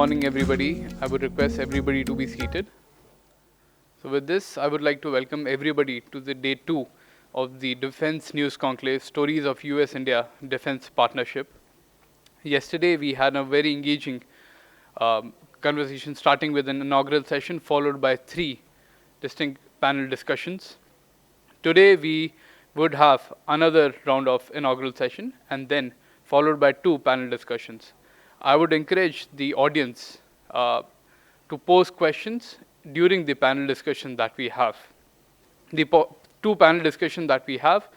morning, everybody. I would request everybody to be seated. So with this, I would like to welcome everybody to the day 2 of the Defense News Conclave, Stories of US-India Defense Partnership. Yesterday, we had a very engaging conversation starting with an inaugural session followed by 3 distinct panel discussions. Today, we would have another round of inaugural session and then followed by 2 panel discussions. I would encourage the audience to pose questions during the panel discussion that we have. The 2 panel discussion that we have,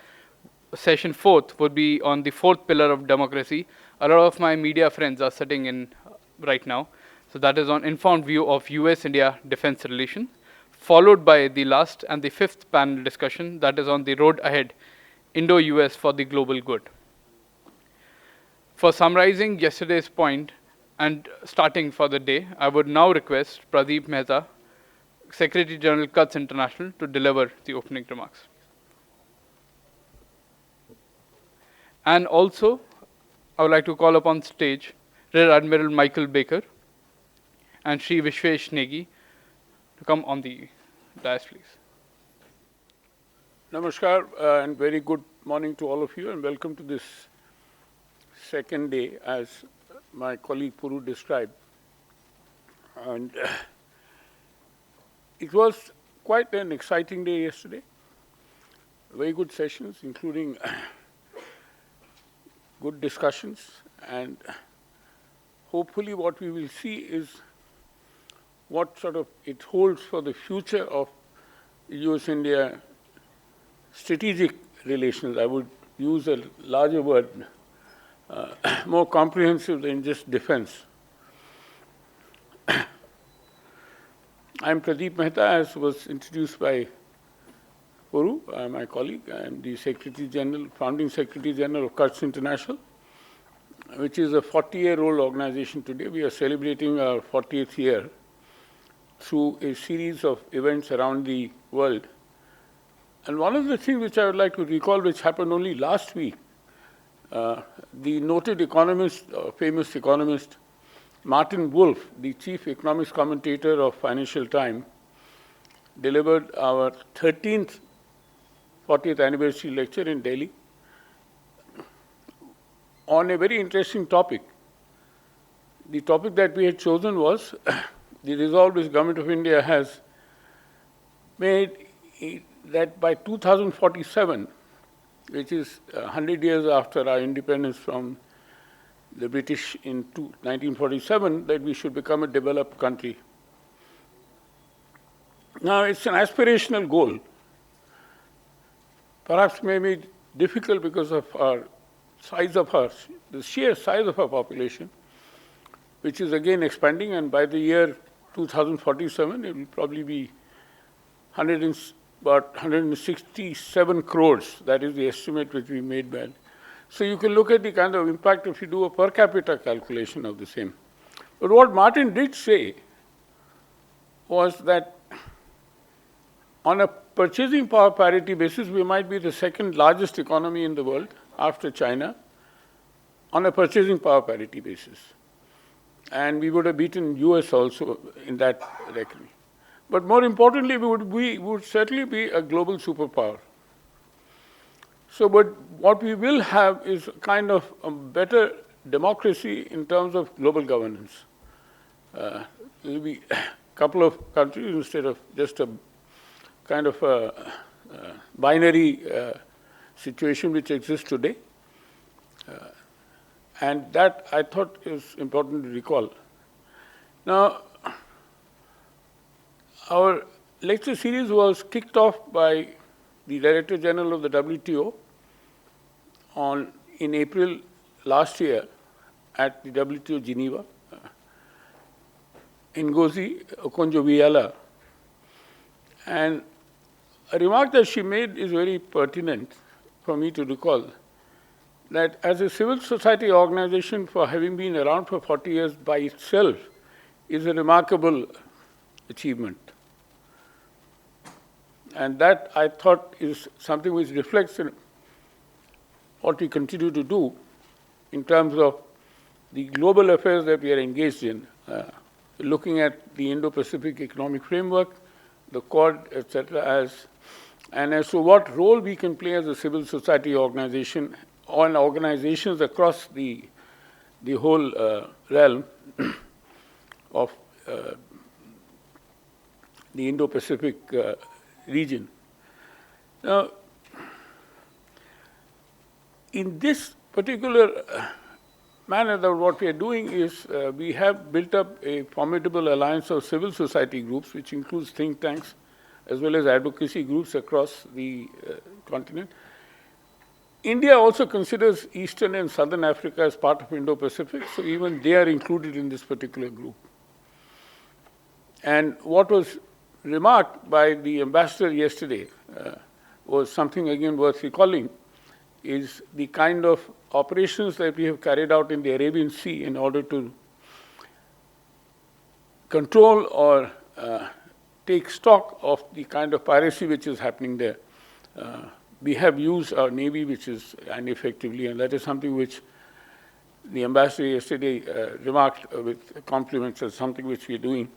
session 4th would be on the 4th pillar of democracy. A lot of my media friends are sitting in right now. So that is on informed view of US-India defense relation, followed by the last and the 5th panel discussion that is on the road ahead, Indo-U.S. for the global good. For summarizing yesterday's point and starting for the day, I would now request Pradeep Mehta, Secretary General Cuts International, to deliver the opening remarks. And also, I would like to call upon stage Rear Admiral Michael Baker and Shri Vishwesh Negi to come on the dais, please. Namaskar and very good morning to all of you, and welcome to this second day, as my colleague Puru described. And it was quite an exciting day yesterday. Very good sessions, including good discussions, and hopefully what we will see is what sort of it holds for the future of US-India strategic relations. I would use a larger word, more comprehensive than just defense. I am Pradeep Mehta, as was introduced by Puru, my colleague. I am the Secretary General, Founding Secretary General of Cuts International, which is a 40-year-old organization today. We are celebrating our 40th year through a series of events around the world. And one of the things which I would like to recall, which happened only last week, the noted economist, famous economist, Martin Wolf, the chief economics commentator of Financial Times, delivered our 13th 40th anniversary lecture in Delhi on a very interesting topic. The topic that we had chosen was the resolve which Government of India has made that by 2047, which is 100 years after our independence from the British in 1947, that we should become a developed country. Now, it's an aspirational goal. Perhaps may be difficult because of our size of the sheer size of our population, which is again expanding, and by the year 2047, it will probably be about 167 crores. That is the estimate which we made by. So you can look at the kind of impact if you do a per capita calculation of the same. But what Martin did say was that on a purchasing power parity basis, we might be the second largest economy in the world after China on a purchasing power parity basis. And we would have beaten US also in that reckoning. But more importantly, we would certainly be a global superpower. So, but what we will have is kind of a better democracy in terms of global governance. There will be a couple of countries instead of just a kind of a binary situation which exists today. And that, I thought, is important to recall. Now, our lecture series was kicked off by the Director General of the WTO in April last year at the WTO Geneva, Ngozi Okonjo-Iweala. And a remark that she made is very pertinent for me to recall, that as a civil society organization, for having been around for 40 years by itself, is a remarkable achievement. And that, I thought, is something which reflects in what we continue to do in terms of the global affairs that we are engaged in, looking at the Indo-Pacific economic framework, the Quad, etc., and as to what role we can play as a civil society organization on organizations across the whole realm of the Indo-Pacific region. Now, in this particular manner, that what we are doing is we have built up a formidable alliance of civil society groups, which includes think tanks as well as advocacy groups across the continent. India also considers Eastern and Southern Africa as part of Indo-Pacific, so even they are included in this particular group. And what was remarked by the ambassador yesterday was something again worth recalling, is the kind of operations that we have carried out in the Arabian Sea in order to control or take stock of the kind of piracy which is happening there. We have used our Navy, and effectively, and that is something which the ambassador yesterday remarked with compliments as something which we are doing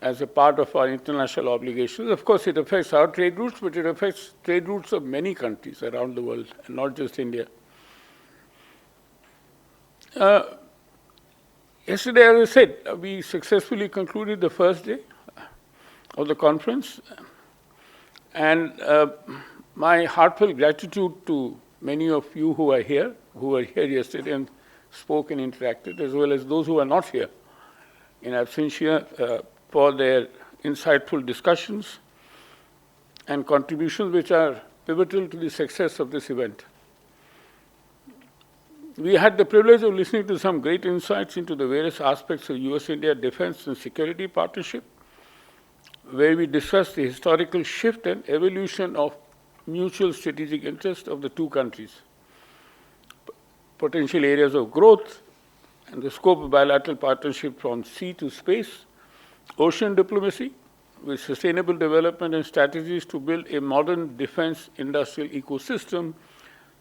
as a part of our international obligations. Of course, it affects our trade routes, but it affects trade routes of many countries around the world, and not just India. Yesterday, as I said, we successfully concluded the first day of the conference, and my heartfelt gratitude to many of you who were here yesterday and spoke and interacted, as well as those who are not here in absentia, for their insightful discussions and contributions which are pivotal to the success of this event. We had the privilege of listening to some great insights into the various aspects of US-India defense and security partnership, where we discussed the historical shift and evolution of mutual strategic interest of the two countries, potential areas of growth, and the scope of bilateral partnership from sea to space, ocean diplomacy, with sustainable development and strategies to build a modern defense industrial ecosystem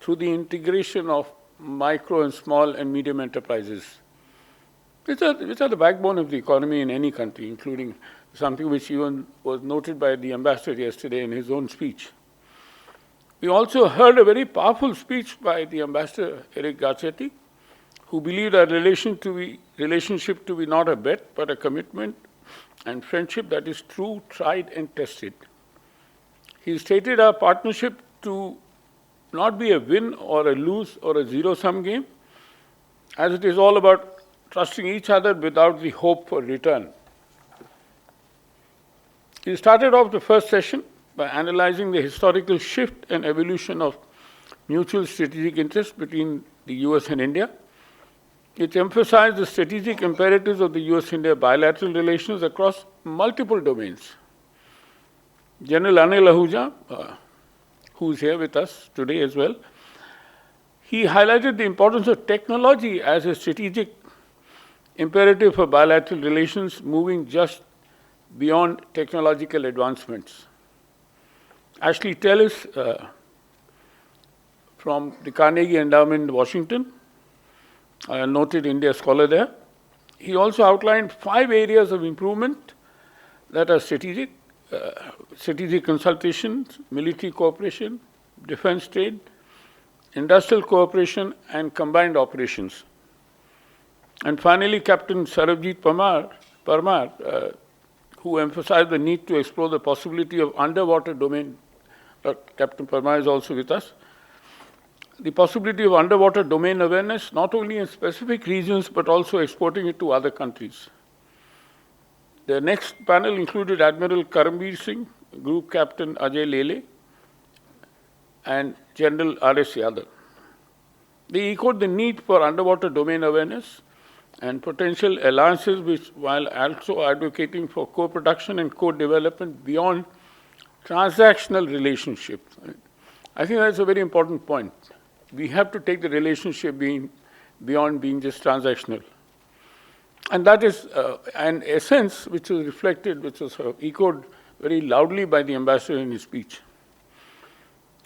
through the integration of micro and small and medium enterprises, which are the backbone of the economy in any country, including something which even was noted by the ambassador yesterday in his own speech. We also heard a very powerful speech by the ambassador, Eric Garcetti, who believed our relationship to be not a bet, but a commitment and friendship that is true, tried, and tested. He stated our partnership to not be a win or a lose or a zero-sum game, as it is all about trusting each other without the hope for return. He started off the first session by analyzing the historical shift and evolution of mutual strategic interest between the US and India. It emphasized the strategic imperatives of the US-India bilateral relations across multiple domains. General Anil Ahuja, who is here with us today as well, he highlighted the importance of technology as a strategic imperative for bilateral relations, moving just beyond technological advancements. Ashley Tellis from the Carnegie Endowment, Washington, a noted India scholar there. He also outlined 5 areas of improvement that are strategic: strategic consultations, military cooperation, defense trade, industrial cooperation, and combined operations. And finally, Captain Sarabjit Parmar, who emphasized the need to explore the possibility of underwater domain. Captain Parmar is also with us. The possibility of underwater domain awareness, not only in specific regions, but also exporting it to other countries. The next panel included Admiral Karambir Singh, Group Captain Ajay Lele, and General R.S. Yadav. They echoed the need for underwater domain awareness and potential alliances, which, while also advocating for co-production and co-development beyond transactional relationships. I think that's a very important point. We have to take the relationship beyond being just transactional. And that is an essence which was reflected, which was echoed very loudly by the ambassador in his speech.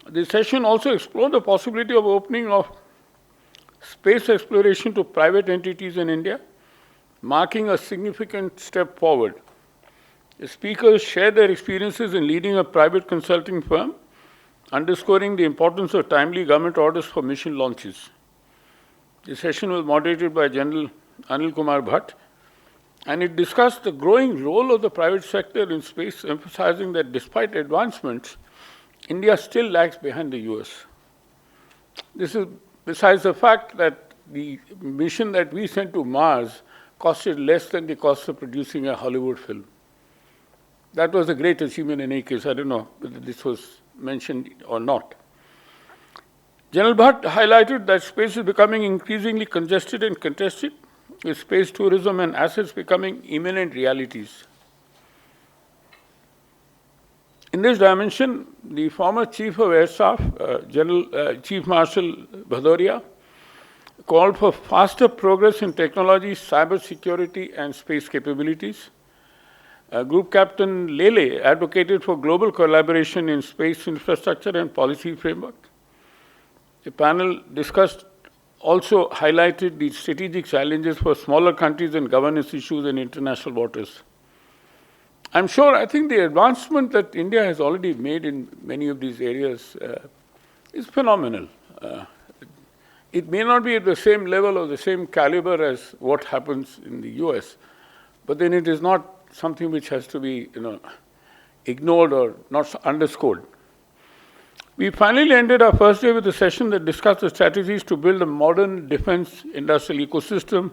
The session also explored the possibility of opening of space exploration to private entities in India, marking a significant step forward. The speakers shared their experiences in leading a private consulting firm, underscoring the importance of timely government orders for mission launches. The session was moderated by General Anil Kumar Bhatt, and it discussed the growing role of the private sector in space, emphasizing that despite advancements, India still lags behind the US. This is besides the fact that the mission that we sent to Mars costed less than the cost of producing a Hollywood film. That was a great achievement in any case. I don't know whether this was mentioned or not. General Bhatt highlighted that space is becoming increasingly congested and contested, with space tourism and assets becoming imminent realities. In this dimension, the former Chief of Air Staff, Chief Marshal Bhadoria, called for faster progress in technology, cyber security, and space capabilities. Group Captain Lele advocated for global collaboration in space infrastructure and policy framework. The panel discussed also highlighted the strategic challenges for smaller countries and governance issues in international waters. I think the advancement that India has already made in many of these areas is phenomenal. It may not be at the same level or the same caliber as what happens in the US, but then it is not something which has to be ignored or not underscored. We finally ended our first day with a session that discussed the strategies to build a modern defense industrial ecosystem,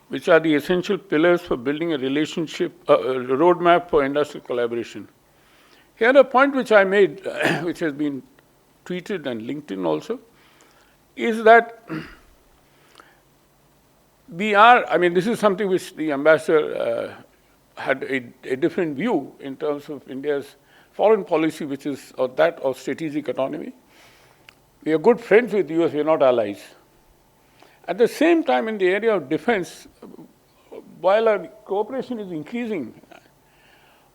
which are the essential pillars for building a roadmap for industrial collaboration. Here, a point which I made, which has been tweeted and LinkedIn also, is that this is something which the ambassador had a different view in terms of India's foreign policy, which is that of strategic autonomy. We are good friends with the US, we are not allies. At the same time, in the area of defense, while our cooperation is increasing,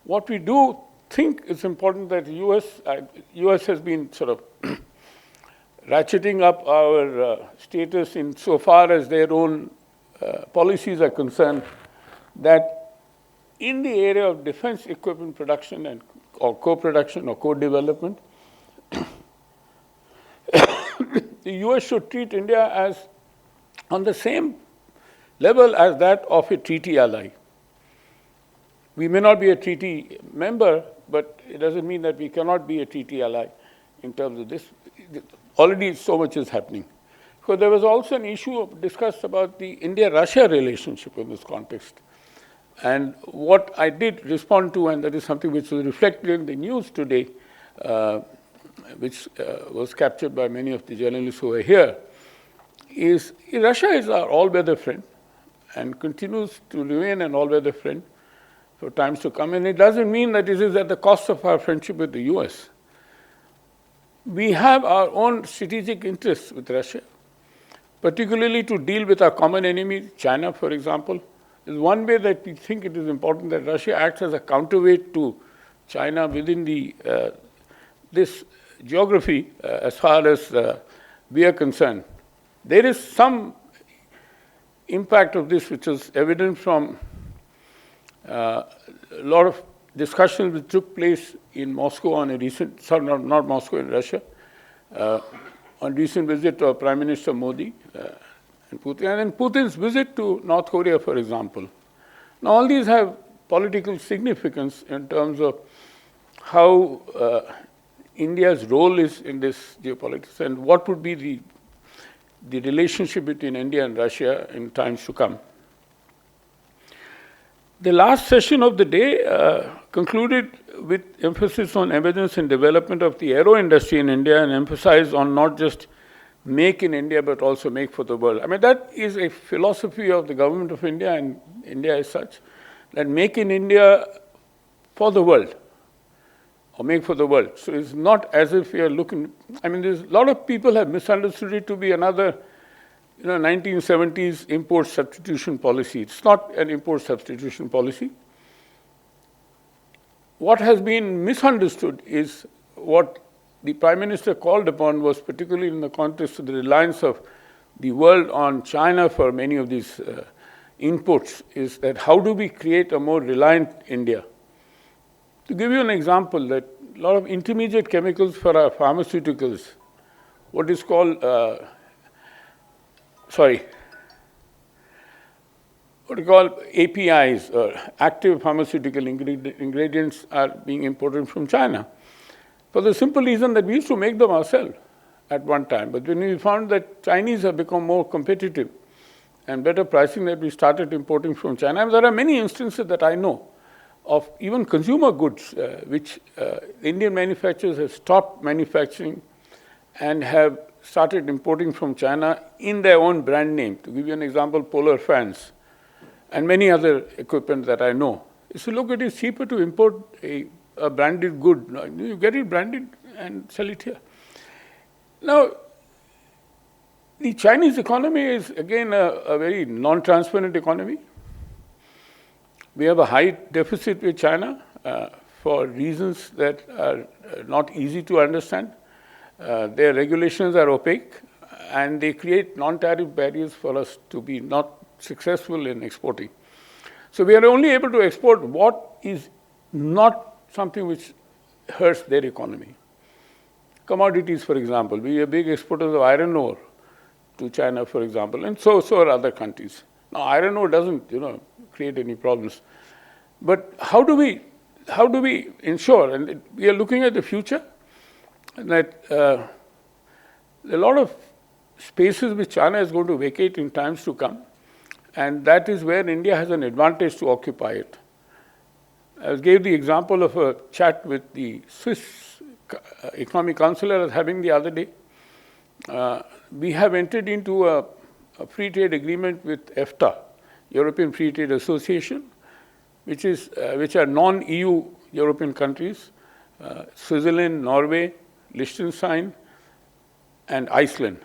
what we do think is important that the US has been sort of ratcheting up our status in so far as their own policies are concerned, that in the area of defense equipment production or co-production or co-development, the US should treat India as on the same level as that of a treaty ally. We may not be a treaty member, but it doesn't mean that we cannot be a treaty ally in terms of this. Already so much is happening. So there was also an issue discussed about the India-Russia relationship in this context. And what I did respond to, and that is something which was reflected in the news today, which was captured by many of the journalists who are here, is Russia is our all-weather friend and continues to remain an all-weather friend for times to come. And it doesn't mean that it is at the cost of our friendship with the US. We have our own strategic interests with Russia, particularly to deal with our common enemy, China, for example. Is one way that we think it is important that Russia acts as a counterweight to China within this geography as far as we are concerned. There is some impact of this which is evident from a lot of discussions which took place in Moscow on a recent, sorry, not Moscow, in Russia, on recent visit of Prime Minister Modi and Putin, and then Putin's visit to North Korea, for example. Now, all these have political significance in terms of how India's role is in this geopolitics and what would be the relationship between India and Russia in times to come. The last session of the day concluded with emphasis on emergence and development of the aero industry in India and emphasized on not just make in India, but also make for the world. I mean, that is a philosophy of the government of India and India as such, that make in India for the world, or make for the world. So it's not as if we are looking, there's a lot of people have misunderstood it to be another 1970s import substitution policy. It's not an import substitution policy. What has been misunderstood is what the Prime Minister called upon was particularly in the context of the reliance of the world on China for many of these inputs is that how do we create a more reliant India? To give you an example, that a lot of intermediate chemicals for our pharmaceuticals, what is called, what we call APIs, or active pharmaceutical ingredients, are being imported from China, for the simple reason that we used to make them ourselves at one time. But when we found that Chinese have become more competitive and better pricing, that we started importing from China. And there are many instances that I know of even consumer goods, which Indian manufacturers have stopped manufacturing and have started importing from China in their own brand name. To give you an example, Polar fans and many other equipment that I know. If you look at it, it's cheaper to import a branded good. You get it branded and sell it here. Now, the Chinese economy is, again, a very non-transparent economy. We have a high deficit with China for reasons that are not easy to understand. Their regulations are opaque, and they create non-tariff barriers for us to be not successful in exporting. So we are only able to export what is not something which hurts their economy. Commodities, for example, we are big exporters of iron ore to China, for example, and so are other countries. Now, iron ore doesn't, create any problems. But how do we ensure, and we are looking at the future, that a lot of spaces which China is going to vacate in times to come, and that is where India has an advantage to occupy it. I gave the example of a chat with the Swiss Economic Council I was having the other day. We have entered into a free trade agreement with EFTA, European Free Trade Association, which are non-EU European countries, Switzerland, Norway, Liechtenstein, and Iceland.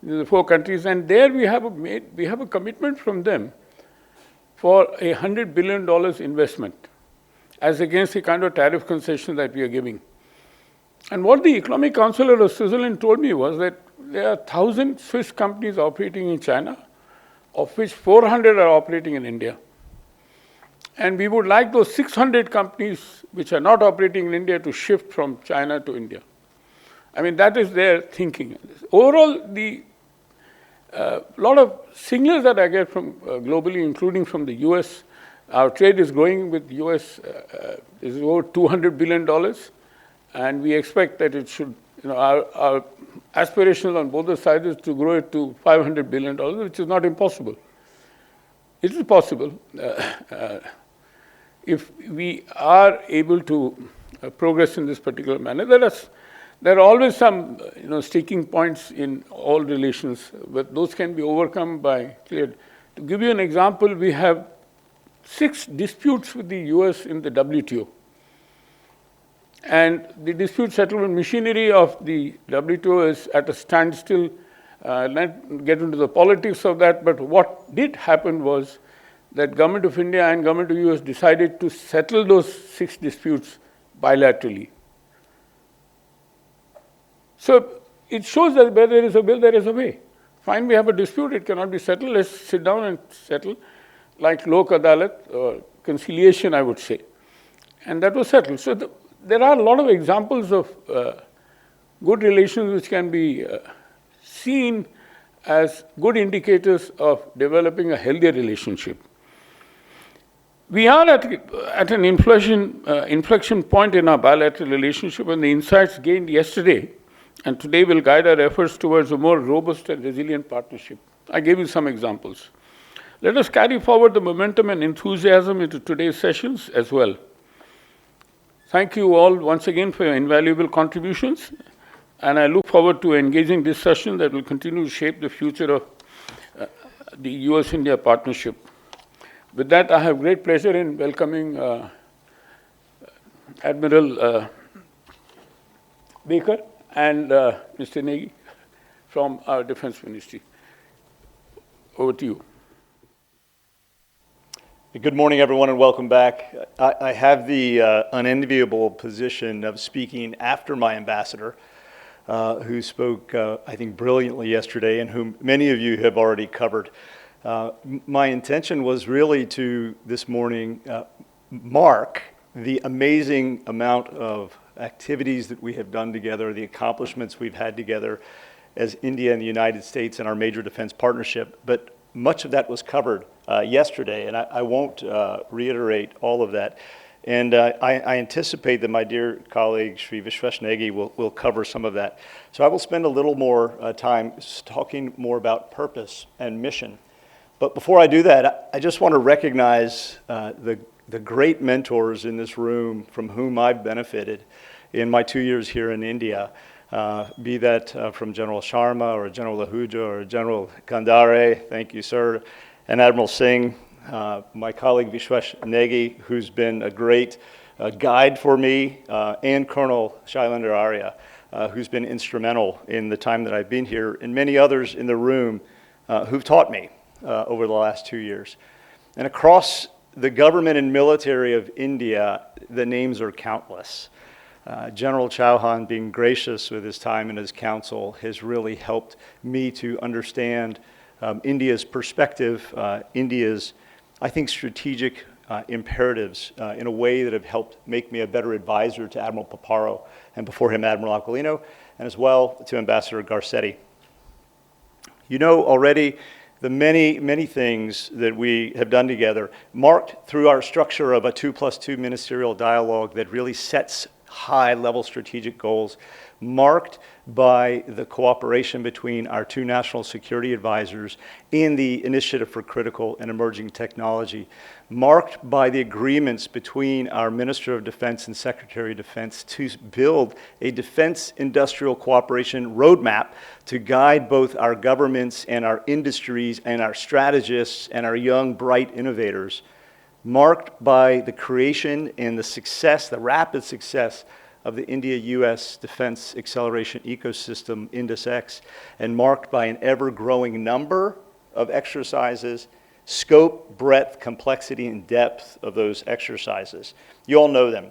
These are the 4 countries, and there we have a commitment from them for $100 billion investment, as against the kind of tariff concession that we are giving. And what the Economic Counselor of Switzerland told me was that there are 1,000 Swiss companies operating in China, of which 400 are operating in India. And we would like those 600 companies which are not operating in India to shift from China to India. I mean, that is their thinking. Overall, the lot of signals that I get from globally, including from the U.S., our trade is growing with the U.S. Is over $200 billion, and we expect that it should, our aspirations on both the sides is to grow it to $500 billion, which is not impossible. It is possible if we are able to progress in this particular manner. There are always some sticking points in all relations, but those can be overcome by clear. To give you an example, we have 6 disputes with the U.S. in the WTO. And the dispute settlement machinery of the WTO is at a standstill. Not get into the politics of that, but what did happen was that Government of India and Government of U.S. decided to settle those 6 disputes bilaterally. So it shows that where there is a will, there is a way. Fine, we have a dispute, it cannot be settled, let's sit down and settle, like Lok Adalat, or conciliation, I would say. And that was settled. So there are a lot of examples of good relations which can be seen as good indicators of developing a healthier relationship. We are at an inflection point in our bilateral relationship, and the insights gained yesterday and today will guide our efforts towards a more robust and resilient partnership. I gave you some examples. Let us carry forward the momentum and enthusiasm into today's sessions as well. Thank you all once again for your invaluable contributions, and I look forward to engaging this session that will continue to shape the future of the US-India partnership. With that, I have great pleasure in welcoming Admiral Baker and Mr. Negi from our Defense Ministry. Over to you. Good morning, everyone, and welcome back. I have the unenviable position of speaking after my ambassador. who spoke, I think, brilliantly yesterday, and whom many of you have already covered. My intention was really to, this morning, mark the amazing amount of activities that we have done together, the accomplishments we've had together as India and the United States in our major defense partnership. But much of that was covered yesterday, and I won't reiterate all of that. And I anticipate that my dear colleague, Sri Vishwesh Negi, will cover some of that. So I will spend a little more time talking more about purpose and mission. But before I do that, I just want to recognize the great mentors in this room from whom I've benefited in my 2 years here in India, be that from General Sharma or General Ahuja or General Kandare, thank you, sir, and Admiral Singh, my colleague Vishwesh Negi, who's been a great guide for me, and Colonel Shailendra Arya, who's been instrumental in the time that I've been here, and many others in the room who've taught me over the last 2 years. And across the government and military of India, the names are countless. General Chauhan, being gracious with his time and his counsel, has really helped me to understand India's perspective, India's, I think, strategic imperatives in a way that have helped make me a better advisor to Admiral Paparo, and before him Admiral Aquilino, and as well to Ambassador Garcetti. You know already the many, many things that we have done together, marked through our structure of a 2+2 ministerial dialogue that really sets high-level strategic goals, marked by the cooperation between our two national security advisors in the Initiative for Critical and Emerging Technology, marked by the agreements between our Minister of Defense and Secretary of Defense to build a defense industrial cooperation roadmap to guide both our governments and our industries and our strategists and our young, bright innovators, marked by the creation and the success, the rapid success of the India-U.S. defense acceleration ecosystem, INDUS-X, and marked by an ever-growing number of exercises, scope, breadth, complexity, and depth of those exercises. You all know them.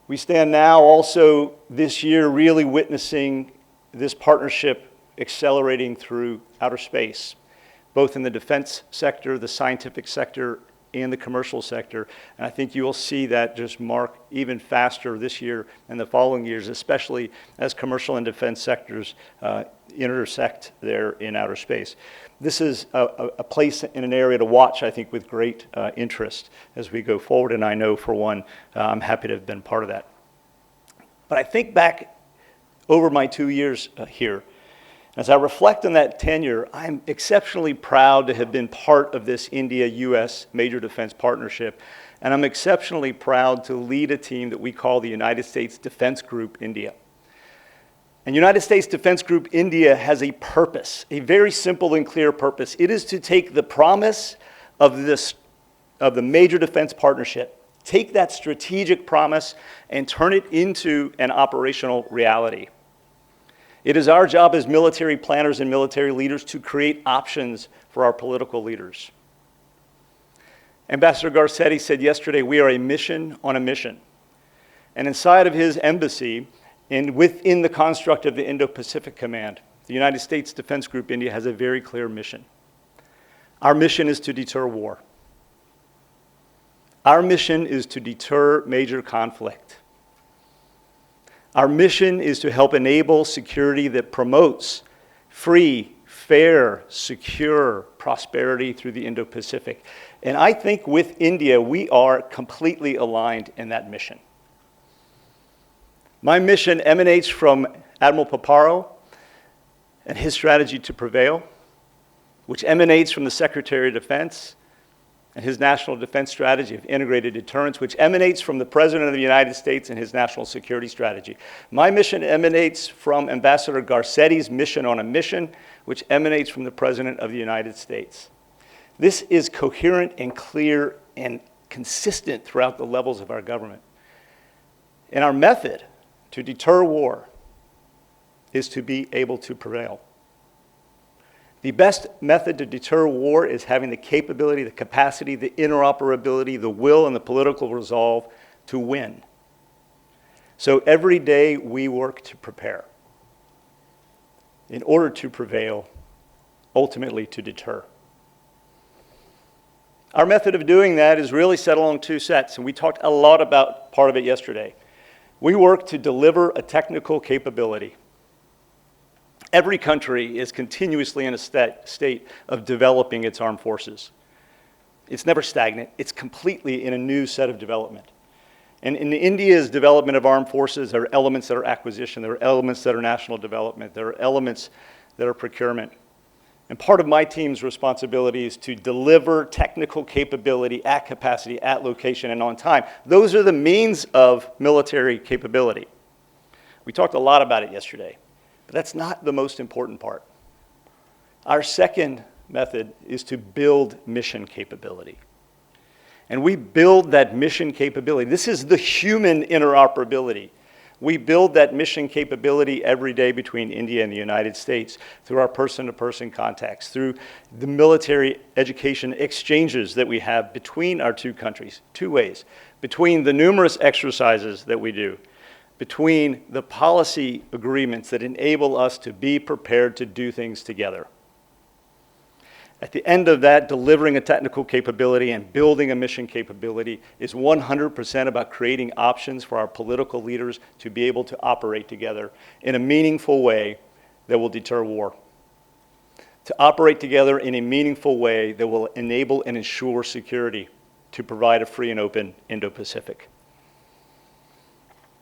We stand now also this year really witnessing this partnership accelerating through outer space, both in the defense sector, the scientific sector, and the commercial sector. And I think you will see that just mark even faster this year and the following years, especially as commercial and defense sectors intersect there in outer space. This is a place in an area to watch, I think, with great interest as we go forward, and I know for one, I'm happy to have been part of that. But I think back over my 2 years here, as I reflect on that tenure, I'm exceptionally proud to have been part of this India-U.S. major defense partnership, and I'm exceptionally proud to lead a team that we call the United States Defense Group India. And United States Defense Group India has a purpose, a very simple and clear purpose. It is to take the promise of the major defense partnership, take that strategic promise and turn it into an operational reality. It is our job as military planners and military leaders to create options for our political leaders. Ambassador Garcetti said yesterday, we are a mission on a mission. And inside of his embassy, and within the construct of the Indo-Pacific Command, the United States Defense Group India has a very clear mission. Our mission is to deter war. Our mission is to deter major conflict. Our mission is to help enable security that promotes free, fair, secure prosperity through the Indo-Pacific. And I think with India, we are completely aligned in that mission. My mission emanates from Admiral Paparo and his strategy to prevail, which emanates from the Secretary of Defense and his national defense strategy of integrated deterrence, which emanates from the President of the United States and his national security strategy. My mission emanates from Ambassador Garcetti's mission on a mission, which emanates from the President of the United States. This is coherent and clear and consistent throughout the levels of our government. And our method to deter war is to be able to prevail. The best method to deter war is having the capability, the capacity, the interoperability, the will, and the political resolve to win. So every day we work to prepare in order to prevail, ultimately to deter. Our method of doing that is really set along two sets, and we talked a lot about part of it yesterday. We work to deliver a technical capability. Every country is continuously in a state of developing its armed forces. It's never stagnant. It's completely in a new set of development. And in India's development of armed forces, there are elements that are acquisition, there are elements that are national development, there are elements that are procurement. And part of my team's responsibility is to deliver technical capability at capacity, at location, and on time. Those are the means of military capability. We talked a lot about it yesterday, but that's not the most important part. Our second method is to build mission capability. And we build that mission capability. This is the human interoperability. We build that mission capability every day between India and the United States through our person-to-person contacts, through the military education exchanges that we have between our two countries, two ways, between the numerous exercises that we do, between the policy agreements that enable us to be prepared to do things together. At the end of that, delivering a technical capability and building a mission capability is 100% about creating options for our political leaders to be able to operate together in a meaningful way that will deter war. To operate together in a meaningful way that will enable and ensure security to provide a free and open Indo-Pacific.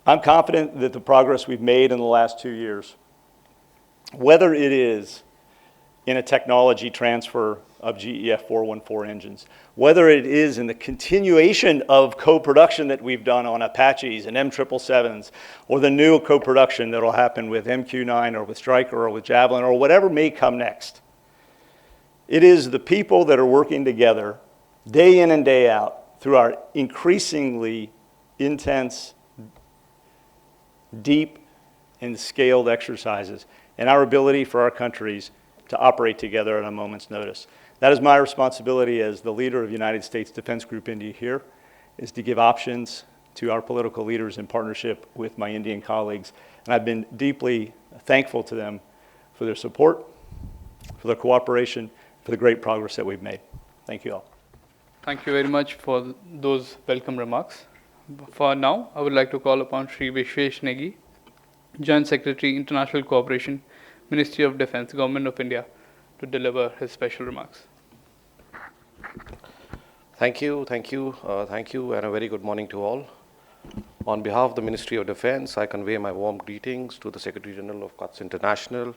I'm confident that the progress we've made in the last 2 years, whether it is in a technology transfer of GEF 414 engines, whether it is in the continuation of co-production that we've done on Apaches and M777s, or the new co-production that will happen with MQ-9 or with Stryker or with Javelin or whatever may come next. It is the people that are working together day in and day out through our increasingly intense, deep, and scaled exercises and our ability for our countries to operate together at a moment's notice. That is my responsibility as the leader of United States Defense Group India here, is to give options to our political leaders in partnership with my Indian colleagues. And I've been deeply thankful to them for their support, for their cooperation, for the great progress that we've made. Thank you all. Thank you very much for those welcome remarks. For now, I would like to call upon Shri Vishwesh Negi, Joint Secretary, International Cooperation, Ministry of Defense, Government of India, to deliver his special remarks. Thank you, and a very good morning to all. On behalf of the Ministry of Defense, I convey my warm greetings to the Secretary General of Cuts International,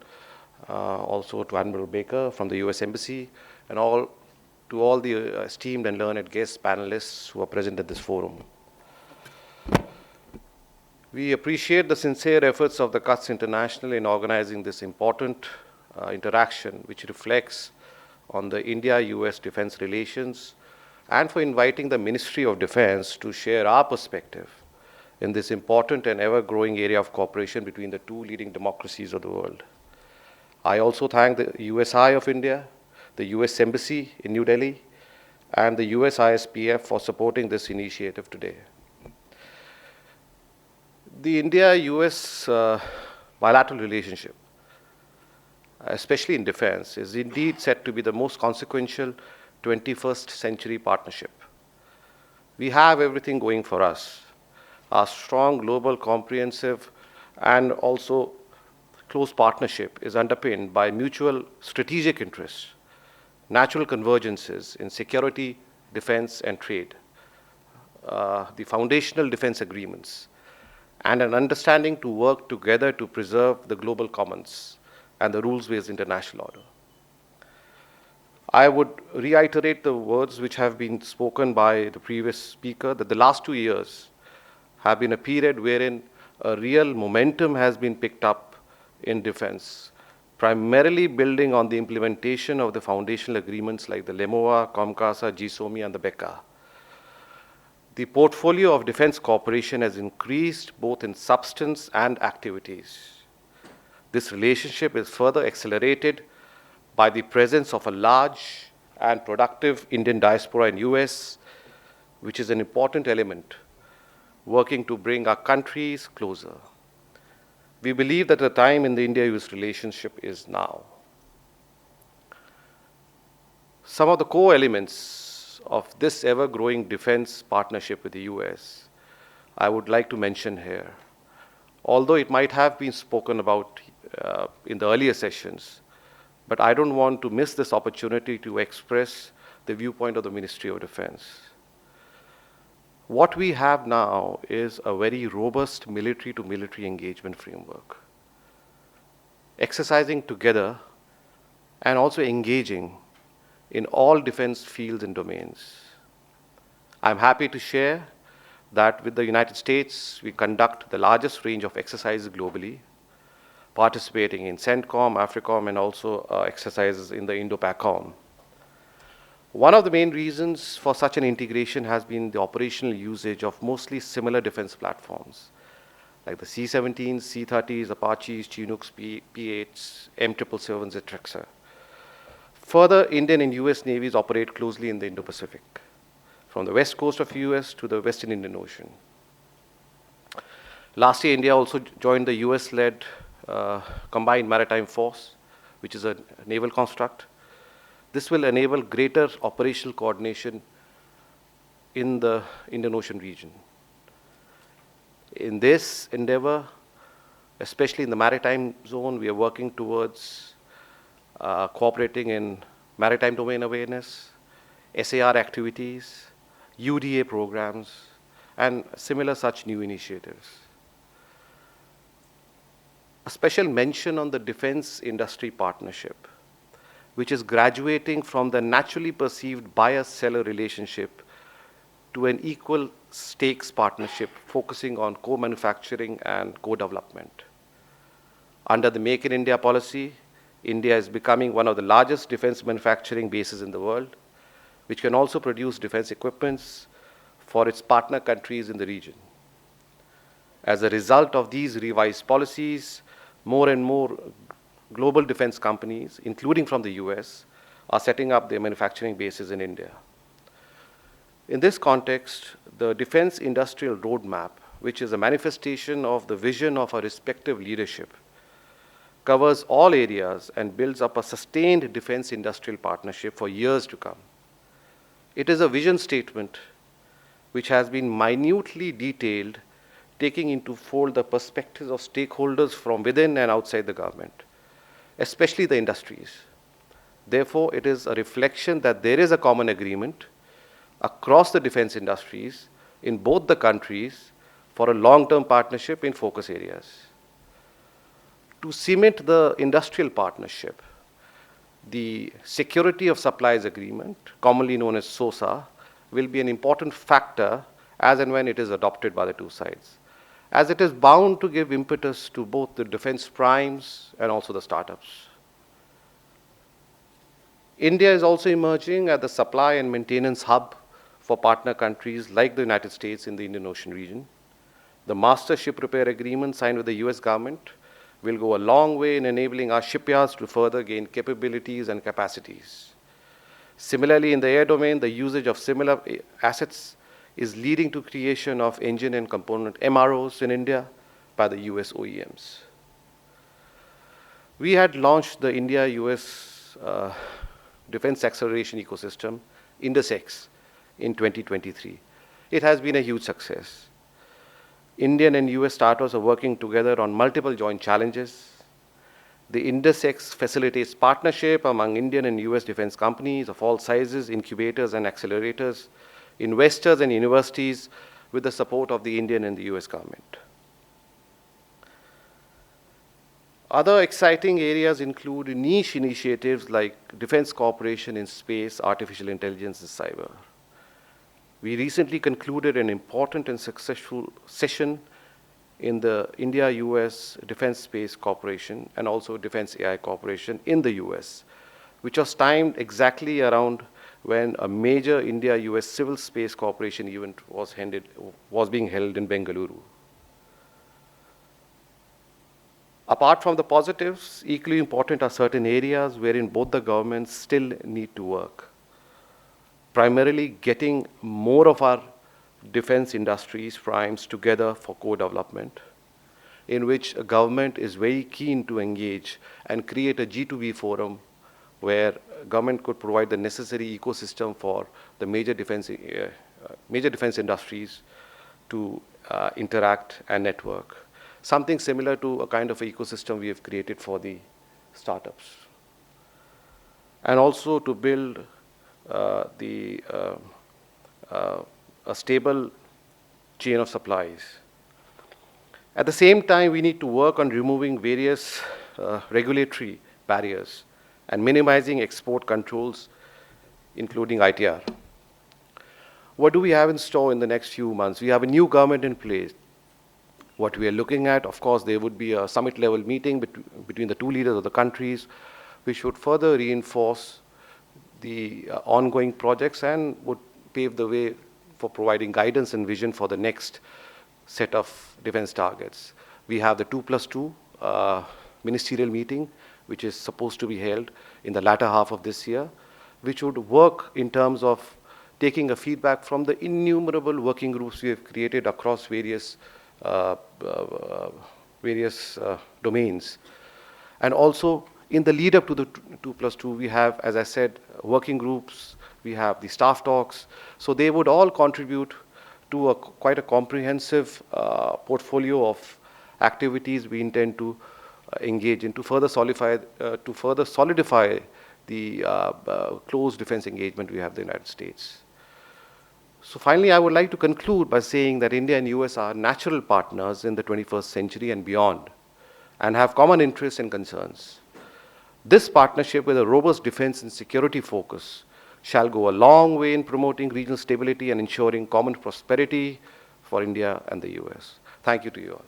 also to Admiral Baker from the U.S. Embassy, and to all the esteemed and learned guest panelists who are present at this forum. We appreciate the sincere efforts of the Cuts International in organizing this important interaction, which reflects on the India-U.S. defense relations, and for inviting the Ministry of Defense to share our perspective in this important and ever-growing area of cooperation between the two leading democracies of the world. I also thank the USI of India, the U.S. Embassy in New Delhi, and the US ISPF for supporting this initiative today. The India-U.S. Bilateral relationship, especially in defense, is indeed set to be the most consequential 21st century partnership. We have everything going for us. Our strong global, comprehensive, and also close partnership is underpinned by mutual strategic interests, natural convergences in security, defense, and trade, the foundational defense agreements, and an understanding to work together to preserve the global commons and the rules-based international order. I would reiterate the words which have been spoken by the previous speaker, that the last 2 years have been a period wherein a real momentum has been picked up in defense, primarily building on the implementation of the foundational agreements like the LEMOA, COMCASA, GSOMI, and the BECA. The portfolio of defense cooperation has increased both in substance and activities. This relationship is further accelerated by the presence of a large and productive Indian diaspora in US, which is an important element working to bring our countries closer. We believe that the time in the India-U.S. relationship is now. Some of the core elements of this ever-growing defense partnership with the U.S. I would like to mention here. Although it might have been spoken about in the earlier sessions, but I don't want to miss this opportunity to express the viewpoint of the Ministry of Defense. What we have now is a very robust military-to-military engagement framework, exercising together and also engaging in all defense fields and domains. I'm happy to share that with the United States, we conduct the largest range of exercises globally, participating in CENTCOM, AFRICOM, and also exercises in the Indo-PACOM. One of the main reasons for such an integration has been the operational usage of mostly similar defense platforms, like the C-17s, C-30s, Apaches, Chinooks, P-8s, M777s, etc. Further, Indian and US navies operate closely in the Indo-Pacific, from the west coast of US to the Western Indian Ocean. Last year, India also joined the US-led Combined Maritime Force, which is a naval construct. This will enable greater operational coordination in the Indian Ocean region. In this endeavor, especially in the maritime zone, we are working towards cooperating in maritime domain awareness, SAR activities, UDA programs, and similar such new initiatives. A special mention on the defense industry partnership, which is graduating from the naturally perceived buyer-seller relationship to an equal stakes partnership focusing on co-manufacturing and co-development. Under the Make in India policy, India is becoming one of the largest defense manufacturing bases in the world, which can also produce defense equipments for its partner countries in the region. As a result of these revised policies, more and more global defense companies, including from the US, are setting up their manufacturing bases in India. In this context, the Defense Industrial Roadmap, which is a manifestation of the vision of our respective leadership, covers all areas and builds up a sustained defense industrial partnership for years to come. It is a vision statement which has been minutely detailed, taking into fold the perspectives of stakeholders from within and outside the government, especially the industries. Therefore, it is a reflection that there is a common agreement across the defense industries in both the countries for a long-term partnership in focus areas. To cement the industrial partnership, the Security of Supplies Agreement, commonly known as SOSA, will be an important factor as and when it is adopted by the two sides, as it is bound to give impetus to both the defense primes and also the startups. India is also emerging as the supply and maintenance hub for partner countries like the United States in the Indian Ocean region. The Master Ship Repair Agreement signed with the US government will go a long way in enabling our shipyards to further gain capabilities and capacities. Similarly, in the air domain, the usage of similar assets is leading to creation of engine and component MROs in India by the US OEMs. We had launched the India-U.S. Defense Acceleration Ecosystem, INDUSEX, in 2023. It has been a huge success. Indian and US startups are working together on multiple joint challenges. The INDUSEX facilitates partnership among Indian and US defense companies of all sizes, incubators and accelerators, investors and universities, with the support of the Indian and the US government. Other exciting areas include niche initiatives like defense cooperation in space, artificial intelligence, and cyber. We recently concluded an important and successful session in the India-U.S. Defense Space Cooperation and also Defense AI Cooperation in the US, which was timed exactly around when a major India-U.S. civil space cooperation event was being held in Bengaluru. Apart from the positives, equally important are certain areas wherein both the governments still need to work. Primarily getting more of our defense industries primes together for co-development, in which a government is very keen to engage and create a G2B forum where government could provide the necessary ecosystem for the major defense industries to interact and network. Something similar to a kind of ecosystem we have created for the startups. And also to build a stable chain of supplies. At the same time, we need to work on removing various regulatory barriers and minimizing export controls, including ITR. What do we have in store in the next few months? We have a new government in place. What we are looking at, of course, there would be a summit-level meeting between the two leaders of the countries, which would further reinforce the ongoing projects and would pave the way for providing guidance and vision for the next set of defense targets. We have the 2+2 ministerial meeting, which is supposed to be held in the latter half of this year, which would work in terms of taking a feedback from the innumerable working groups we have created across various domains. And also, in the lead up to the 2+2, we have, as I said, working groups, we have the staff talks. So they would all contribute to quite a comprehensive portfolio of activities we intend to engage in to further solidify the close defense engagement we have with the United States. So finally, I would like to conclude by saying that India and US are natural partners in the 21st century and beyond, and have common interests and concerns. This partnership, with a robust defense and security focus, shall go a long way in promoting regional stability and ensuring common prosperity for India and the US. Thank you to you all.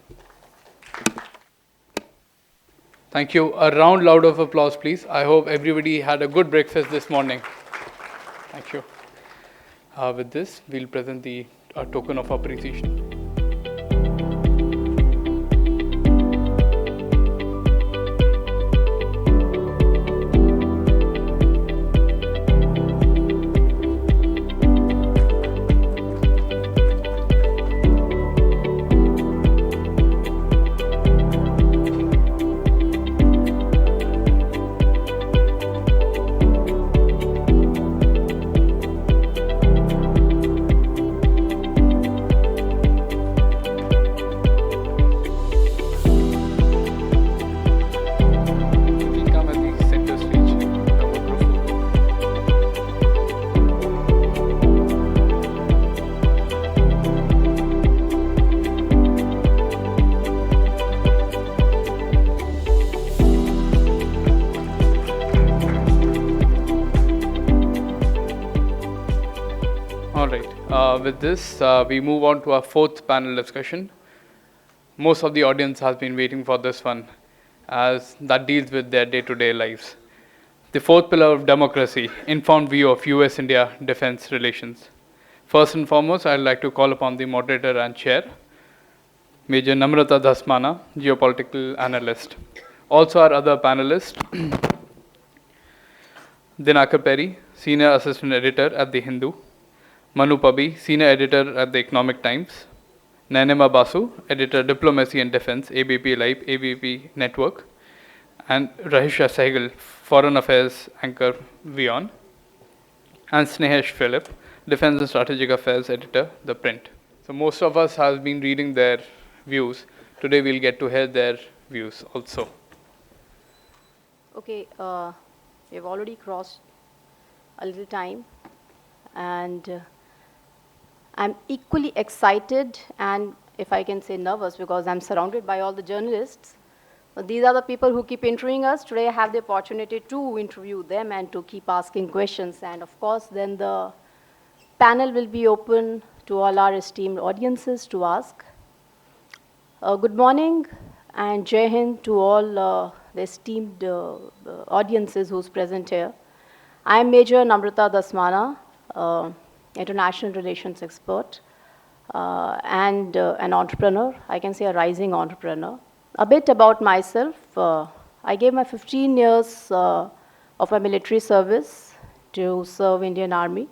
Thank you. A round loud of applause, please. I hope everybody had a good breakfast this morning. Thank you. With this, we'll present the token of appreciation. With this, we move on to our fourth panel discussion. Most of the audience has been waiting for this one, as that deals with their day-to-day lives. The fourth pillar of democracy, informed view of US-India defense relations. First and foremost, I'd like to call upon the moderator and chair, Major Namrata Dhasmana, geopolitical analyst. Also our other panelists, Dinakar Perry, senior assistant editor at The Hindu, Manu Pabi, senior editor at The Economic Times, Nainema Basu, editor Diplomacy and Defense, ABP Live, ABP Network, and Rahisha Sehgal, foreign affairs anchor, WION, and Snehesh Philip, defense and strategic affairs editor, The Print. So most of us have been reading their views. Today we'll get to hear their views also. Okay, we've already crossed a little time, and I'm equally excited and, if I can say, nervous, because I'm surrounded by all the journalists. These are the people who keep interviewing us. Today I have the opportunity to interview them and to keep asking questions. And of course, then the panel will be open to all our esteemed audiences to ask. Good morning and Jai Hind to all the esteemed audiences who's present here. I'm Major Namrata Dhasmana, international relations expert and an entrepreneur. I can say a rising entrepreneur. A bit about myself. I gave my 15 years of my military service to serve Indian Army.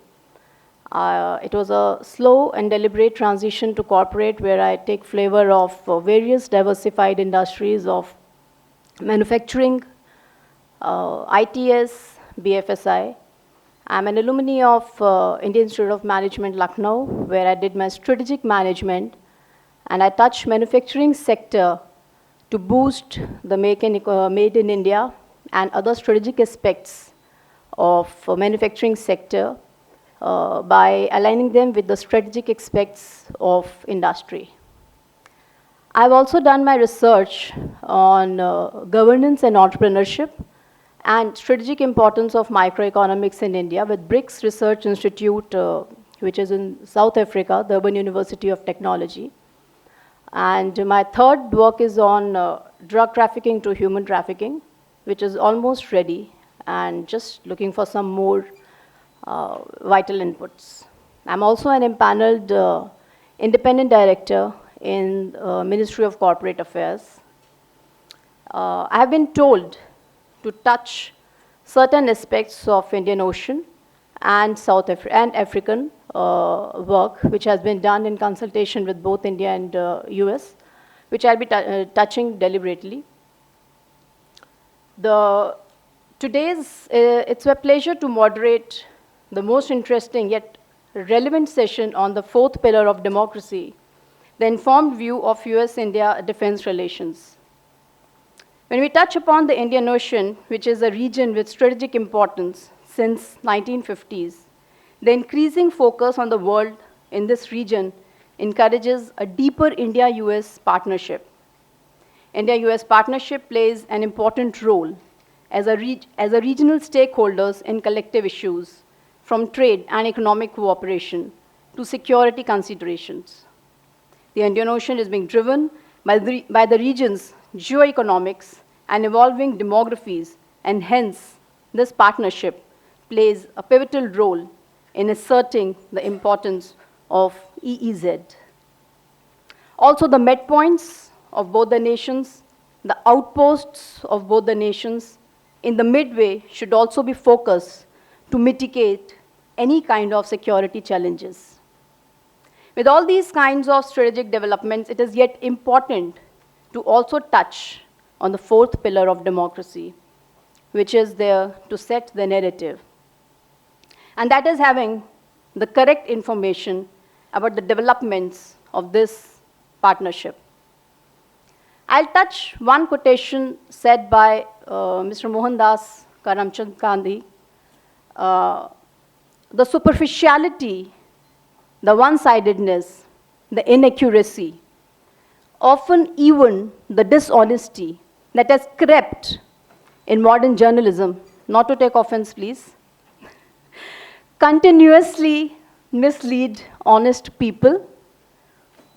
It was a slow and deliberate transition to corporate where I take flavor of various diversified industries of manufacturing, ITS, BFSI. I'm an alumni of Indian Institute of Management, Lucknow, where I did my strategic management, and I touched manufacturing sector to boost the Made in India and other strategic aspects of manufacturing sector by aligning them with the strategic aspects of industry. I've also done my research on governance and entrepreneurship and strategic importance of microeconomics in India with BRICS Research Institute, which is in South Africa, the Urban University of Technology. And my third work is on drug trafficking to human trafficking, which is almost ready and just looking for some more vital inputs. I'm also an empaneled independent director in Ministry of Corporate Affairs. I have been told to touch certain aspects of Indian Ocean and African work, which has been done in consultation with both India and US, which I'll be touching deliberately. It's a pleasure to moderate the most interesting yet relevant session on the fourth pillar of democracy, the informed view of US-India defense relations. When we touch upon the Indian Ocean, which is a region with strategic importance since 1950s, the increasing focus on the world in this region encourages a deeper India-US partnership. India-US partnership plays an important role as a regional stakeholders in collective issues, from trade and economic cooperation to security considerations. The Indian Ocean is being driven by the region's geoeconomics and evolving demographies, and hence this partnership plays a pivotal role in asserting the importance of EEZ. Also, the midpoints of both the nations, the outposts of both the nations in the midway should also be focused to mitigate any kind of security challenges. With all these kinds of strategic developments, it is yet important to also touch on the fourth pillar of democracy, which is there to set the narrative. And that is having the correct information about the developments of this partnership. I'll touch one quotation said by Mr. Mohandas Karamchand Gandhi. The superficiality, the one-sidedness, the inaccuracy, often even the dishonesty that has crept in modern journalism, not to take offense, please, continuously mislead honest people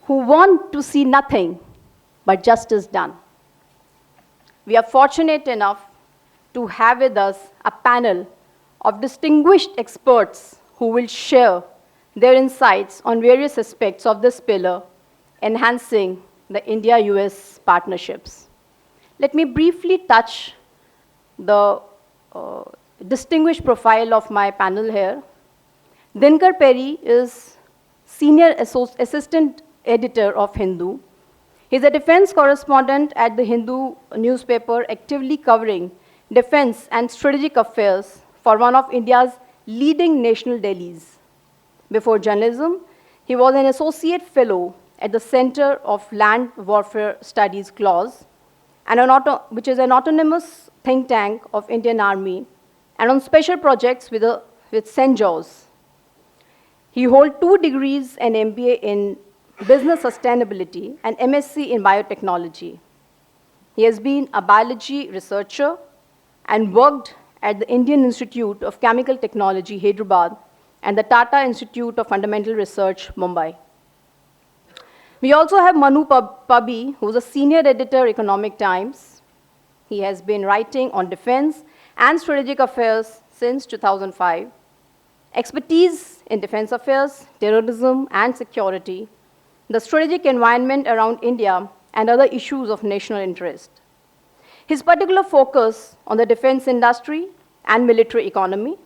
who want to see nothing but justice done. We are fortunate enough to have with us a panel of distinguished experts who will share their insights on various aspects of this pillar, enhancing the India-US partnerships. Let me briefly touch the distinguished profile of my panel here. Dinkar Perry is Senior Assistant Editor of Hindu. He's a defense correspondent at the Hindu newspaper, actively covering defense and strategic affairs for one of India's leading national dailies. Before journalism, he was an associate fellow at the Center of Land Warfare Studies, CLAWS, which is an autonomous think tank of Indian Army, and on special projects with St. George's. He holds 2 degrees and MBA in business sustainability and MSc in biotechnology. He has been a biology researcher and worked at the Indian Institute of Chemical Technology, Hyderabad, and the Tata Institute of Fundamental Research, Mumbai. We also have Manu Pabi, who's a senior editor, Economic Times. He has been writing on defense and strategic affairs since 2005. Expertise in defense affairs, terrorism, and security, the strategic environment around India, and other issues of national interest. His particular focus on the defense industry and military economy.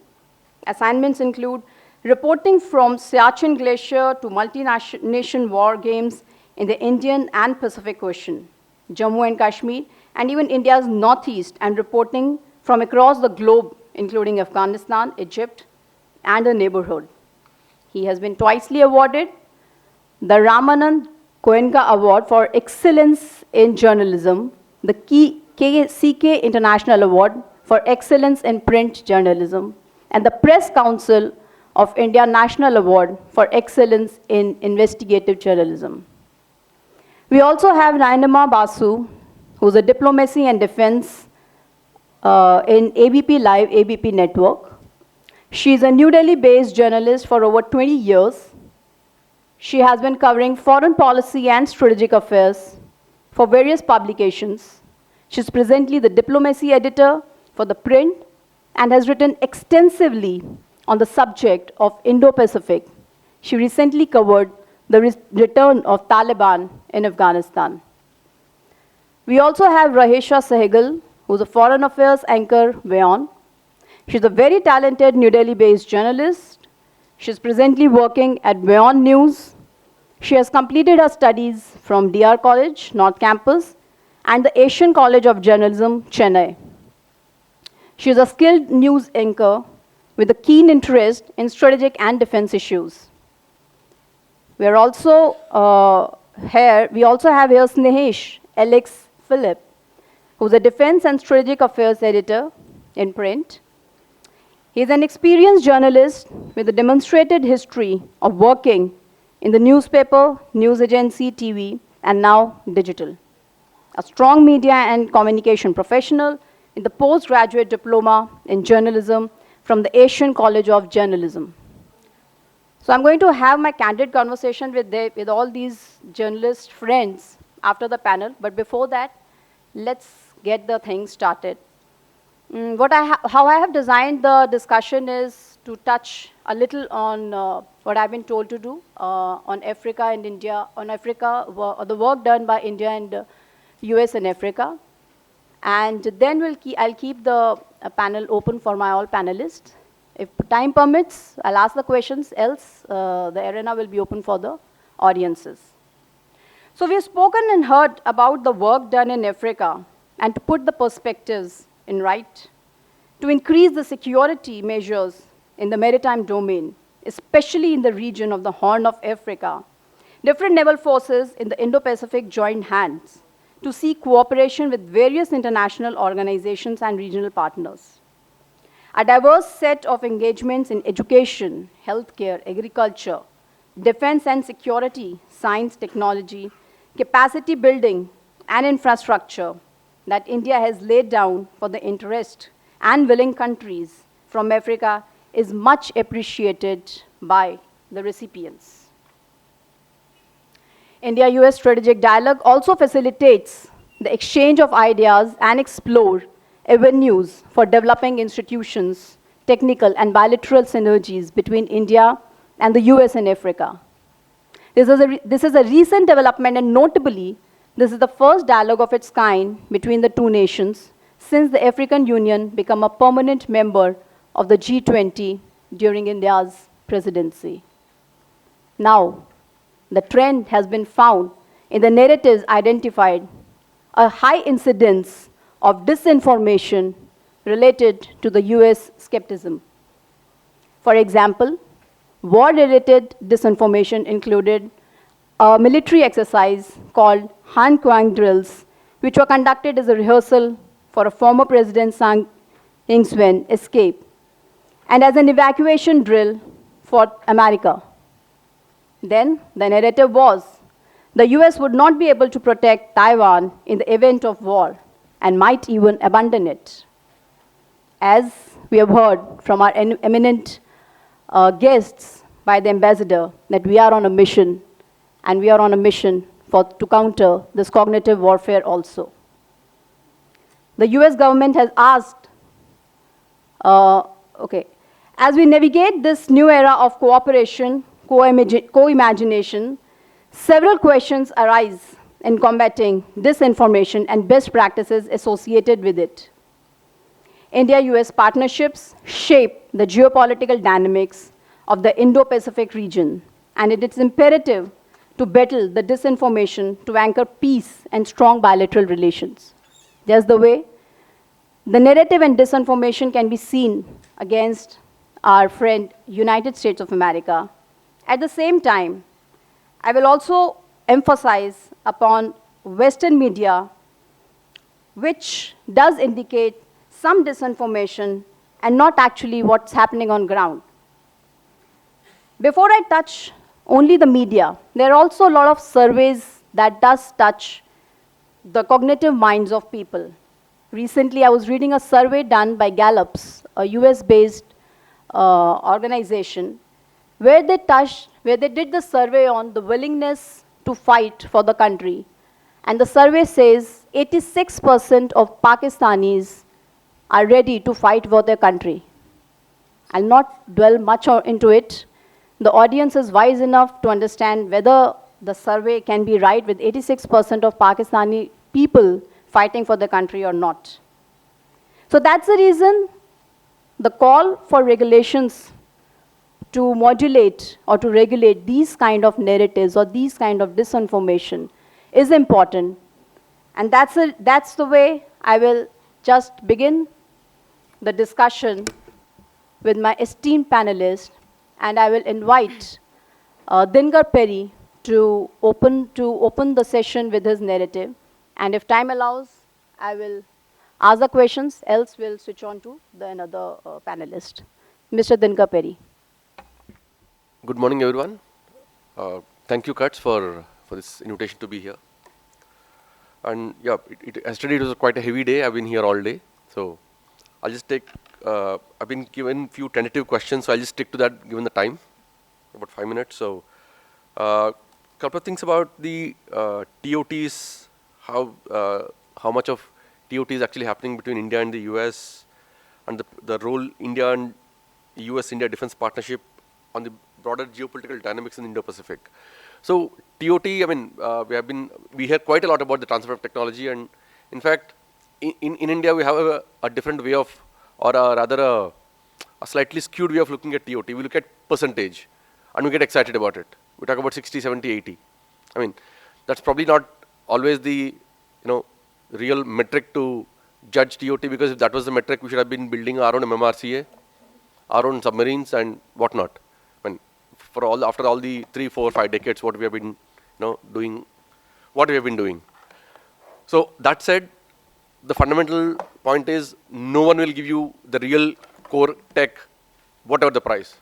Assignments include reporting from Siachen Glacier to multi-nation war games in the Indian and Pacific Ocean, Jammu and Kashmir, and even India's northeast, and reporting from across the globe, including Afghanistan, Egypt, and the neighborhood. He has been twicely awarded the Ramanand Goenka Award for Excellence in Journalism, the CK International Award for Excellence in Print Journalism, and the Press Council of India National Award for Excellence in Investigative Journalism. We also have Nayanama Basu, who's a Diplomacy and Defense in ABP Live, ABP Network. She's a New Delhi-based journalist for over 20 years. She has been covering foreign policy and strategic affairs for various publications. She's presently the diplomacy editor for the print and has written extensively on the subject of Indo-Pacific. She recently covered the return of Taliban in Afghanistan. We also have Rahesha Sehgal, who's a foreign affairs anchor, WION. She's a very talented New Delhi-based journalist. She's presently working at WION News. She has completed her studies from DR College, North Campus, and the Asian College of Journalism, Chennai. She is a skilled news anchor with a keen interest in strategic and defense issues. We also have here Snehesh Alex Philip, who's a defense and strategic affairs editor in print. He's an experienced journalist with a demonstrated history of working in the newspaper, news agency, TV, and now digital. A strong media and communication professional in the postgraduate diploma in journalism from the Asian College of Journalism. So I'm going to have my candid conversation with all these journalist friends after the panel, but before that, let's get the thing started. How I have designed the discussion is to touch a little on what I've been told to do on Africa and India, on Africa, the work done by India and US and Africa. And then I'll keep the panel open for my all panelists. If time permits, I'll ask the questions, else the arena will be open for the audiences. So we've spoken and heard about the work done in Africa and to put the perspectives in right, to increase the security measures in the maritime domain, especially in the region of the Horn of Africa. Different naval forces in the Indo-Pacific joined hands to seek cooperation with various international organizations and regional partners. A diverse set of engagements in education, healthcare, agriculture, defense and security, science, technology, capacity building, and infrastructure that India has laid down for the interest and willing countries from Africa is much appreciated by the recipients. India-U.S. strategic dialogue also facilitates the exchange of ideas and explore avenues for developing institutions, technical and bilateral synergies between India and the US and Africa. This is a recent development, and notably, this is the first dialogue of its kind between the two nations since the African Union became a permanent member of the G20 during India's presidency. Now, the trend has been found in the narratives identified a high incidence of disinformation related to the US skepticism. For example, war-related disinformation included a military exercise called Han Kuang drills, which were conducted as a rehearsal for a former President Sang Ing-swen escape, and as an evacuation drill for America. Then the narrative was the US would not be able to protect Taiwan in the event of war and might even abandon it. As we have heard from our eminent guests by the ambassador, that we are on a mission, and we are on a mission to counter this cognitive warfare also. The US government has asked, as we navigate this new era of cooperation, co-imagination, several questions arise in combating disinformation and best practices associated with it. India-US partnerships shape the geopolitical dynamics of the Indo-Pacific region, and it is imperative to battle the disinformation to anchor peace and strong bilateral relations. Just the way the narrative and disinformation can be seen against our friend United States of America. At the same time, I will also emphasize upon Western media, which does indicate some disinformation and not actually what's happening on ground. Before I touch only the media, there are also a lot of surveys that does touch the cognitive minds of people. Recently, I was reading a survey done by Gallup's, a US-based organization, where they did the survey on the willingness to fight for the country. And the survey says 86% of Pakistanis are ready to fight for their country. I'll not dwell much into it. The audience is wise enough to understand whether the survey can be right with 86% of Pakistani people fighting for the country or not. So that's the reason the call for regulations to modulate or to regulate these kind of narratives or these kind of disinformation is important. And that's the way I will just begin the discussion with my esteemed panelists, and I will invite Dinkar Perry to open the session with his narrative. And if time allows, I will ask the questions, else we'll switch on to the another panelist. Mr. Dinkar Perry. Good morning, everyone. Thank you, Kutz, for this invitation to be here. And yeah, yesterday it was quite a heavy day. I've been here all day. So I'll just take, I've been given few tentative questions, so I'll just stick to that given the time, about 5 minutes. So couple of things about the TOTs, how much of TOT is actually happening between India and the US, and the role India and US-India defense partnership on the broader geopolitical dynamics in the Indo-Pacific. So TOT, I mean, we hear quite a lot about the transfer of technology, and in fact, in India we have a different way of, or rather a slightly skewed way of looking at TOT. We look at percentage, and we get excited about it. We talk about 60, 70, 80. I mean, that's probably not always the, real metric to judge TOT, because if that was the metric, we should have been building our own MMRCA, our own submarines and whatnot. I mean, after all the 3, 4, 5 decades, what we have been, doing, what we have been doing. So that said, the fundamental point is no one will give you the real core tech, whatever the price,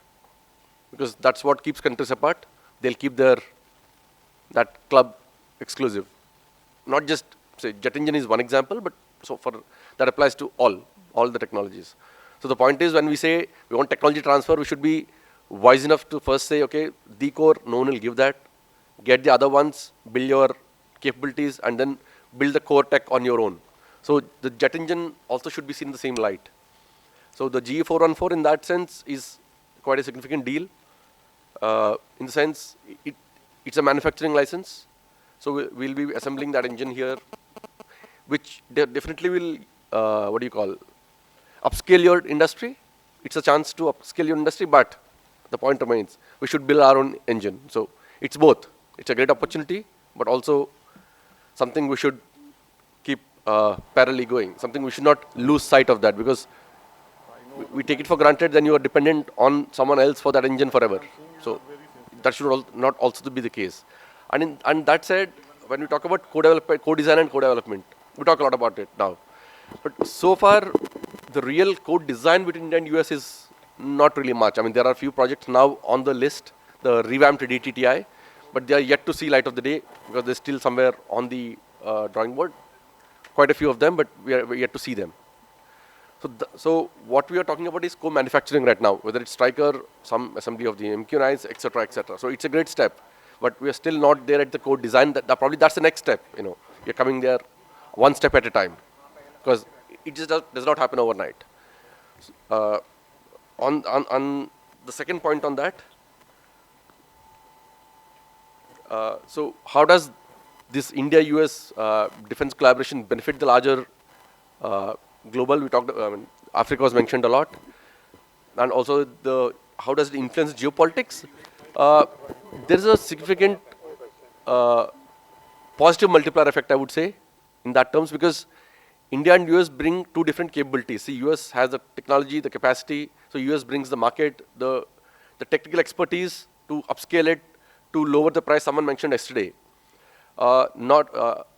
because that's what keeps countries apart. They'll keep that club exclusive. Not just, say, jet engine is one example, but so that applies to all the technologies. So the point is, when we say we want technology transfer, we should be wise enough to first say, okay, the core, no one will give that. Get the other ones, build your capabilities, and then build the core tech on your own. So the jet engine also should be seen in the same light. So the GE414 in that sense is quite a significant deal. In the sense, it's a manufacturing license. So we'll be assembling that engine here, which definitely will, upscale your industry. It's a chance to upscale your industry, but the point remains, we should build our own engine. So it's both. It's a great opportunity, but also something we should keep parallelly going. Something we should not lose sight of that, because we take it for granted, then you are dependent on someone else for that engine forever. So that should not also be the case. And that said, when we talk about co-design and co-development, we talk a lot about it now. But so far, the real code design between India and US is not really much. I mean, there are a few projects now on the list, the revamped DTTI, but they are yet to see light of the day, because they're still somewhere on the drawing board. Quite a few of them, but we're yet to see them. So what we are talking about is co-manufacturing right now, whether it's Stryker, some assembly of the MQ-9s, etc., etc. So it's a great step, but we are still not there at the code design. Probably that's the next step. We're coming there one step at a time, because it just does not happen overnight. On the second point on that, so how does this India-U.S. Defense collaboration benefit the larger global? We talked, Africa was mentioned a lot, and also the how does it influence geopolitics? Uh, there is a significant uh, positive multiplier effect, I would say, in that terms, because India and US bring two different capabilities. See, US has the technology, the capacity, so US brings the market, the technical expertise to upscale it, to lower the price. Someone mentioned yesterday, not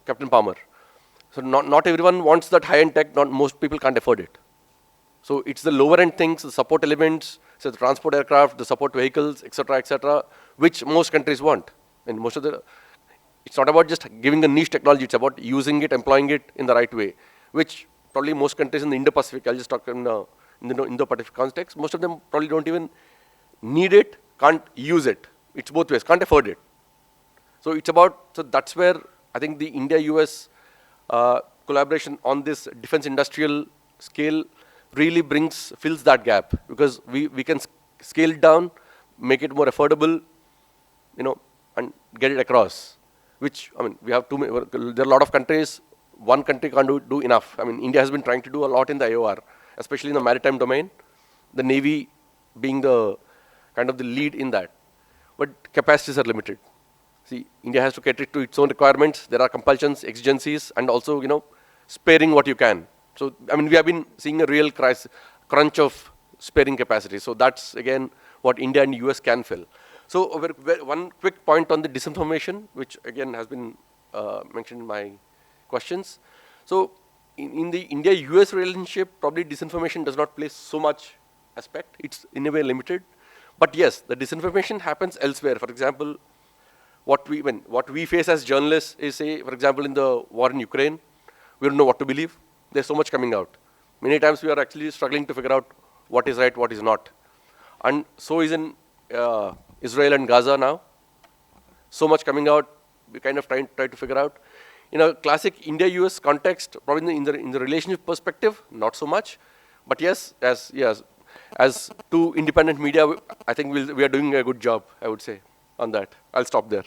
Captain Palmer. So not everyone wants that high-end tech. Not most people can't afford it. So it's the lower-end things, the support elements, so the transport aircraft, the support vehicles, etc., which most countries want. And most of the, it's not about just giving a niche technology. It's about using it, employing it in the right way, which probably most countries in the Indo-Pacific, I'll just talk in the Indo-Pacific context, most of them probably don't even need it, can't use it. It's both ways, can't afford it. So it's about, so that's where I think the India-U.S. Collaboration on this defense industrial scale really fills that gap, because we can scale it down, make it more affordable, and get it across. Which, I mean, we have there are a lot of countries, one country can't do enough. I mean, India has been trying to do a lot in the AOR, especially in the maritime domain, the Navy being the kind of the lead in that. But capacities are limited. See, India has to cater to its own requirements. There are compulsions, exigencies, and also, sparing what you can. So, I mean, we have been seeing a real crunch of sparing capacity. So that's, again, what India and US can fill. So one quick point on the disinformation, which, again, has been mentioned in my questions. So in the India-US relationship, probably disinformation does not play so much aspect. It's in a way limited. But yes, the disinformation happens elsewhere. For example, what we face as journalists is, say, for example, in the war in Ukraine, we don't know what to believe. There's so much coming out. Many times we are actually struggling to figure out what is right, what is not. And so is in Israel and Gaza now. So much coming out, we kind of try to figure out. In a classic India-US context, probably in the relationship perspective, not so much. But yes, as two independent media, I think we are doing a good job, I would say, on that. I'll stop there.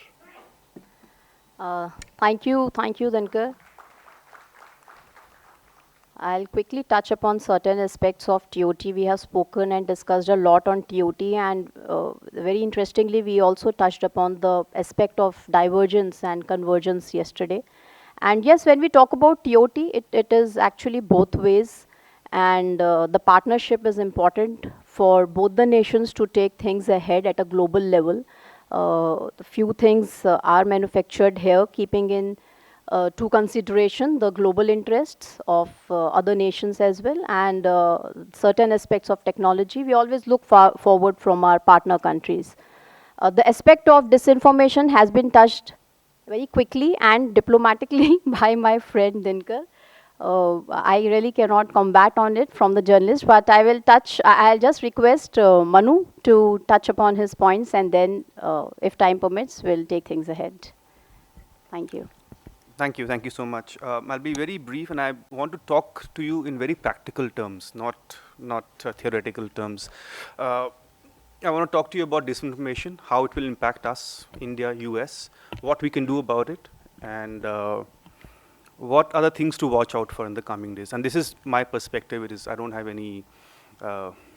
Thank you, Dinkar. I'll quickly touch upon certain aspects of TOT. We have spoken and discussed a lot on TOT, and very interestingly, we also touched upon the aspect of divergence and convergence yesterday. And yes, when we talk about TOT, it is actually both ways, and the partnership is important for both the nations to take things ahead at a global level. The few things are manufactured here, keeping in to consideration the global interests of other nations as well, and certain aspects of technology we always look forward from our partner countries. The aspect of disinformation has been touched very quickly and diplomatically by my friend Dinkar. I really cannot combat on it from the journalist, but I'll just request Manu to touch upon his points, and then if time permits, we'll take things ahead. Thank you. Thank you so much. I'll be very brief, and I want to talk to you in very practical terms, not theoretical terms. I want to talk to you about disinformation, how it will impact us, India, US, what we can do about it, and what other things to watch out for in the coming days. And this is my perspective. I don't have any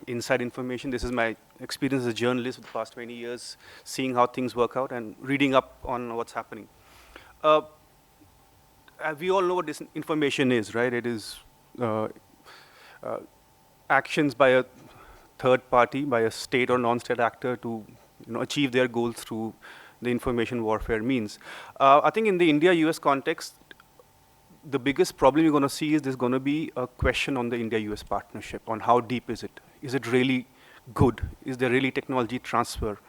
inside information. This is my experience as a journalist for the past 20 years, seeing how things work out and reading up on what's happening. We all know what disinformation is, right? It is actions by a third party, by a state or non-state actor to achieve their goals through the information warfare means. I think in the India-US context, the biggest problem you're going to see is there's going to be a question on the India-US partnership, on how deep is it? Is it really good? Is there really technology transfer?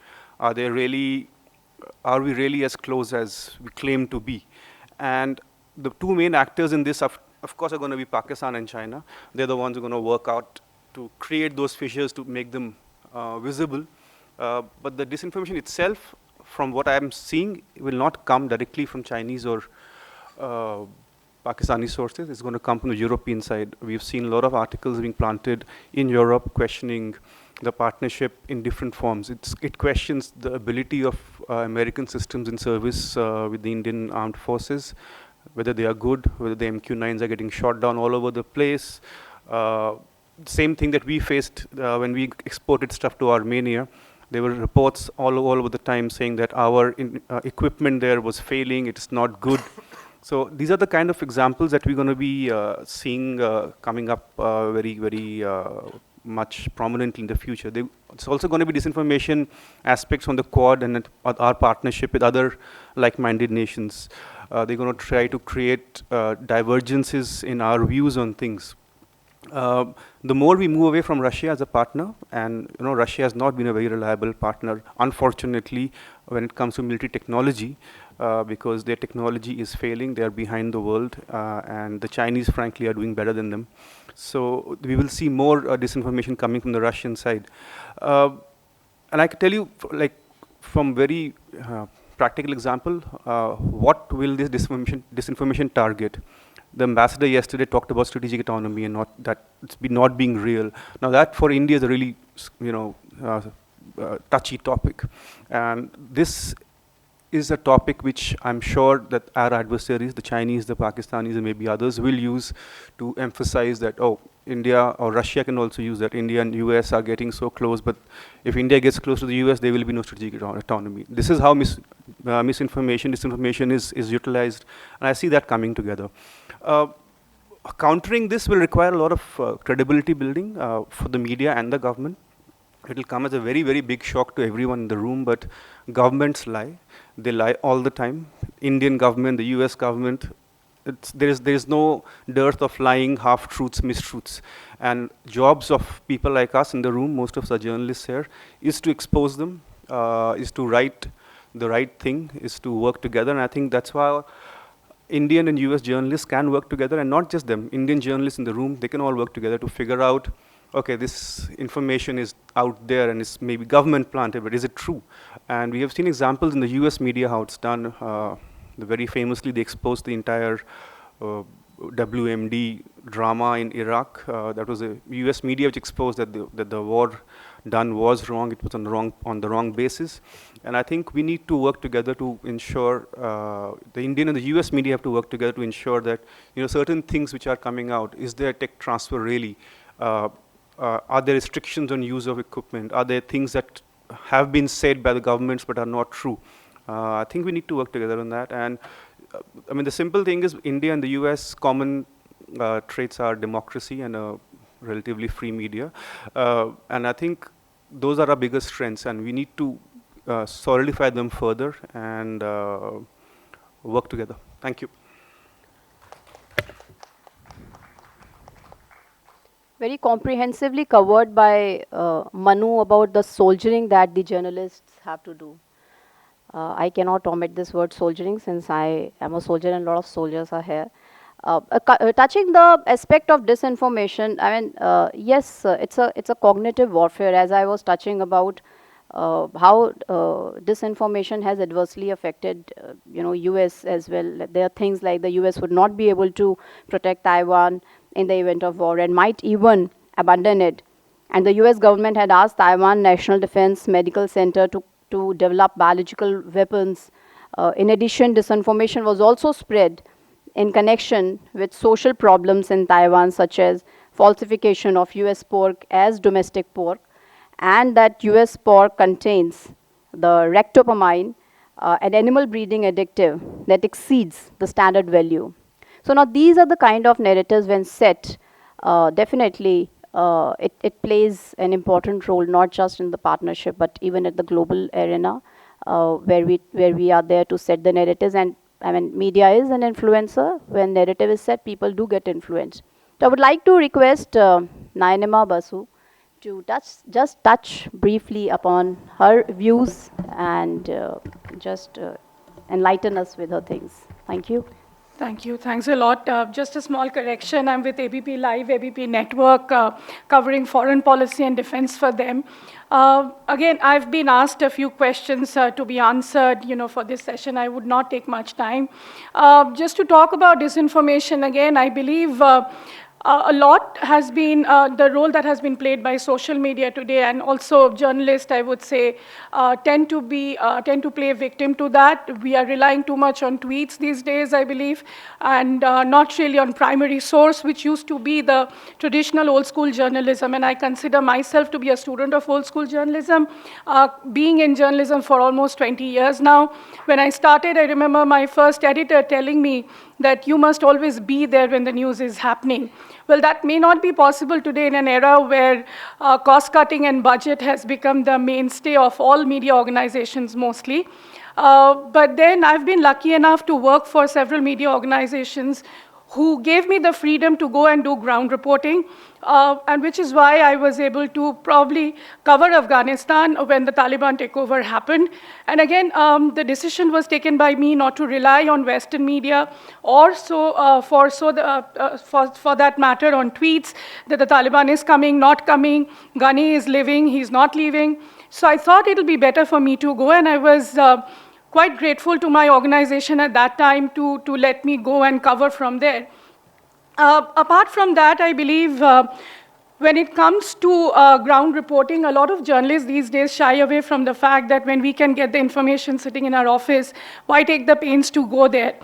Are we really as close as we claim to be? And the two main actors in this, of course, are going to be Pakistan and China. They're the ones who are going to work out to create those fissures to make them visible. But the disinformation itself, from what I'm seeing, will not come directly from Chinese or Pakistani sources. It's going to come from the European side. We've seen a lot of articles being planted in Europe questioning the partnership in different forms. It questions the ability of American systems in service with the Indian armed forces, whether they are good, whether the MQ-9s are getting shot down all over the place. same thing that we faced when we exported stuff to Armenia. There were reports all over the time saying that our equipment there was failing, it's not good. So these are the kind of examples that we're going to be seeing coming up very much prominently in the future. It's also going to be disinformation aspects on the Quad and our partnership with other like-minded nations. They're going to try to create divergences in our views on things. The more we move away from Russia as a partner, and Russia has not been a very reliable partner, unfortunately, when it comes to military technology, because their technology is failing, they are behind the world, and the Chinese, frankly, are doing better than them. So we will see more disinformation coming from the Russian side. And I can tell you, like, from very practical example, what will this disinformation target? The ambassador yesterday talked about strategic autonomy and it's not being real. Now that for India is a really, touchy topic, and this is a topic which I'm sure that our adversaries, the Chinese, the Pakistanis, and maybe others, will use to emphasize that, oh, India or Russia can also use that. India and US are getting so close, but if India gets close to the US, there will be no strategic autonomy. This is how disinformation is utilized, and I see that coming together. Countering this will require a lot of credibility building for the media and the government. It will come as a very big shock to everyone in the room, but governments lie. They lie all the time. Indian government, the US government, there is no dearth of lying, half-truths, mistruths. And jobs of people like us in the room, most of us are journalists here, is to expose them, is to write the right thing, is to work together. And I think that's why Indian and US journalists can work together, and not just them. Indian journalists in the room, they can all work together to figure out, okay, this information is out there and it's maybe government planted, but is it true? And we have seen examples in the US media how it's done. Very famously, they exposed the entire WMD drama in Iraq. That was a US media which exposed that the war done was wrong. It was on the wrong basis. And I think we need to work together to ensure, the Indian and the US media have to work together to ensure that certain things which are coming out, is there tech transfer really? Are there restrictions on use of equipment? Are there things that have been said by the governments but are not true? I think we need to work together on that. And I mean, the simple thing is India and the US common traits are democracy and a relatively free media. And I think those are our biggest strengths, and we need to solidify them further and work together. Thank you. Very comprehensively covered by Manu about the soldiering that the journalists have to do. I cannot omit this word soldiering since I am a soldier and a lot of soldiers are here. Touching the aspect of disinformation, I mean, yes, it's a cognitive warfare, as I was touching about how disinformation has adversely affected, US as well. There are things like the US would not be able to protect Taiwan in the event of war and might even abandon it. And the US government had asked Taiwan National Defense Medical Center to develop biological weapons. In addition, disinformation was also spread in connection with social problems in Taiwan, such as falsification of US pork as domestic pork, and that US pork contains the ractopamine, an animal breeding additive that exceeds the standard value. So now these are the kind of narratives when set, definitely it plays an important role, not just in the partnership, but even at the global arena, where we are there to set the narratives. And I mean, media is an influencer. When narrative is set, people do get influenced. So I would like to request Nayanima Basu to just touch briefly upon her views and just enlighten us with her things. Thank you. Thank you. Thanks a lot. Just a small correction. I'm with ABP Live, ABP Network, covering foreign policy and defense for them. Again, I've been asked a few questions to be answered, for this session. I would not take much time. Just to talk about disinformation again, I believe A lot has been the role that has been played by social media today, and also journalists, I would say, tend to play victim to that. We are relying too much on tweets these days, I believe, and not really on primary source, which used to be the traditional old school journalism. And I consider myself to be a student of old school journalism, being in journalism for almost 20 years now. When I started, I remember my first editor telling me that you must always be there when the news is happening. Well, that may not be possible today in an era where cost-cutting and budget has become the mainstay of all media organizations mostly. But then I've been lucky enough to work for several media organizations who gave me the freedom to go and do ground reporting, and which is why I was able to probably cover Afghanistan when the Taliban takeover happened. And again, the decision was taken by me not to rely on Western media, or for that matter on tweets that the Taliban is coming, not coming, Ghani is living, he's not leaving. So I thought it'll be better for me to go, and I was quite grateful to my organization at that time to let me go and cover from there. Apart from that, I believe when it comes to ground reporting, a lot of journalists these days shy away from the fact that when we can get the information sitting in our office, why take the pains to go there?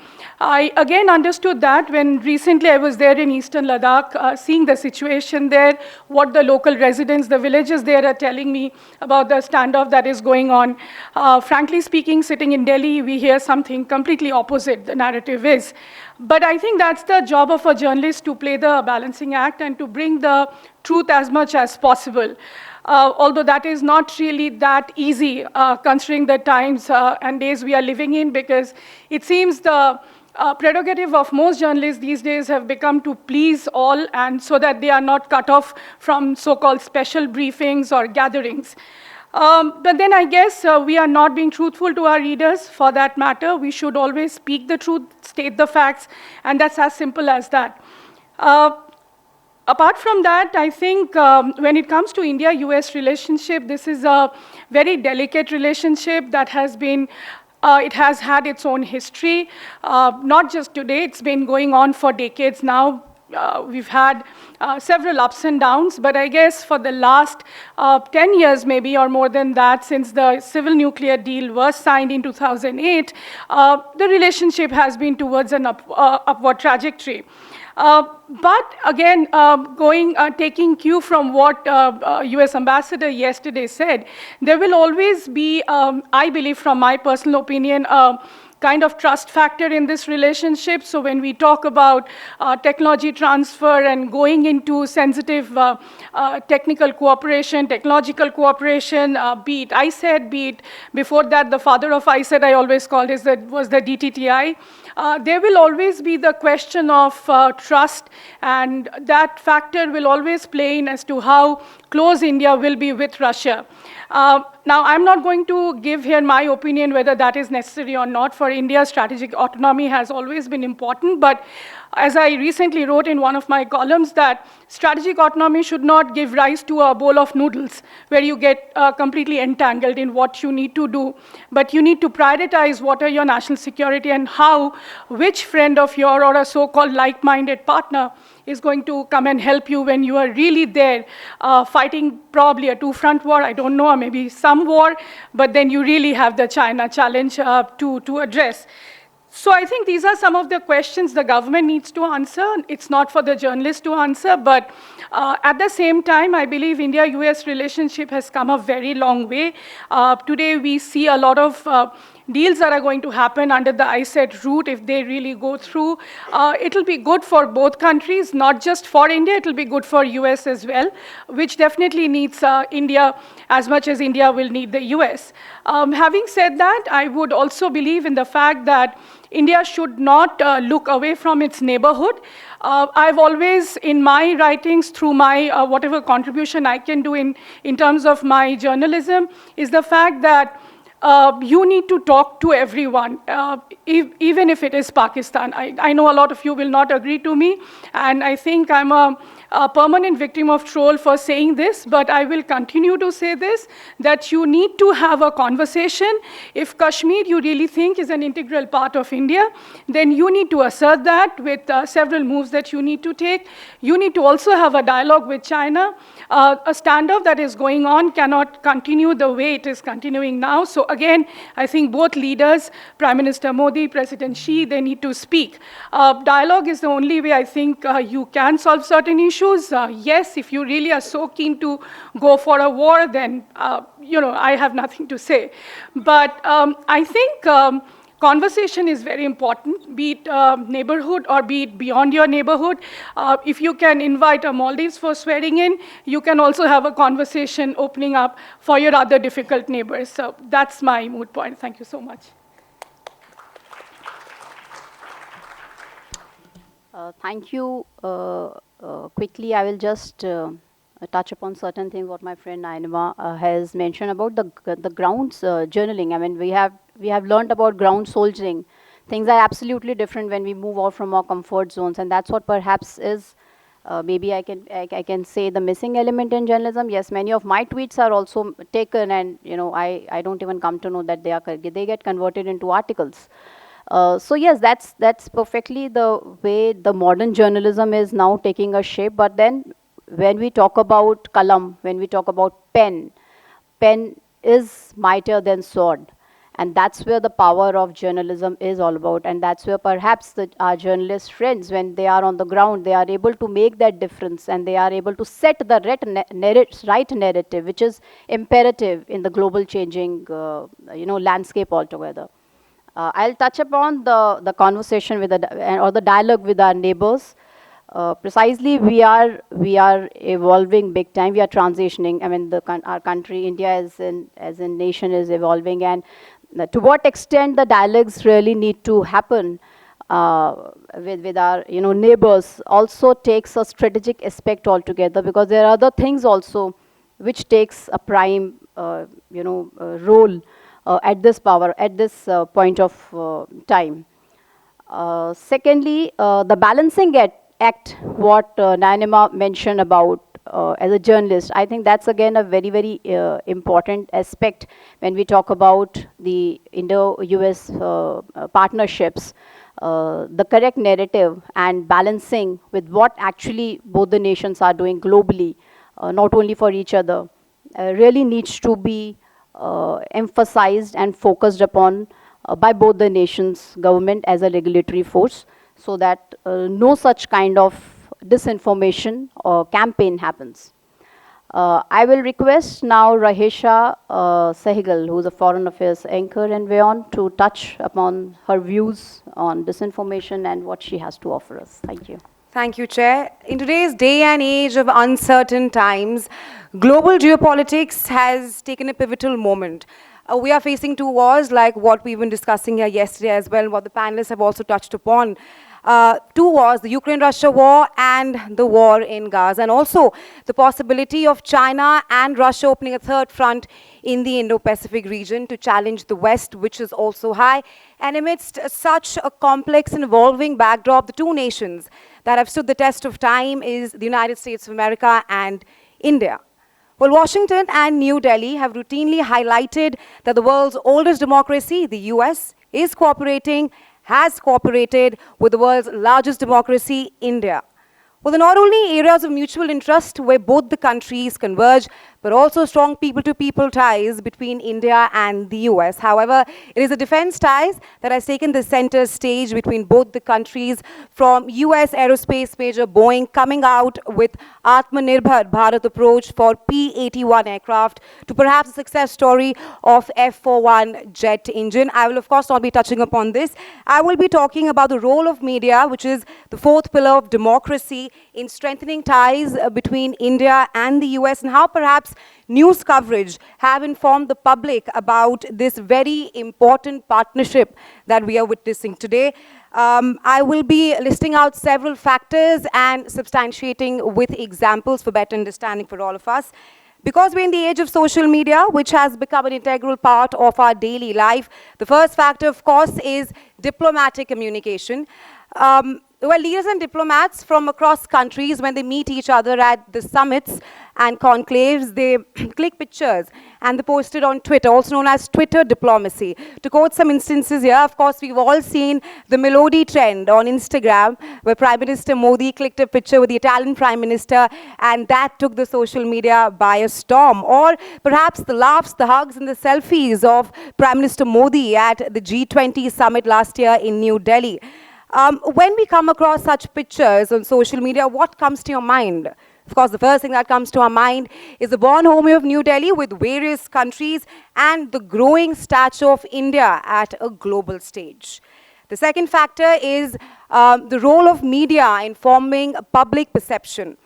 I again understood that when recently I was there in Eastern Ladakh, seeing the situation there, what the local residents, the villagers there are telling me about the standoff that is going on. Frankly speaking, sitting in Delhi, we hear something completely opposite the narrative is. But I think that's the job of a journalist, to play the balancing act and to bring the truth as much as possible. Although that is not really that easy, considering the times and days we are living in, because it seems the prerogative of most journalists these days have become to please all, and so that they are not cut off from so-called special briefings or gatherings. But then I guess we are not being truthful to our readers. For that matter, we should always speak the truth, state the facts, and that's as simple as that. Apart from that, I think when it comes to India-U.S. relationship, this is a very delicate relationship that has been it has had its own history, not just today, it's been going on for decades now. We've had several ups and downs, but I guess for the last 10 years maybe, or more than that, since the civil nuclear deal was signed in 2008, the relationship has been towards an upward trajectory. But again, taking cue from what US Ambassador yesterday said, there will always be, I believe from my personal opinion, kind of trust factor in this relationship. So when we talk about technology transfer and going into sensitive technical cooperation, technological cooperation, be it ISET, be it before that, the father of ISET I always called was the DTTI. There will always be the question of trust, and that factor will always play in as to how close India will be with Russia. Now, I'm not going to give here my opinion whether that is necessary or not. For India, strategic autonomy has always been important, but as I recently wrote in one of my columns, that strategic autonomy should not give rise to a bowl of noodles where you get completely entangled in what you need to do, but you need to prioritize what are your national security and how, which friend of your or a so-called like-minded partner is going to come and help you when you are really there fighting probably a two-front war, I don't know, or maybe some war, but then you really have the China challenge to address. So I think these are some of the questions the government needs to answer. It's not for the journalists to answer, but at the same time, I believe India-US relationship has come a very long way. Today, we see a lot of deals that are going to happen under the ISET route if they really go through. It'll be good for both countries, not just for India, it'll be good for US as well, which definitely needs India as much as India will need the US. Having said that, I would also believe in the fact that India should not look away from its neighborhood. I've always, in my writings, through my whatever contribution I can do in terms of my journalism, is the fact that you need to talk to everyone, even if it is Pakistan. I know a lot of you will not agree to me, and I think I'm a a permanent victim of troll for saying this, but I will continue to say this, that you need to have a conversation. If Kashmir you really think is an integral part of India, then you need to assert that with several moves that you need to take. You need to also have a dialogue with China. A standoff that is going on cannot continue the way it is continuing now. So again, I think both leaders, Prime Minister Modi, President Xi, they need to speak. Dialogue is the only way I think you can solve certain issues. Yes, if you really are so keen to go for a war, then I have nothing to say. But I think conversation is very important, be it neighborhood or be it beyond your neighborhood. If you can invite a Maldives for swearing in, you can also have a conversation opening up for your other difficult neighbors. So that's my moot point. Thank you so much. Thank you. Quickly, I will just touch upon certain things what my friend Nainima has mentioned about the grounds journaling. I mean, we have learned about ground soldiering. Things are absolutely different when we move out from our comfort zones, and that's what perhaps is maybe I can say the missing element in journalism. Yes, many of my tweets are also taken, and I don't even come to know that they get converted into articles. So yes, that's perfectly the way the modern journalism is now taking a shape. But then when we talk about kalam, when we talk about pen is mightier than sword. And that's where the power of journalism is all about. And that's where perhaps our journalist friends, when they are on the ground, they are able to make that difference, and they are able to set the right narrative, which is imperative in the global changing landscape altogether. I'll touch upon the conversation with or the dialogue with our neighbors. Precisely, we are evolving big time. We are transitioning. I mean, our country, India, as a nation, is evolving, and to what extent the dialogues really need to happen with our neighbors also takes a strategic aspect altogether, because there are other things also which takes a prime role at this point of time. Secondly, the balancing act, what Nainima mentioned about as a journalist, I think that's again a very, very important aspect when we talk about the Indo-U.S. Partnerships. The correct narrative and balancing with what actually both the nations are doing globally, not only for each other, really needs to be emphasized and focused upon by both the nations' government as a regulatory force, so that no such kind of disinformation or campaign happens. I will request now Rahesha Sehgal, who is a foreign affairs anchor in WION, to touch upon her views on disinformation and what she has to offer us. Thank you. Thank you, Chair. In today's day and age of uncertain times, global geopolitics has taken a pivotal moment. We are facing two wars, like what we've been discussing here yesterday as well, what the panelists have also touched upon. Two wars, the Ukraine-Russia war and the war in Gaza, and also the possibility of China and Russia opening a third front in the Indo-Pacific region to challenge the West, which is also high. And amidst such a complex and evolving backdrop, the two nations that have stood the test of time is the United States of America and India. Well, Washington and New Delhi have routinely highlighted that the world's oldest democracy, the U.S., has cooperated with the world's largest democracy, India. Well, they're not only areas of mutual interest where both the countries converge, but also strong people-to-people ties between India and the US. However, it is the defense ties that has taken the center stage between both the countries, from US aerospace major Boeing coming out with Atmanirbhar Bharat approach for P-81 aircraft to perhaps a success story of F-41 jet engine. I will, of course, not be touching upon this. I will be talking about the role of media, which is the fourth pillar of democracy, in strengthening ties between India and the US, and how perhaps news coverage have informed the public about this very important partnership that we are witnessing today. I will be listing out several factors and substantiating with examples for better understanding for all of us. Because we're in the age of social media, which has become an integral part of our daily life, the first factor, of course, is diplomatic communication. well, leaders and diplomats from across countries, when they meet each other at the summits and conclaves, they click pictures and they post it on Twitter, also known as Twitter diplomacy. To quote some instances here, of course, we've all seen the Melody trend on Instagram, where Prime Minister Modi clicked a picture with the Italian Prime Minister, and that took the social media by a storm. Or perhaps the laughs, the hugs, and the selfies of Prime Minister Modi at the G20 summit last year in New Delhi. When we come across such pictures on social media, what comes to your mind? Of course, the first thing that comes to our mind is the born home of New Delhi with various countries and the growing stature of India at a global stage. The second factor is the role of media in forming public perception.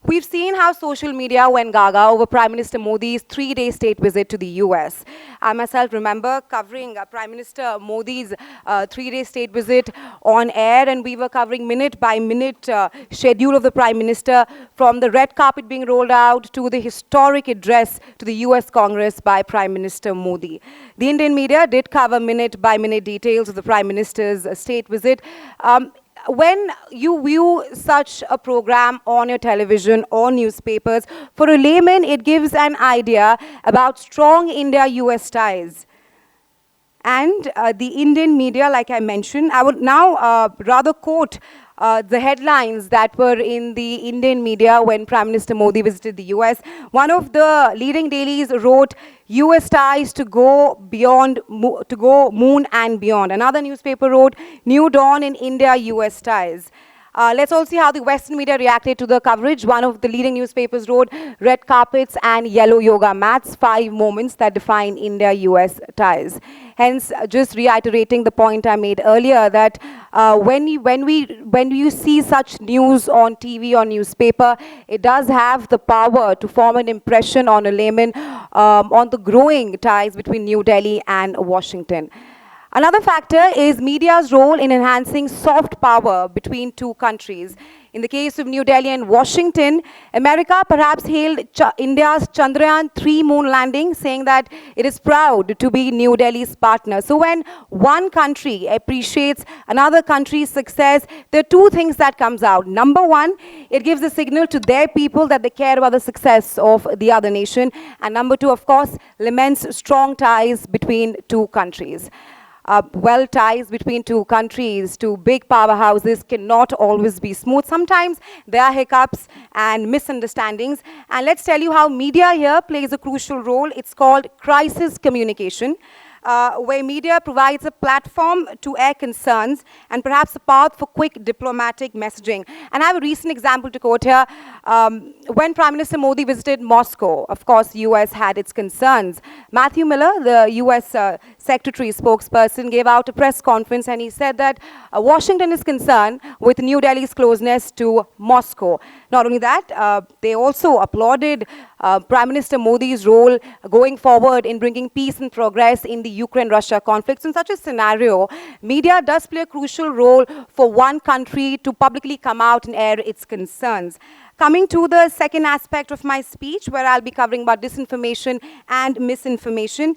We've seen how social media went gaga over Prime Minister Modi's 3-day state visit to the US. I myself remember covering Prime Minister Modi's 3-day state visit on air, and we were covering minute by minute schedule of the Prime Minister, from the red carpet being rolled out to the historic address to the US Congress by Prime Minister Modi. The Indian media did cover minute by minute details of the Prime Minister's state visit. When you view such a program on your television or newspapers, for a layman, it gives an idea about strong India-US ties. And the Indian media, like I mentioned, I would now rather quote the headlines that were in the Indian media when Prime Minister Modi visited the US. One of the leading dailies wrote, US ties to go beyond, to go moon and beyond. Another newspaper wrote, new dawn in India-US ties. Let's all see how the Western media reacted to the coverage. One of the leading newspapers wrote, red carpets and yellow yoga mats, 5 moments that define India-US ties. Hence, just reiterating the point I made earlier, that when you see such news on TV or newspaper, it does have the power to form an impression on a layman on the growing ties between New Delhi and Washington. Another factor is media's role in enhancing soft power between two countries. In the case of New Delhi and Washington, America perhaps hailed India's Chandrayaan-3 moon landing, saying that it is proud to be New Delhi's partner. So when one country appreciates another country's success, there are 2 things that comes out. Number one, it gives a signal to their people that they care about the success of the other nation. And number 2, of course, laments strong ties between 2 countries. Well, ties between 2 countries, 2 big powerhouses, cannot always be smooth. Sometimes there are hiccups and misunderstandings. And let's tell you how media here plays a crucial role. It's called crisis communication, where media provides a platform to air concerns and perhaps a path for quick diplomatic messaging. And I have a recent example to quote here. When Prime Minister Modi visited Moscow, of course, the US had its concerns. Matthew Miller, the US Secretary spokesperson, gave out a press conference, and he said that Washington is concerned with New Delhi's closeness to Moscow. Not only that, they also applauded Prime Minister Modi's role going forward in bringing peace and progress in the Ukraine-Russia conflict. So in such a scenario, media does play a crucial role for one country to publicly come out and air its concerns. Coming to the second aspect of my speech, where I'll be covering about disinformation and misinformation.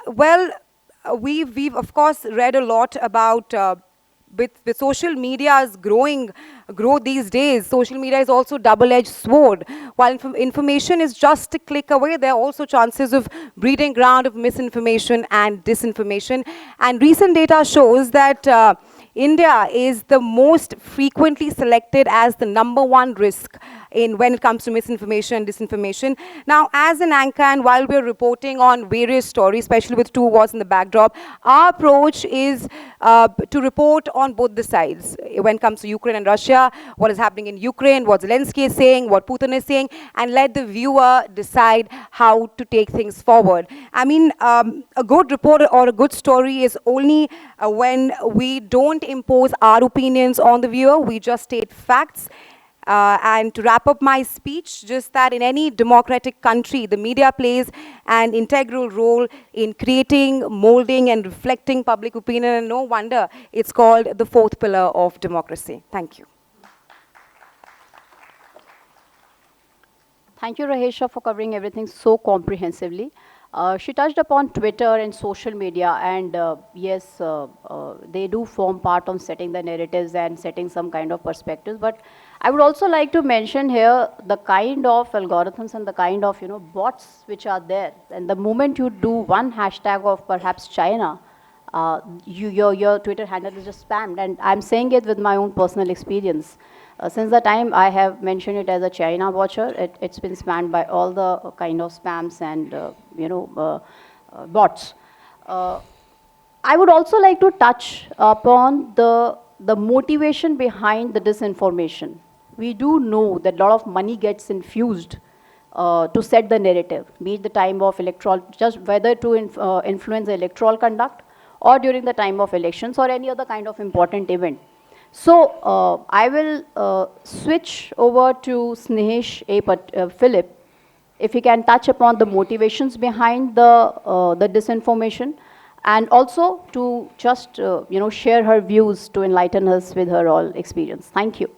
We've of course read a lot about with social media's growth these days. Social media is also double-edged sword. While information is just a click away, there are also chances of breeding ground of misinformation and disinformation. And recent data shows that India is the most frequently selected as the #1 risk when it comes to misinformation and disinformation. Now, as an anchor, and while we're reporting on various stories, especially with 2 wars in the backdrop, our approach is to report on both the sides. When it comes to Ukraine and Russia, what is happening in Ukraine, what Zelensky is saying, what Putin is saying, and let the viewer decide how to take things forward. I mean, a good report or a good story is only when we don't impose our opinions on the viewer, we just state facts. And to wrap up my speech, just that in any democratic country, the media plays an integral role in creating, molding, and reflecting public opinion, and no wonder it's called the 4th pillar of democracy. Thank you. Thank you, Rahesha, for covering everything so comprehensively. She touched upon Twitter and social media, and yes, they do form part of setting the narratives and setting some kind of perspectives. But I would also like to mention here the kind of algorithms and the kind of bots which are there. And the moment you do one hashtag of perhaps China, your Twitter handle is just spammed. And I'm saying it with my own personal experience. Since the time I have mentioned it as a China watcher, it's been spammed by all the kind of spams and bots. I would also like to touch upon the motivation behind the disinformation. We do know that a lot of money gets infused to set the narrative, be it the time of electoral, just whether to influence the electoral conduct or during the time of elections or any other kind of important event. So I will switch over to Snehesh Philip, if he can touch upon the motivations behind the disinformation, and also to just share her views to enlighten us with her all experience. Thank you.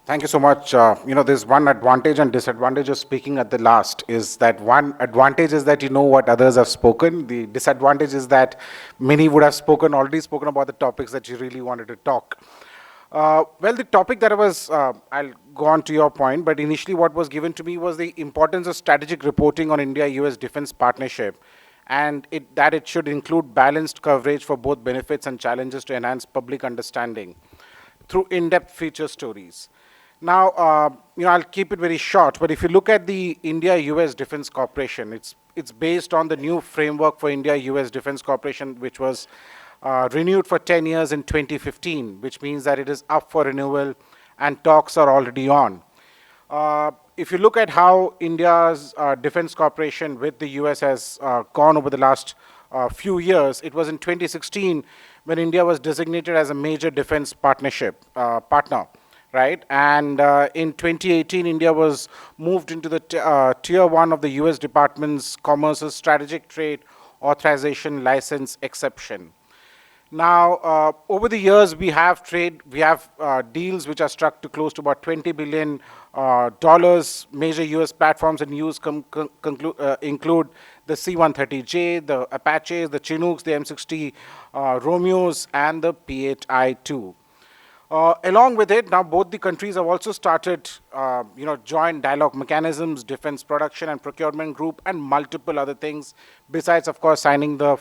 Thank you so much. There's one advantage and disadvantage of speaking at the last is that one advantage is that you know what others have spoken. The disadvantage is that many would have already spoken about the topics that you really wanted to talk. Well, the topic that I'll go on to your point, but initially what was given to me was the importance of strategic reporting on India-U.S. defense partnership, and that it should include balanced coverage for both benefits and challenges to enhance public understanding through in-depth feature stories. Now, I'll keep it very short, but if you look at the India-U.S. Defense Cooperation, it's based on the new framework for India-U.S. Defense Cooperation, which was renewed for 10 years in 2015, which means that it is up for renewal and talks are already on. If you look at how India's defense cooperation with the U.S. has gone over the last few years, it was in 2016 when India was designated as a major defense partner. Right? And in 2018, India was moved into the Tier 1 of the U.S. Department's Commerce's Strategic Trade Authorization License exception. Now, over the years, we have deals which are struck to close to about $20 billion. Major U.S. platforms in use include the C-130J, the Apaches, the Chinooks, the M60 Romeos, and the P-8I-2. Along with it, now both the countries have also started, joint dialogue mechanisms, defense production and procurement group, and multiple other things, besides, of course, signing the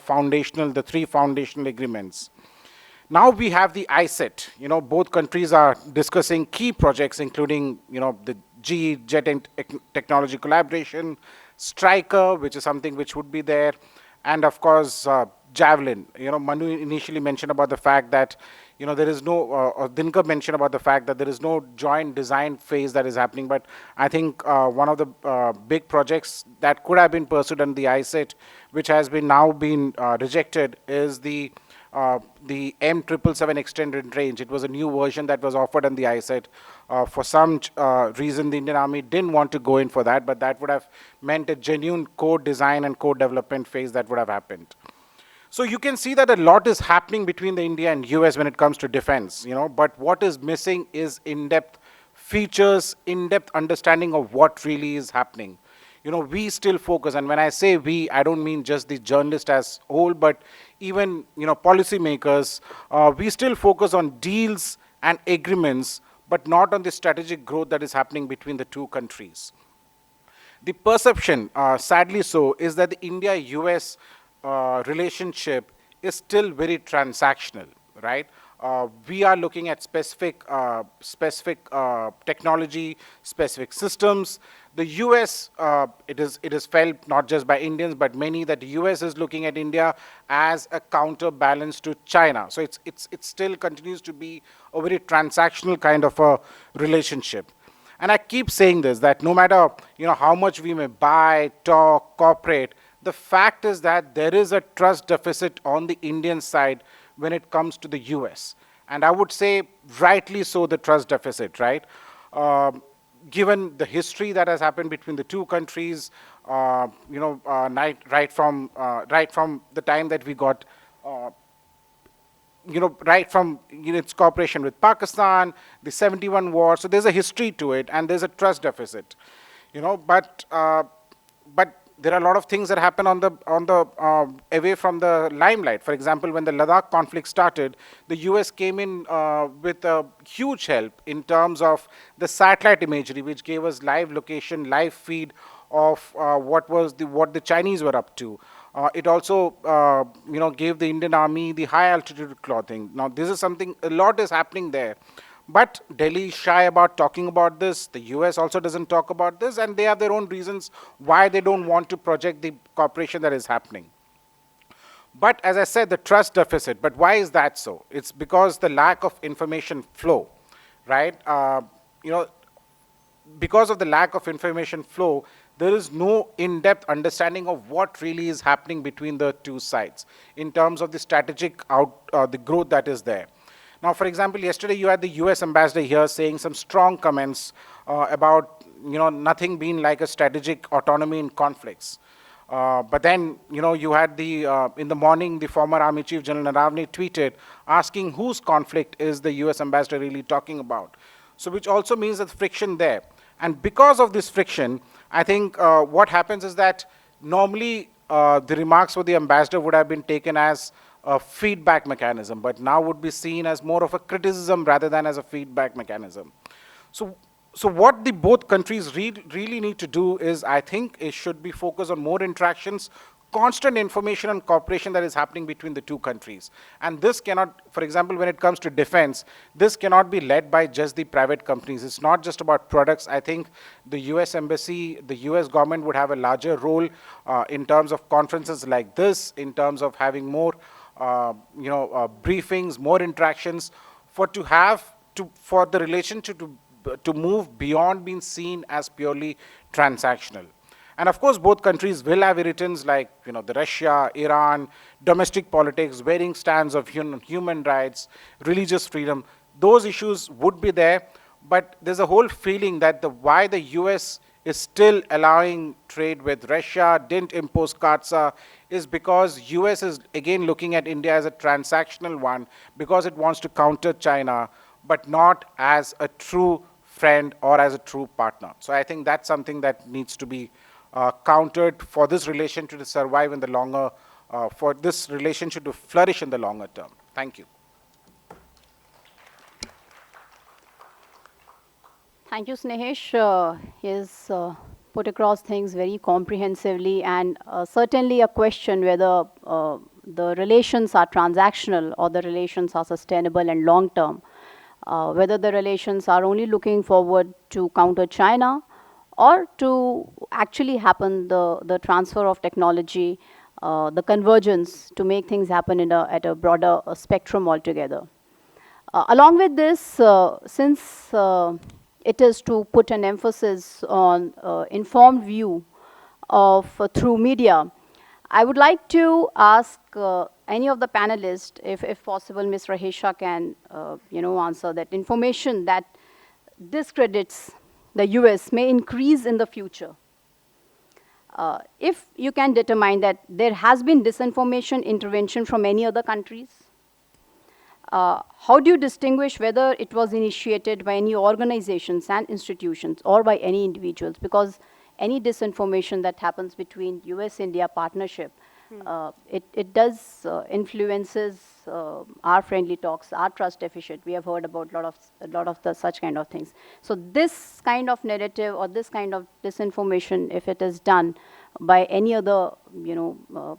three foundational agreements. Now we have the ISET. Both countries are discussing key projects, including, the GE Jet Technology Collaboration, Striker, which is something which would be there, and of course, Javelin. Manu initially mentioned about the fact that there is no, or Dinkar mentioned about the fact that there is no joint design phase that is happening, but I think one of the big projects that could have been pursued under the ISET, which has now been rejected, is the M777 extended range. It was a new version that was offered on the ISET. For some reason, the Indian Army didn't want to go in for that, but that would have meant a genuine code design and code development phase that would have happened. So you can see that a lot is happening between the India and US when it comes to defense, but what is missing is in-depth features, in-depth understanding of what really is happening. We still focus, and when I say we, I don't mean just the journalist as whole, but even, policymakers, we still focus on deals and agreements, but not on the strategic growth that is happening between the two countries. The perception, sadly so, is that the India-US relationship is still very transactional, right? We are looking at specific technology, specific systems. The US, it is felt not just by Indians, but many, that the US is looking at India as a counterbalance to China. So it still continues to be a very transactional kind of a relationship. And I keep saying this, that no matter how much we may buy, talk, cooperate, the fact is that there is a trust deficit on the Indian side when it comes to the US. And I would say rightly so, the trust deficit, right? Given the history that has happened between the two countries, right from the time that we got, right from its cooperation with Pakistan, the 71 war. So there's a history to it, and there's a trust deficit. But there are a lot of things that happen away from the limelight. For example, when the Ladakh conflict started, the US came in with a huge help in terms of the satellite imagery, which gave us live location, live feed of what the Chinese were up to. It also, gave the Indian Army the high altitude clothing. Now, this is something, a lot is happening there. But Delhi is shy about talking about this. The US also doesn't talk about this, and they have their own reasons why they don't want to project the cooperation that is happening. But as I said, the trust deficit. But why is that so? It's because the lack of information flow, right? Because of the lack of information flow, there is no in-depth understanding of what really is happening between the two sides in terms of the strategic the growth that is there. Now, for example, yesterday you had the US ambassador here saying some strong comments about nothing being like a strategic autonomy in conflicts. But then, you had in the morning, the former Army Chief General Naravne tweeted asking whose conflict is the US ambassador really talking about. So which also means that friction there. And because of this friction, I think what happens is that normally the remarks for the ambassador would have been taken as a feedback mechanism, but now would be seen as more of a criticism rather than as a feedback mechanism. So what the both countries really need to do is, I think, it should be focused on more interactions, constant information and cooperation that is happening between the two countries. And this cannot, for example, when it comes to defense, this cannot be led by just the private companies. It's not just about products. I think the US Embassy, the US government would have a larger role in terms of conferences like this, in terms of having more briefings, more interactions, for the relationship to move beyond being seen as purely transactional. And of course, both countries will have irritants like the Russia, Iran, domestic politics, varying stands of human rights, religious freedom. Those issues would be there, but there's a whole feeling that why the US is still allowing trade with Russia, didn't impose CAATSA, is because US is again looking at India as a transactional one because it wants to counter China, but not as a true friend or as a true partner. So I think that's something that needs to be countered for this relationship to survive in the longer, for this relationship to flourish in the longer term. Thank you. Thank you, Snehesh. He has put across things very comprehensively, and certainly a question whether the relations are transactional or the relations are sustainable and long-term, whether the relations are only looking forward to counter China or to actually happen the transfer of technology, the convergence to make things happen at a broader spectrum altogether. Along with this, since it is to put an emphasis on informed view of through media, I would like to ask any of the panelists, if possible, Ms. Rahesha can answer that information that discredits the US may increase in the future. If you can determine that there has been disinformation intervention from any other countries, how do you distinguish whether it was initiated by any organizations and institutions or by any individuals? Because any disinformation that happens between US-India partnership, it does influences our friendly talks, our trust deficit. We have heard about a lot of such kind of things. So this kind of narrative or this kind of disinformation, if it is done by any other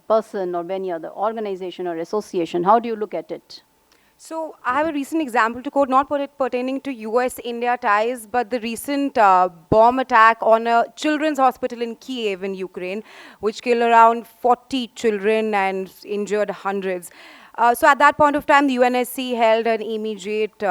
person or any other organization or association, how do you look at it? So I have a recent example to quote, not pertaining to US-India ties, but the recent bomb attack on a children's hospital in Kiev in Ukraine, which killed around 40 children and injured hundreds. So at that point of time, the UNSC held an immediate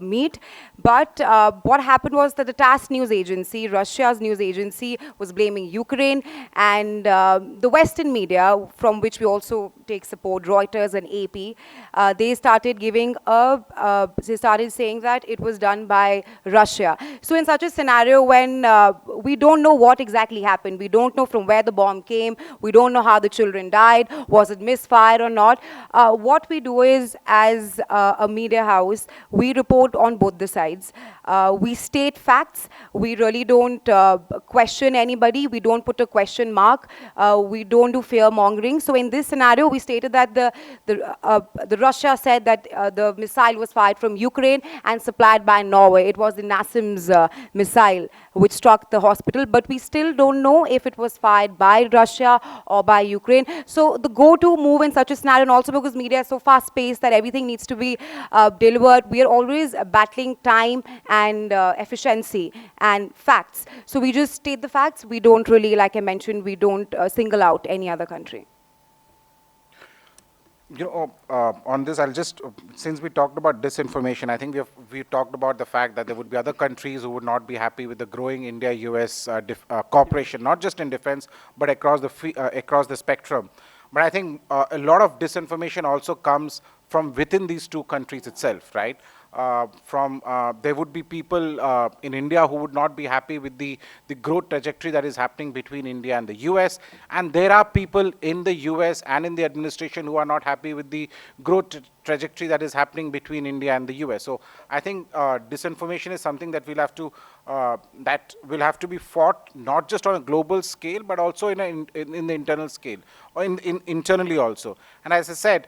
meet. But what happened was that the TASS news agency, Russia's news agency, was blaming Ukraine, and the Western media, from which we also take support, Reuters and AP, they started they started saying that it was done by Russia. So in such a scenario, when we don't know what exactly happened, we don't know from where the bomb came, we don't know how the children died, was it misfired or not, what we do is, as a media house, we report on both the sides. We state facts. We really don't question anybody. We don't put a question mark. We don't do fear mongering. So in this scenario, we stated that the Russia said that the missile was fired from Ukraine and supplied by Norway. It was the NASAMS missile which struck the hospital, but we still don't know if it was fired by Russia or by Ukraine. So the go-to move in such a scenario, and also because media is so fast-paced that everything needs to be delivered, we are always battling time and efficiency and facts. So we just state the facts. We don't really, like I mentioned, we don't single out any other country. On this, I'll just, since we talked about disinformation, I think we've talked about the fact that there would be other countries who would not be happy with the growing India-U.S. cooperation, not just in defense, but across the spectrum. But I think a lot of disinformation also comes from within these two countries itself, right? There would be people in India who would not be happy with the growth trajectory that is happening between India and the US. And there are people in the US and in the administration who are not happy with the growth trajectory that is happening between India and the US. So I think disinformation is something that will have to be fought not just on a global scale, but also in the internal scale, or internally also. And as I said,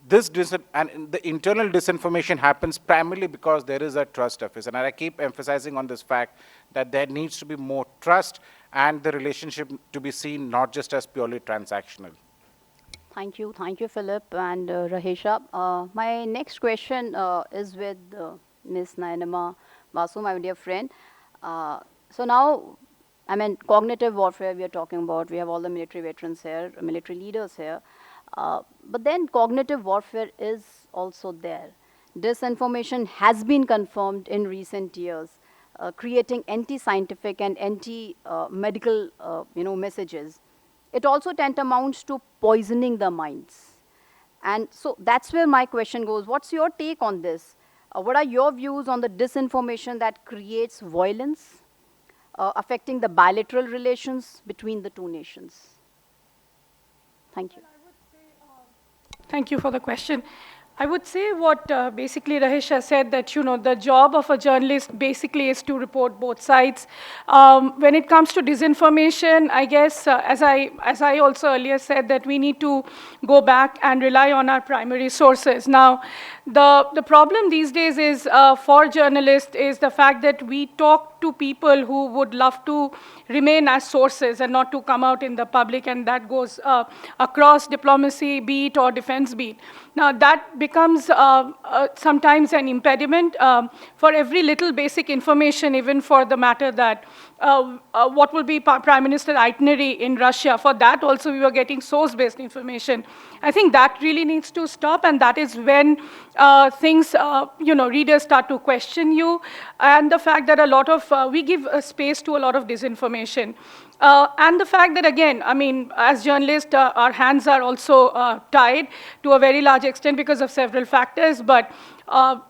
the internal disinformation happens primarily because there is a trust deficit. And I keep emphasizing on this fact that there needs to be more trust and the relationship to be seen not just as purely transactional. Thank you, Philip and Rahesha. My next question is with Ms. Nayanama Basu, my dear friend. So now, I mean, cognitive warfare we are talking about. We have all the military veterans here, military leaders here. But then cognitive warfare is also there. Disinformation has been confirmed in recent years, creating anti-scientific and anti-medical messages. It also tantamounts to poisoning the minds. And so that's where my question goes. What's your take on this? What are your views on the disinformation that creates violence, affecting the bilateral relations between the two nations? Thank you. Thank you for the question. I would say what basically Rahesha said, that the job of a journalist basically is to report both sides. When it comes to disinformation, I guess, as I also earlier said, that we need to go back and rely on our primary sources. Now, the problem these days is for journalists is the fact that we talk to people who would love to remain as sources and not to come out in the public, and that goes across diplomacy beat or defense beat. Now, that becomes sometimes an impediment for every little basic information, even for the matter that what will be Prime Minister itinerary in Russia. For that also, we were getting source-based information. I think that really needs to stop, and that is when things, readers start to question you, and the fact that a lot of, we give space to a lot of disinformation. And the fact that, again, I mean, as journalists, our hands are also tied to a very large extent because of several factors, but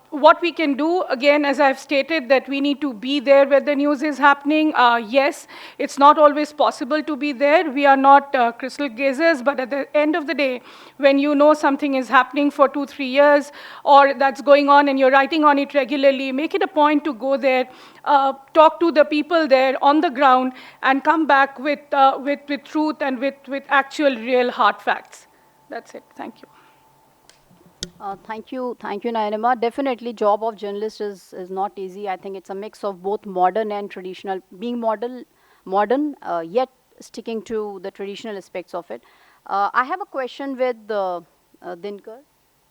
what we can do, again, as I've stated, that we need to be there where the news is happening. Yes, it's not always possible to be there. We are not crystal gazers, but at the end of the day, when you know something is happening for 2-3 years, or that's going on and you're writing on it regularly, make it a point to go there, talk to the people there on the ground, and come back with truth and with actual real hard facts. That's it. Thank you. Thank you, Nayanama. Definitely, job of journalist is not easy. I think it's a mix of both modern and traditional. Being modern, yet sticking to the traditional aspects of it. I have a question with Dinkar.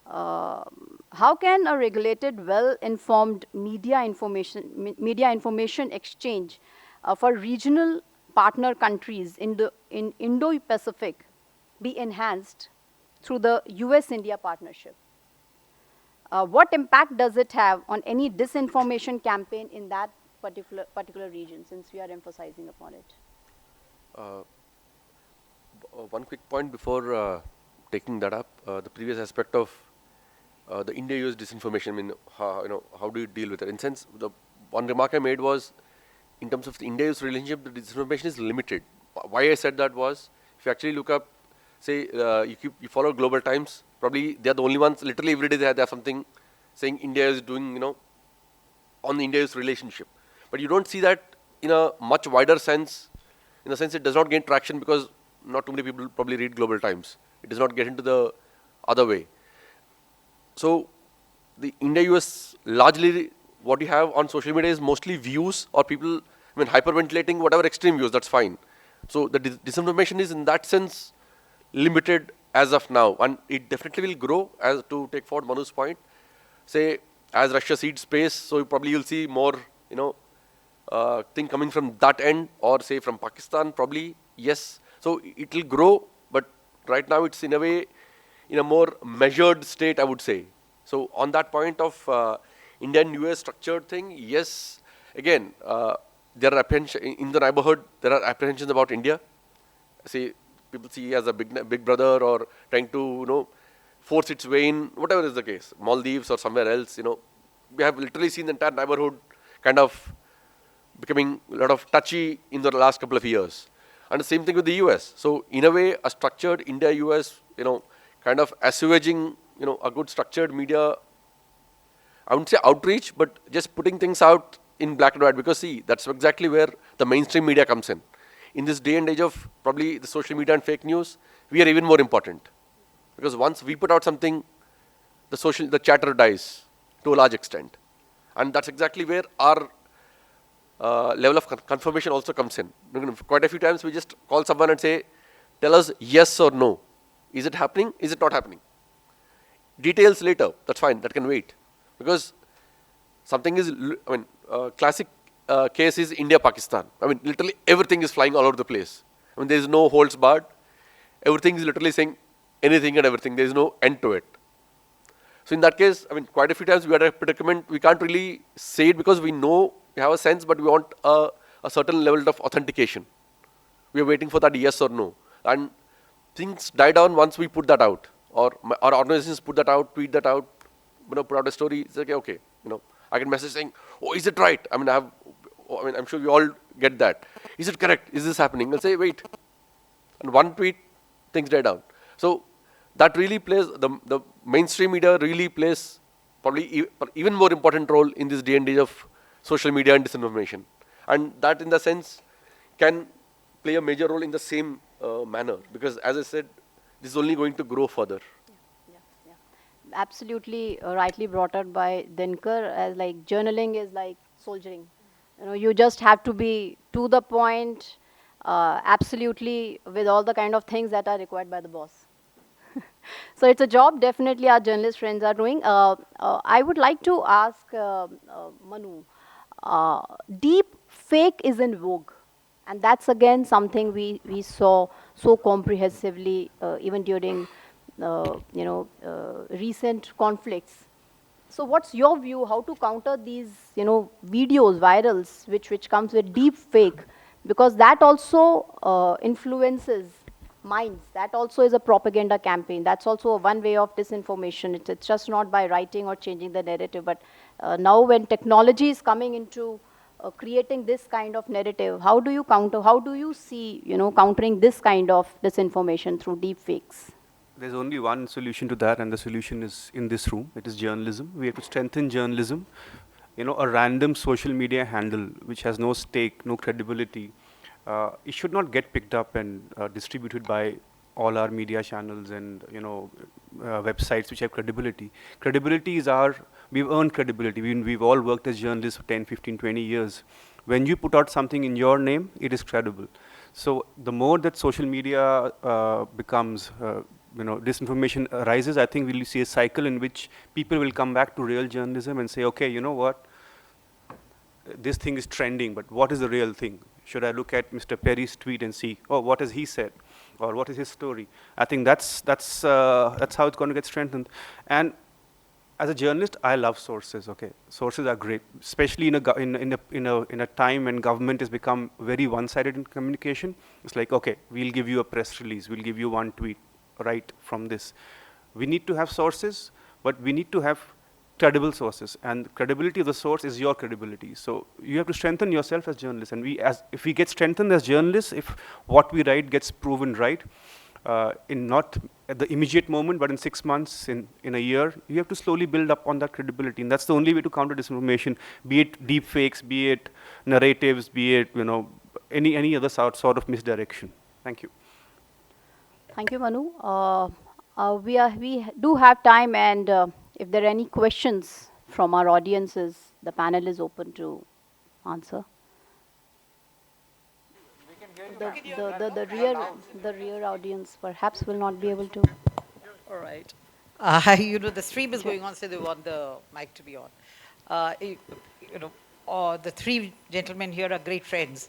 How can a regulated, well-informed media information exchange for regional partner countries in Indo-Pacific be enhanced through the US-India partnership? What impact does it have on any disinformation campaign in that particular region, since we are emphasizing upon it? One quick point before taking that up, the previous aspect of the India-U.S. disinformation. I mean, how do you deal with it? In sense, the one remark I made was, in terms of the India-U.S. relationship, the disinformation is limited. Why I said that was, if you actually look up, say, you follow Global Times, probably they are the only ones, literally every day they have something saying India is doing, on the India-U.S. relationship. But you don't see that in a much wider sense. In the sense it does not gain traction because not too many people probably read Global Times. It does not get into the other way. So the India-U.S. largely what you have on social media is mostly views or people, hyperventilating whatever extreme views, that's fine. So the disinformation is in that sense limited as of now, and it definitely will grow, as to take forward Manu's point. Say, as Russia cedes space, so probably you'll see more, thing coming from that end, or say from Pakistan, probably, yes. So it will grow, but right now it's in a way, in a more measured state, I would say. So on that point of Indian-U.S. structured thing, yes, again, there are in the neighborhood, there are apprehensions about India. See, people see as a big brother, or trying to, force its way in, whatever is the case, Maldives or somewhere else, we have literally seen the entire neighborhood kind of becoming a lot of touchy in the last couple of years. And the same thing with the US. So in a way, a structured India-US, kind of assuaging, a good structured media, I wouldn't say outreach, but just putting things out in black and white, because see, that's exactly where the mainstream media comes in. In this day and age of probably the social media and fake news, we are even more important. Because once we put out something, the chatter dies to a large extent. And that's exactly where our level of confirmation also comes in. Quite a few times we just call someone and say, tell us yes or no. Is it happening? Is it not happening? Details later, that's fine, that can wait. Because something is, classic case is India-Pakistan. Literally everything is flying all over the place. There is no holds barred. Everything is literally saying anything and everything. There is no end to it. So in that case, quite a few times we had a predicament. We can't really say it because we know, we have a sense, but we want a certain level of authentication. We are waiting for that yes or no. And things die down once we put that out. Or our organizations put that out, tweet that out, put out a story. It's like, okay, I get a message saying, oh, is it right? I'm sure we all get that. Is it correct? Is this happening? I'll say, wait. And one tweet, things die down. So that really plays, the mainstream media really plays probably even more important role in this day and age of social media and disinformation. And that in the sense can play a major role in the same manner, because as I said, this is only going to grow further. Yeah. Absolutely rightly brought out by Dinkar, as like journaling is like soldiering. You just have to be to the point, absolutely with all the kind of things that are required by the boss. So it's a job definitely our journalist friends are doing. I would like to ask Manu, deep fake is in vogue. And that's again something we saw so comprehensively even during recent conflicts. So what's your view, how to counter these videos, virals, which comes with deep fake? Because that also influences minds. That also is a propaganda campaign. That's also one way of disinformation. It's just not by writing or changing the narrative, but now when technology is coming into creating this kind of narrative, how do you counter, how do you see, countering this kind of disinformation through deep fakes? There's only one solution to that, and the solution is in this room. It is journalism. We have to strengthen journalism. A random social media handle which has no stake, no credibility, it should not get picked up and distributed by all our media channels and websites which have credibility. Credibility is we've earned credibility. We've all worked as journalists for 10, 15, 20 years. When you put out something in your name, it is credible. So the more that social media becomes, disinformation arises, I think we'll see a cycle in which people will come back to real journalism and say, okay, you know what, this thing is trending, but what is the real thing? Should I look at Mr. Perry's tweet and see, oh, what has he said? Or what is his story? I think that's how it's going to get strengthened. And as a journalist, I love sources. Okay, sources are great, especially in a time when government has become very one-sided in communication. It's like, okay, we'll give you a press release, we'll give you one tweet right from this. We need to have sources, but we need to have credible sources, and credibility of the source is your credibility. So you have to strengthen yourself as journalists, and if we get strengthened as journalists, if what we write gets proven right, in not at the immediate moment, but in 6 months, in a year, you have to slowly build up on that credibility. And that's the only way to counter disinformation, be it deep fakes, be it narratives, be it, any other sort of misdirection. Thank you. Thank you, Manu. We do have time, and if there are any questions from our audiences, the panel is open to answer. The rear audience perhaps will not be able to. All right. The stream is going on, so they want the mic to be on. The three gentlemen here are great friends.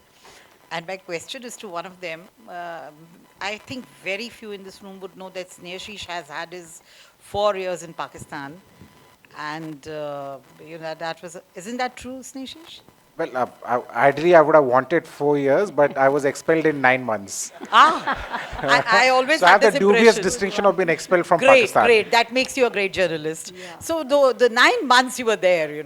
And my question is to one of them. I think very few in this room would know that Snehashish has had his 4 years in Pakistan. And, isn't that true, Snehashish? Well, ideally, I would have wanted 4 years, but I was expelled in 9 months. I always so I had have this the dubious impression. distinction of being expelled from Great, Pakistan. great. That makes you a great journalist. Yeah. So the 9 months you were there,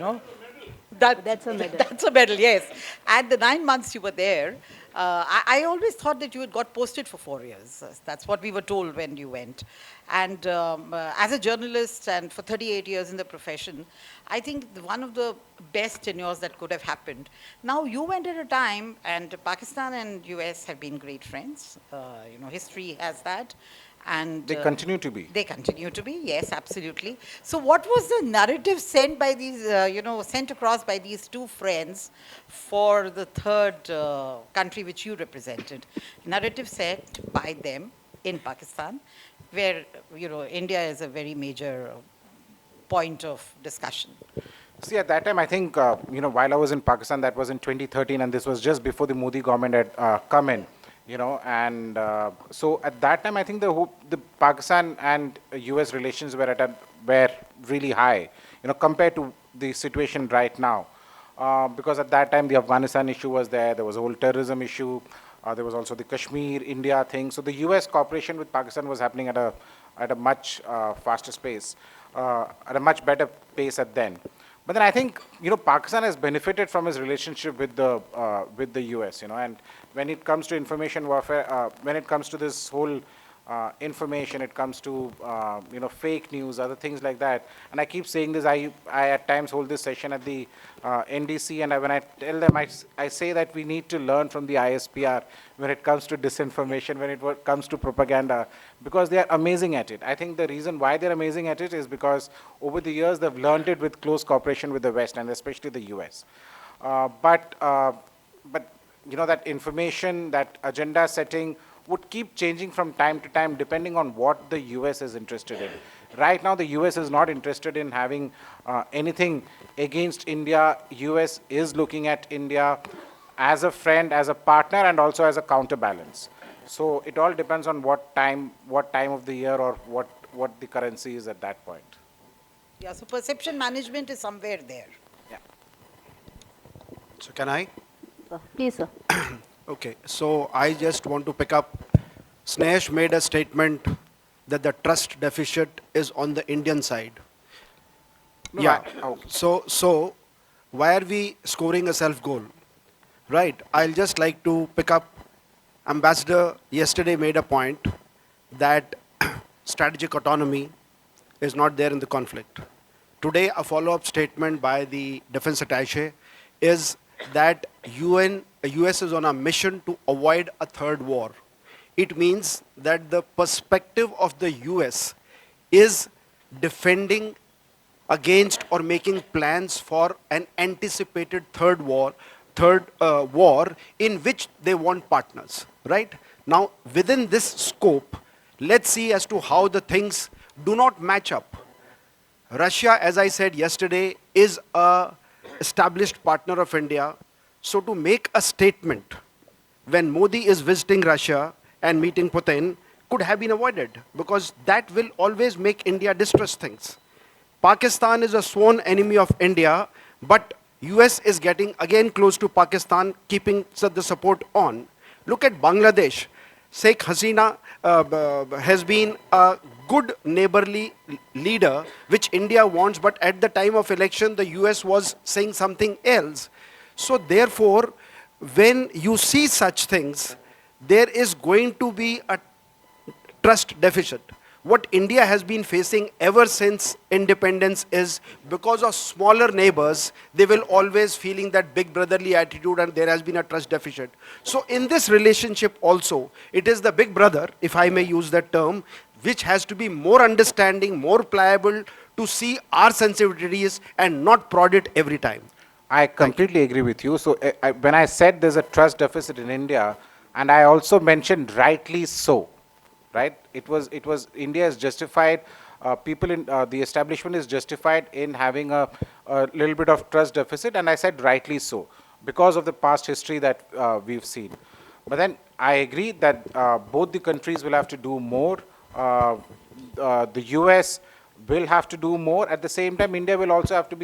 that's a medal. That's a medal, yes. And the 9 months you were there, I always thought that you had got posted for 4 years. That's what we were told when you went. And as a journalist and for 38 years in the profession, I think one of the best tenures that could have happened. Now you went at a time, and Pakistan and US have been great friends. History has that. And they continue to be. They continue to be, yes, absolutely. So what was the narrative sent by these, sent across by these two friends for the third country which you represented? Narrative sent by them in Pakistan, where, India is a very major point of discussion. See, at that time, I think, while I was in Pakistan, that was in 2013, and this was just before the Modi government had come in. So at that time, I think the Pakistan and US relations were really high, compared to the situation right now. Because at that time, the Afghanistan issue was there was a whole terrorism issue, there was also the Kashmir, India thing. So the US cooperation with Pakistan was happening at a much faster pace, at a much better pace at then. But then I think, Pakistan has benefited from its relationship with the US, and when it comes to information warfare, when it comes to this whole information, it comes to, fake news, other things like that. And I keep saying this, I at times hold this session at the NDC, and when I tell them, I say that we need to learn from the ISPR when it comes to disinformation, when it comes to propaganda, because they are amazing at it. I think the reason why they're amazing at it is because over the years, they've learned it with close cooperation with the West, and especially the US. But that information, that agenda setting would keep changing from time to time depending on what the US is interested in. Right now, the US is not interested in having anything against India. US is looking at India as a friend, as a partner, and also as a counterbalance. So it all depends on what time of the year or what the currency is at that point. Yeah, so perception management is somewhere there. Yeah. So can I? Please, sir. Okay, so I just want to pick up. Snesh made a statement that the trust deficit is on the Indian side. No, Yeah. So why are we scoring a self-goal? Right. I'll just like to pick up. Ambassador yesterday made a point that strategic autonomy is not there in the conflict. Today, a follow-up statement by the defense attaché is that US is on a mission to avoid a third war. It means that the perspective of the US is defending against or making plans for an anticipated third war in which they want partners, right? Now, within this scope, let's see as to how the things do not match up. Russia, as I said yesterday, is a established partner of India. So to make a statement when Modi is visiting Russia and meeting Putin could have been avoided, because that will always make India distrust things. Pakistan is a sworn enemy of India, but US is getting again close to Pakistan, keeping the support on. Look at Bangladesh. Sheikh Hasina has been a good neighborly leader, which India wants, but at the time of election, the US was saying something else. So therefore, when you see such things, there is going to be trust deficit. What India has been facing ever since independence is because of smaller neighbors, they will always feeling that big brotherly attitude and there has been a trust deficit. So in this relationship also, it is the big brother, if I may use that term, which has to be more understanding, more pliable to see our sensitivities and not prod it every time. I completely agree with you. So when I said there's a trust deficit in India, and I also mentioned rightly so, right? It was India is justified. People in the establishment is justified in having a little bit of trust deficit, and I said rightly so because of the past history that we've seen. But then I agree that both the countries will have to do more. The U.S. will have to do more. At the same time, India will also have to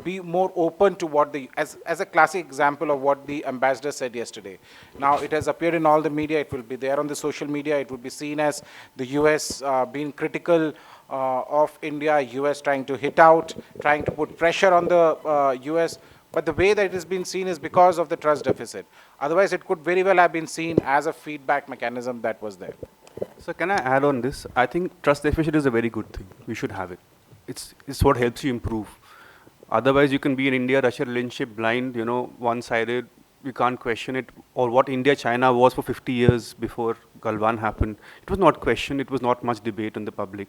be more open to what as a classic example of what the ambassador said yesterday. Now it has appeared in all the media. It will be there on the social media. It would be seen as the U.S. Being critical of India, U.S. trying to hit out, trying to put pressure on the U.S. But the way that it has been seen is because of the trust deficit. Otherwise, it could very well have been seen as a feedback mechanism that was there. So can I add on this? I think trust deficit is a very good thing. We should have it. It's what helps you improve. Otherwise, you can be in India-Russia relationship blind, one-sided. We can't question it. Or what India-China was for 50 years before Galwan happened. It was not questioned. It was not much debate in the public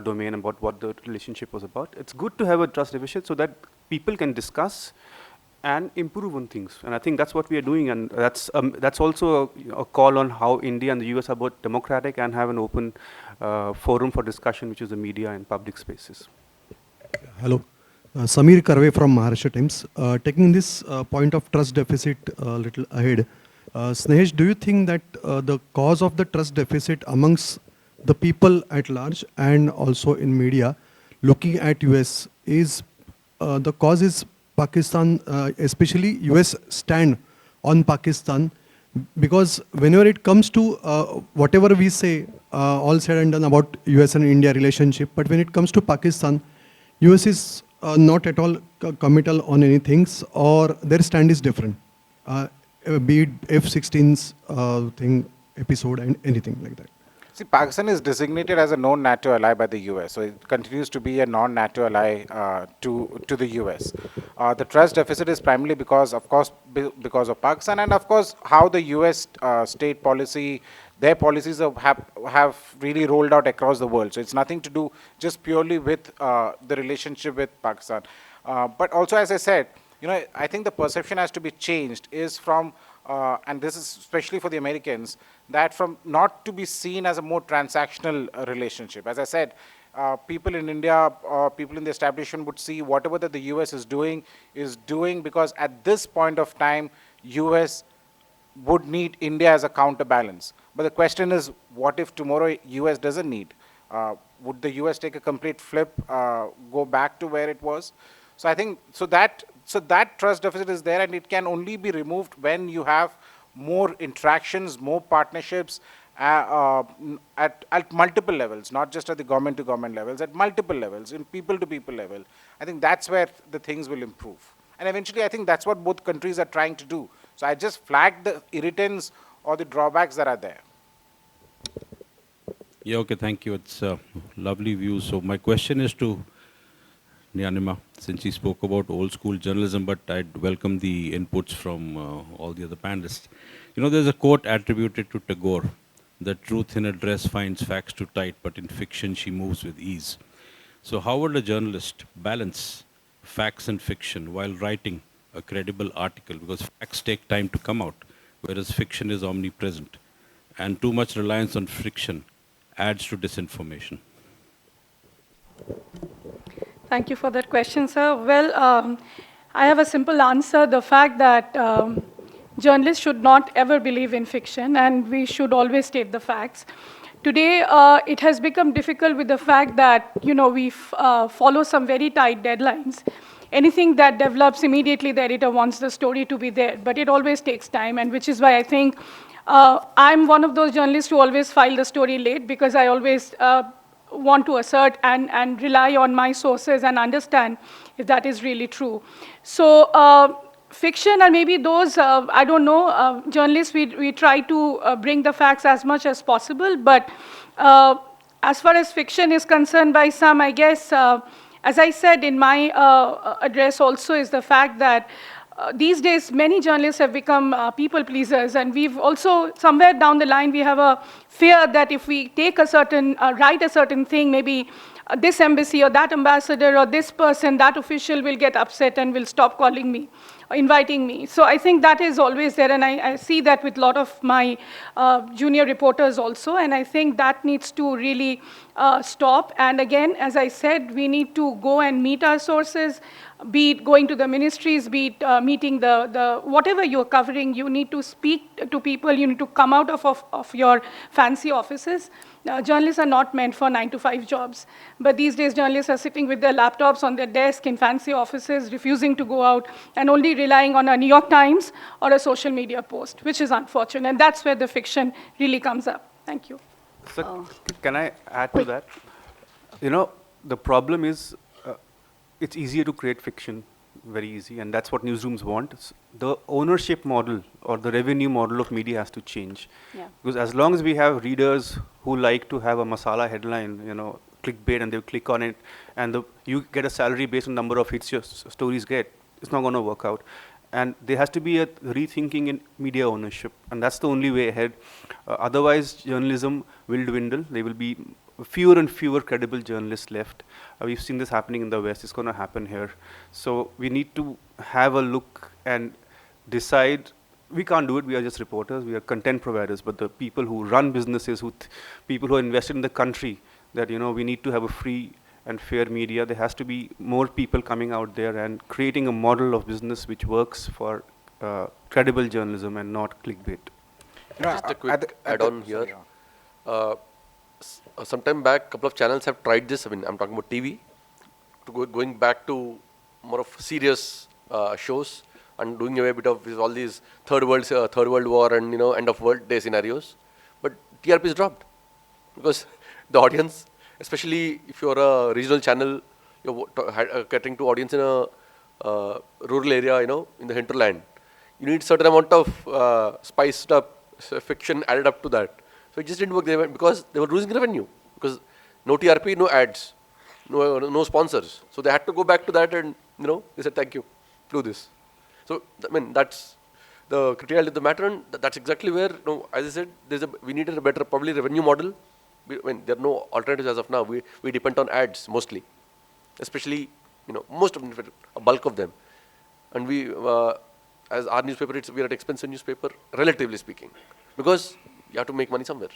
domain about what the relationship was about. It's good to have a trust deficit so that people can discuss and improve on things. And I think that's what we are doing. And that's also a call on how India and the US are both democratic and have an open forum for discussion, which is the media and public spaces. Hello. Samir Karve from Maharashtra Times. Taking this point of trust deficit a little ahead, Snehesh, do you think that the cause of the trust deficit amongst the people at large and also in media looking at US is the cause is Pakistan, especially US stand on Pakistan, because whenever it comes to whatever we say, all said and done about US and India relationship, but when it comes to Pakistan, US is not at all committal on anything, or their stand is different, be it F-16's thing, episode and anything like that. See, Pakistan is designated as a non-NATO ally by the US, so it continues to be a non-NATO ally to the US. The trust deficit is primarily because, of course, because of Pakistan, and of course, how the US state policy, their policies have really rolled out across the world. So it's nothing to do just purely with the relationship with Pakistan. But also, as I said, I think the perception has to be changed is from, and this is especially for the Americans, that from not to be seen as a more transactional relationship. As I said, people in India, people in the establishment would see whatever that the US is doing because at this point of time, US would need India as a counterbalance. But the question is, what if tomorrow US doesn't need? Would the US take a complete flip, go back to where it was? So I think, so that trust deficit is there, and it can only be removed when you have more interactions, more partnerships at multiple levels, not just at the government to government levels, at multiple levels, in people to people level. I think that's where the things will improve. And eventually, I think that's what both countries are trying to do. So I just flagged the irritants or the drawbacks that are there. Yeah, okay, thank you. It's a lovely view. So my question is to Nyanima, since he spoke about old school journalism, but I'd welcome the inputs from all the other panelists. There's a quote attributed to Tagore, that truth in a dress finds facts too tight, but in fiction she moves with ease. So how would a journalist balance facts and fiction while writing a credible article? Because facts take time to come out, whereas fiction is omnipresent. And too much reliance on fiction adds to disinformation. Thank you for that question, sir. Well, I have a simple answer. The fact that journalists should not ever believe in fiction, and we should always state the facts. Today, it has become difficult with the fact that, we follow some very tight deadlines. Anything that develops immediately, the editor wants the story to be there, but it always takes time, and which is why I think I'm one of those journalists who always file the story late, because I always want to assert and rely on my sources and understand if that is really true. So fiction are maybe those, I don't know, journalists, we try to bring the facts as much as possible, but as far as fiction is concerned by some, I guess, as I said in my address also, is the fact that these days many journalists have become people pleasers, and we've also, somewhere down the line, we have a fear that if we take a certain, write a certain thing, maybe this embassy or that ambassador or this person, that official will get upset and will stop calling me, inviting me. So I think that is always there, and I see that with a lot of my junior reporters also, and I think that needs to really stop. And again, as I said, we need to go and meet our sources, be it going to the ministries, be it meeting the whatever you're covering, you need to speak to people, you need to come out of your fancy offices. Journalists are not meant for 9-to-5 jobs, but these days journalists are sitting with their laptops on their desk in fancy offices, refusing to go out, and only relying on a New York Times or a social media post, which is unfortunate, and that's where the fiction really comes up. Thank you. So, can I add to that? You know, the problem is, it's easier to create fiction, very easy, and that's what newsrooms want. The ownership model or the revenue model of media has to change. Yeah. Because as long as we have readers who like to have a masala headline, you know, clickbait, and they click on it, and you get a salary based on number of hits your stories get, it's not going to work out. And there has to be a rethinking in media ownership, and that's the only way ahead. Otherwise, journalism will dwindle. There will be fewer and fewer credible journalists left. We've seen this happening in the West. It's going to happen here. So we need to have a look and decide. We can't do it. We are just reporters. We are content providers. But the people who run businesses, people who are invested in the country, that, you know, we need to have a free and fair media. There has to be more people coming out there and creating a model of business which works for credible journalism and not clickbait. Just a quick add-on here. Sometime back, a couple of channels have tried this. I mean, I'm talking about TV, going back to more of serious shows and doing away a bit of all these third world war and, you know, end of world day scenarios. But TRP is dropped because the audience, especially if you're a regional channel, you're catering to audience in a rural area, you know, in the hinterland. You need certain amount of spiced up fiction added up to that. So it just didn't work there because they were losing revenue, because no TRP, no ads, no sponsors. So they had to go back to that, and, you know, they said, thank you, do this. So I mean, that's the criticality of the matter, and that's exactly where, you know, as I said, we needed a better probably revenue model. I mean, there are no alternatives as of now. We depend on ads mostly, especially, you know, most of them, a bulk of them, and we as our newspaper, we are an expensive newspaper, relatively speaking, because you have to make money somewhere.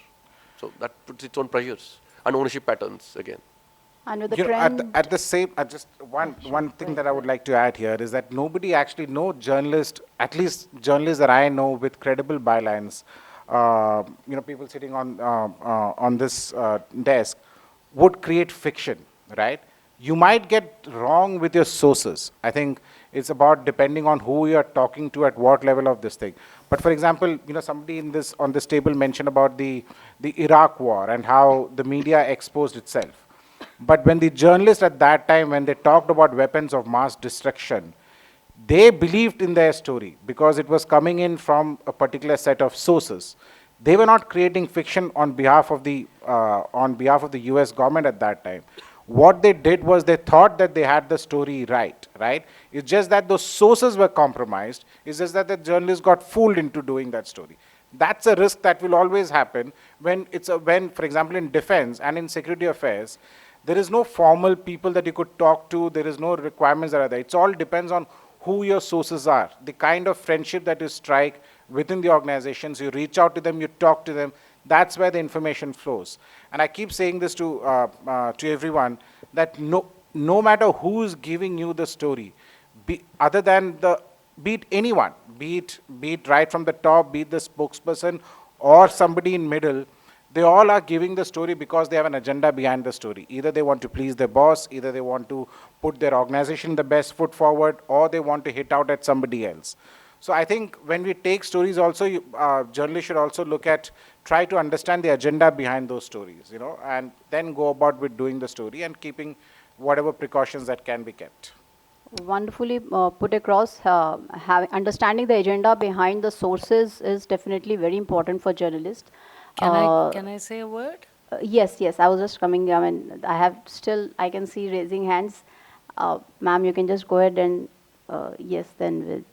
So that puts its own pressures and ownership patterns again. And with the You know, trend, at the same, just one thing that I would like to add here is that nobody actually, no journalist, at least journalists that I know with credible bylines, you know, people sitting on this desk, would create fiction, right? You might get wrong with your sources. I think it's about depending on who you are talking to at what level of this thing. But for example, you know, somebody on this table mentioned about the Iraq war and how the media exposed itself. But when the journalists at that time, when they talked about weapons of mass destruction, they believed in their story because it was coming in from a particular set of sources. They were not creating fiction on behalf of the US government at that time. What they did was they thought that they had the story right? It's just that those sources were compromised. It's just that the journalists got fooled into doing that story. That's a risk that will always happen when, for example, in defense and in security affairs, there is no formal people that you could talk to. There is no requirements that are there. It all depends on who your sources are, the kind of friendship that you strike within the organizations. You reach out to them, you talk to them. That's where the information flows. And I keep saying this to everyone, that no matter who is giving you the story, be it anyone, be it right from the top, be it the spokesperson or somebody in middle, they all are giving the story because they have an agenda behind the story. Either they want to please their boss, either they want to put their organization the best foot forward, or they want to hit out at somebody else. So I think when we take stories also, journalists should also try to understand the agenda behind those stories, you know, and then go about with doing the story and keeping whatever precautions that can be kept. Wonderfully put across. Understanding the agenda behind the sources is definitely very important for journalists. Can I say a word? Yes, yes. I was just coming. I mean, I have still. I can see raising hands. Ma'am, you can just go ahead and yes. Then with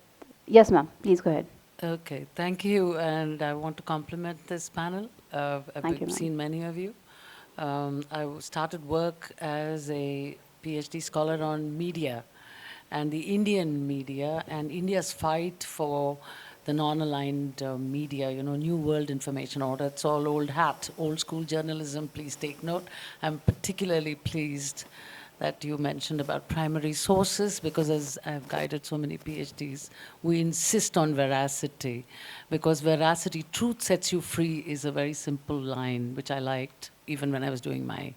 yes, ma'am. Please go ahead. Okay, thank you, and I want to compliment this panel. Thank you, ma'am. Seen many of you. Started work as a PhD scholar on media and the Indian media and India's fight for the non-aligned media, New World Information Order. It's all old hat, old school journalism. Please take note. I'm particularly pleased that you mentioned about primary sources, because as I've guided so many PhDs, we insist on veracity, because veracity, truth sets you free, is a very simple line, which I liked even when I was doing my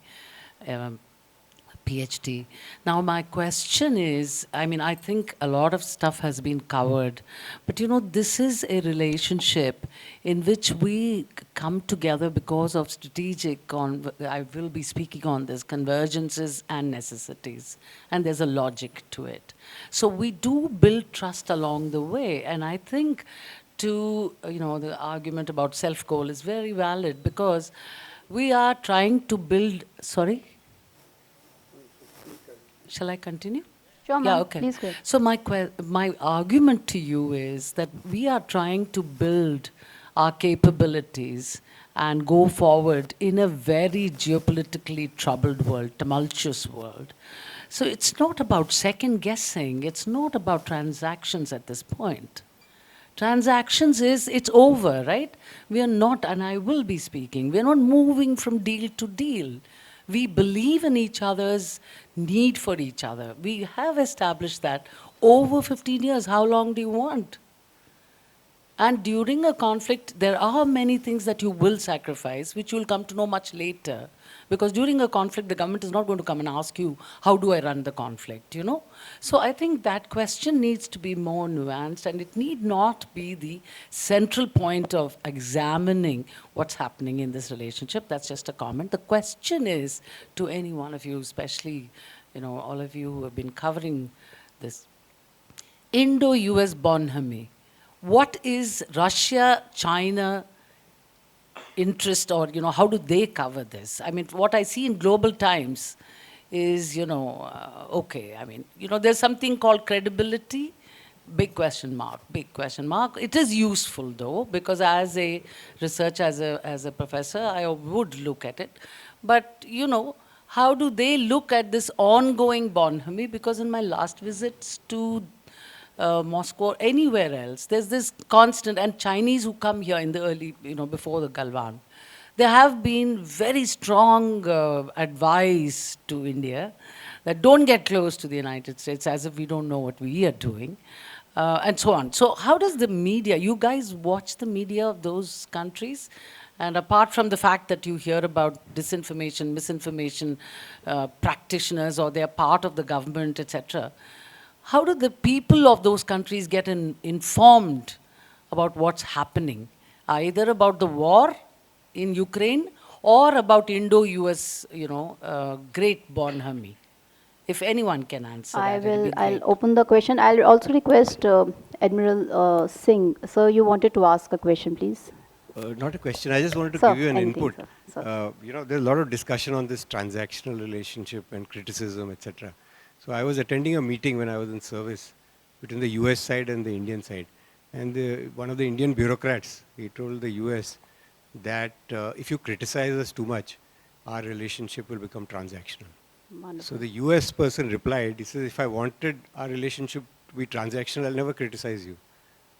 PhD. Now my question is, I think a lot of stuff has been covered, but this is a relationship in which we come together because of strategic, I will be speaking on this, convergences and necessities, and there's a logic to it. So we do build trust along the way, and I think the argument about self-goal is very valid, because we are trying to build, sorry? Shall I continue? Sure, ma'am. Yeah, okay. Please go ahead. So my argument to you is that we are trying to build our capabilities and go forward in a very geopolitically troubled world, tumultuous world. So it's not about second guessing. It's not about transactions at this point. Transactions is, it's over, right? We are not, and I will be speaking, we are not moving from deal to deal. We believe in each other's need for each other. We have established that over 15 years. How long do you want? And during a conflict, there are many things that you will sacrifice, which you'll come to know much later. Because during a conflict, the government is not going to come and ask you, how do I run the conflict, So I think that question needs to be more nuanced, and it need not be the central point of examining what's happening in this relationship. That's just a comment. The question is, to any one of you, especially, all of you who have been covering this, Indo-U.S. bonhomie. What is Russia, China interest, or, how do they cover this? What I see in Global Times is, okay. There's something called credibility, big question mark, big question mark. It is useful, though, because as a researcher, as a professor, I would look at it. But, how do they look at this ongoing bonhomie? Because in my last visits to Moscow or anywhere else, there's this constant, and Chinese who come here in the early, before the Galwan, there have been very strong advice to India that don't get close to the United States, as if we don't know what we are doing, and so on. So how does the media, you guys watch the media of those countries? And apart from the fact that you hear about disinformation, misinformation, practitioners, or they're part of the government, etc., how do the people of those countries get informed about what's happening, either about the war in Ukraine or about Indo-U.S., great bonhomie? If anyone can answer that, I'll open the question. I'll also request Admiral Singh. Sir, you wanted to ask a question, please. Not a question. I just wanted to Sir, give you an anything, input. sir. There's a lot of discussion on this transactional relationship and criticism, etc. So I was attending a meeting when I was in service between the US side and the Indian side. And one of the Indian bureaucrats, he told the US that if you criticize us too much, our relationship will become transactional. Wonderful. So the US person replied, he says, if I wanted our relationship to be transactional, I'll never criticize you.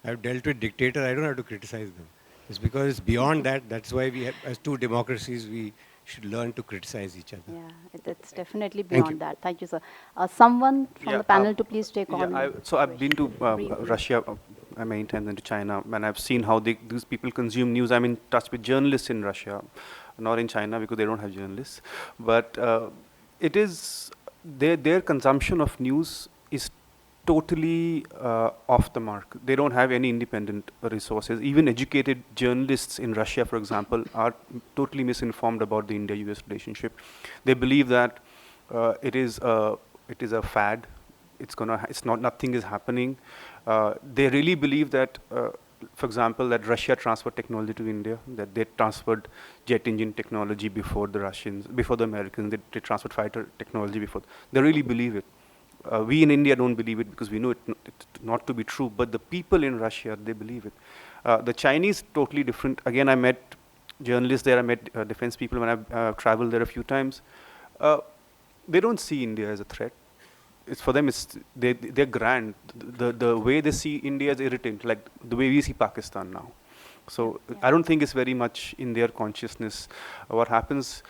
I've dealt with dictators, I don't have to criticize them. It's because it's beyond that. That's why we have, as two democracies, we should learn to criticize each other. Yeah, it's definitely beyond that. Thank you, sir. Someone from the panel to please take on. So I've been to Russia many times, and to China, and I've seen how these people consume news. I'm in touch with journalists in Russia, not in China because they don't have journalists. But it is their consumption of news is totally off the mark. They don't have any independent resources. Even educated journalists in Russia, for example, are totally misinformed about the India-U.S. relationship. They believe that it is a fad. nothing is happening. They really believe that, for example, that Russia transferred technology to India, that they transferred jet engine technology before the Russians, before the Americans, they transferred fighter technology before. They really believe it. We in India don't believe it because we know it not to be true, but the people in Russia, they believe it. The Chinese, totally different. Again, I met journalists there, I met defense people when I've traveled there a few times. They don't see India as a threat. It's for them, they're grand. The way they see India is irritant, like the way we see Pakistan now. So I don't think it's very much in their consciousness. What happens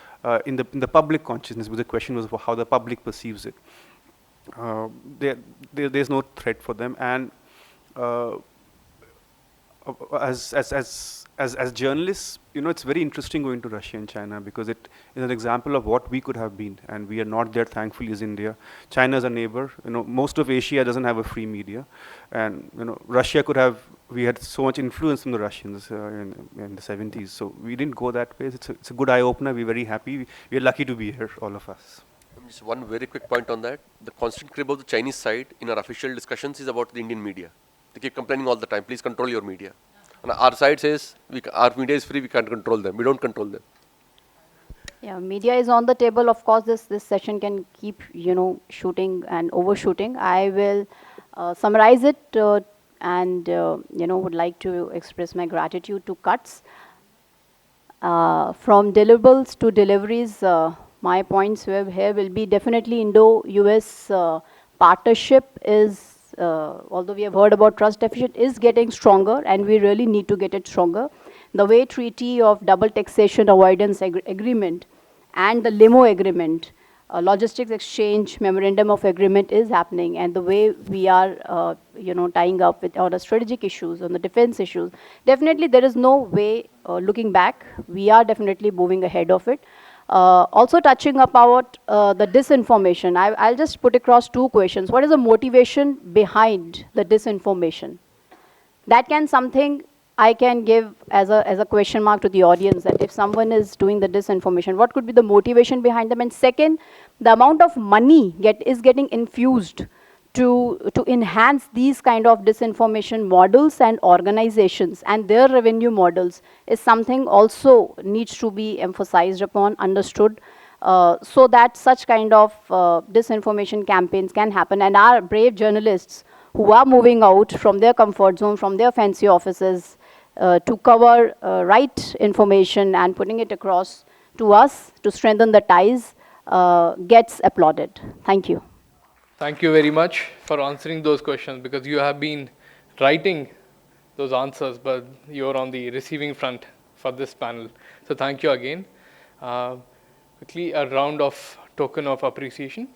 in the public consciousness, because the question was how the public perceives it. There's no threat for them, and as journalists, it's very interesting going to Russia and China because it is an example of what we could have been, and we are not there, thankfully, as India. China is a neighbor. Most of Asia doesn't have a free media, and Russia could have. We had so much influence from the Russians in the 70s, so we didn't go that way. It's a good eye opener. We're very happy. We're lucky to be here, all of us. Just one very quick point on that. The constant crib of the Chinese side in our official discussions is about the Indian media. They keep complaining all the time, please control your media. And our side says, our media is free, we can't control them. We don't control them. Yeah, media is on the table. Of course, this session can keep, shooting and overshooting. I will summarize it and, would like to express my gratitude to Cuts. From deliverables to deliveries, my points here will be definitely Indo-U.S. Partnership is, although we have heard about trust deficit, is getting stronger, and we really need to get it stronger. The way Treaty of Double Taxation Avoidance Agreement and the Limo Agreement, Logistics Exchange Memorandum of Agreement is happening, and the way we are, tying up with all the strategic issues and the defense issues, definitely there is no way looking back. We are definitely moving ahead of it. Also touching about the disinformation, I'll just put across two questions. What is the motivation behind the disinformation? That can something I can give as a question mark to the audience, that if someone is doing the disinformation, what could be the motivation behind them? And second, the amount of money is getting infused to enhance these kind of disinformation models and organizations and their revenue models is something also needs to be emphasized upon, understood, so that such kind of disinformation campaigns can happen. And our brave journalists who are moving out from their comfort zone, from their fancy offices, to cover right information and putting it across to us to strengthen the ties gets applauded. Thank you. Thank you very much for answering those questions, because you have been writing those answers, but you're on the receiving front for this panel. So thank you again. Quickly, a round of token of appreciation.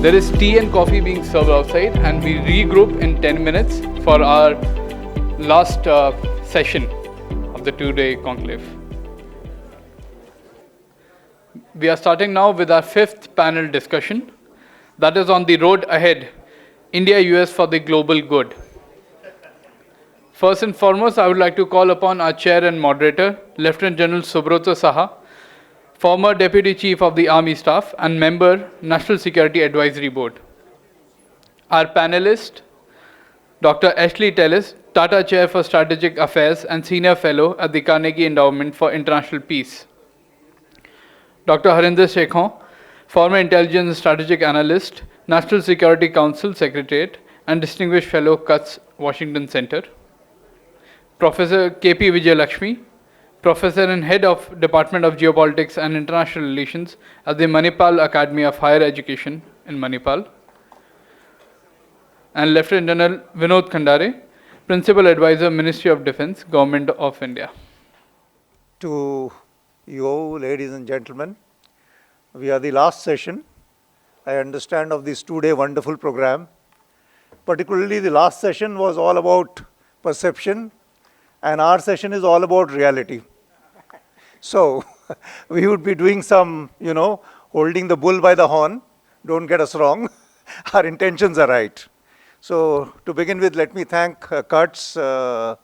There is tea and coffee being served outside, and we regroup in 10 minutes for our last session of the two-day conclave. We are starting now with our fifth panel discussion, that is on the road ahead, India-U.S. for the global good. First and foremost, I would like to call upon our chair and moderator, Lieutenant General Subrata Saha, former Deputy Chief of the Army Staff and member, National Security Advisory Board. Our panelist, Dr. Ashley Tellis, Tata Chair for Strategic Affairs and Senior Fellow at the Carnegie Endowment for International Peace. Dr. Harinder Shekhon, former Intelligence and Strategic Analyst, National Security Council Secretariat and Distinguished Fellow, Cuts, Washington Center. Professor K.P. Vijayalakshmi, Professor and Head of Department of Geopolitics and International Relations at the Manipal Academy of Higher Education in Manipal. And Lieutenant General Vinod Khandare, Principal Advisor, Ministry of Defense, Government of India. To you, ladies and gentlemen, we are the last session, I understand, of this two-day wonderful program. Particularly the last session was all about perception, and our session is all about reality. So we would be doing some, holding the bull by the horn. Don't get us wrong. Our intentions are right. So to begin with, let me thank Kurtz. Mr.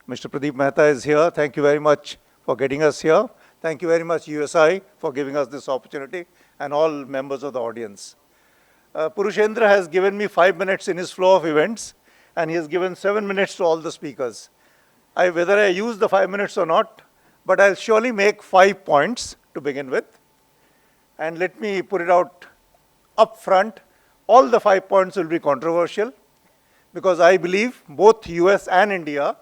Pradeep Mehta is here. Thank you very much for getting us here. Thank you very much, USI, for giving us this opportunity, and all members of the audience. Purushendra has given me 5 minutes in his flow of events, and he has given 7 minutes to all the speakers. Whether I use the 5 minutes or not, but I'll surely make 5 points to begin with. And let me put it out up front. All the 5 points will be controversial, because I believe both US and India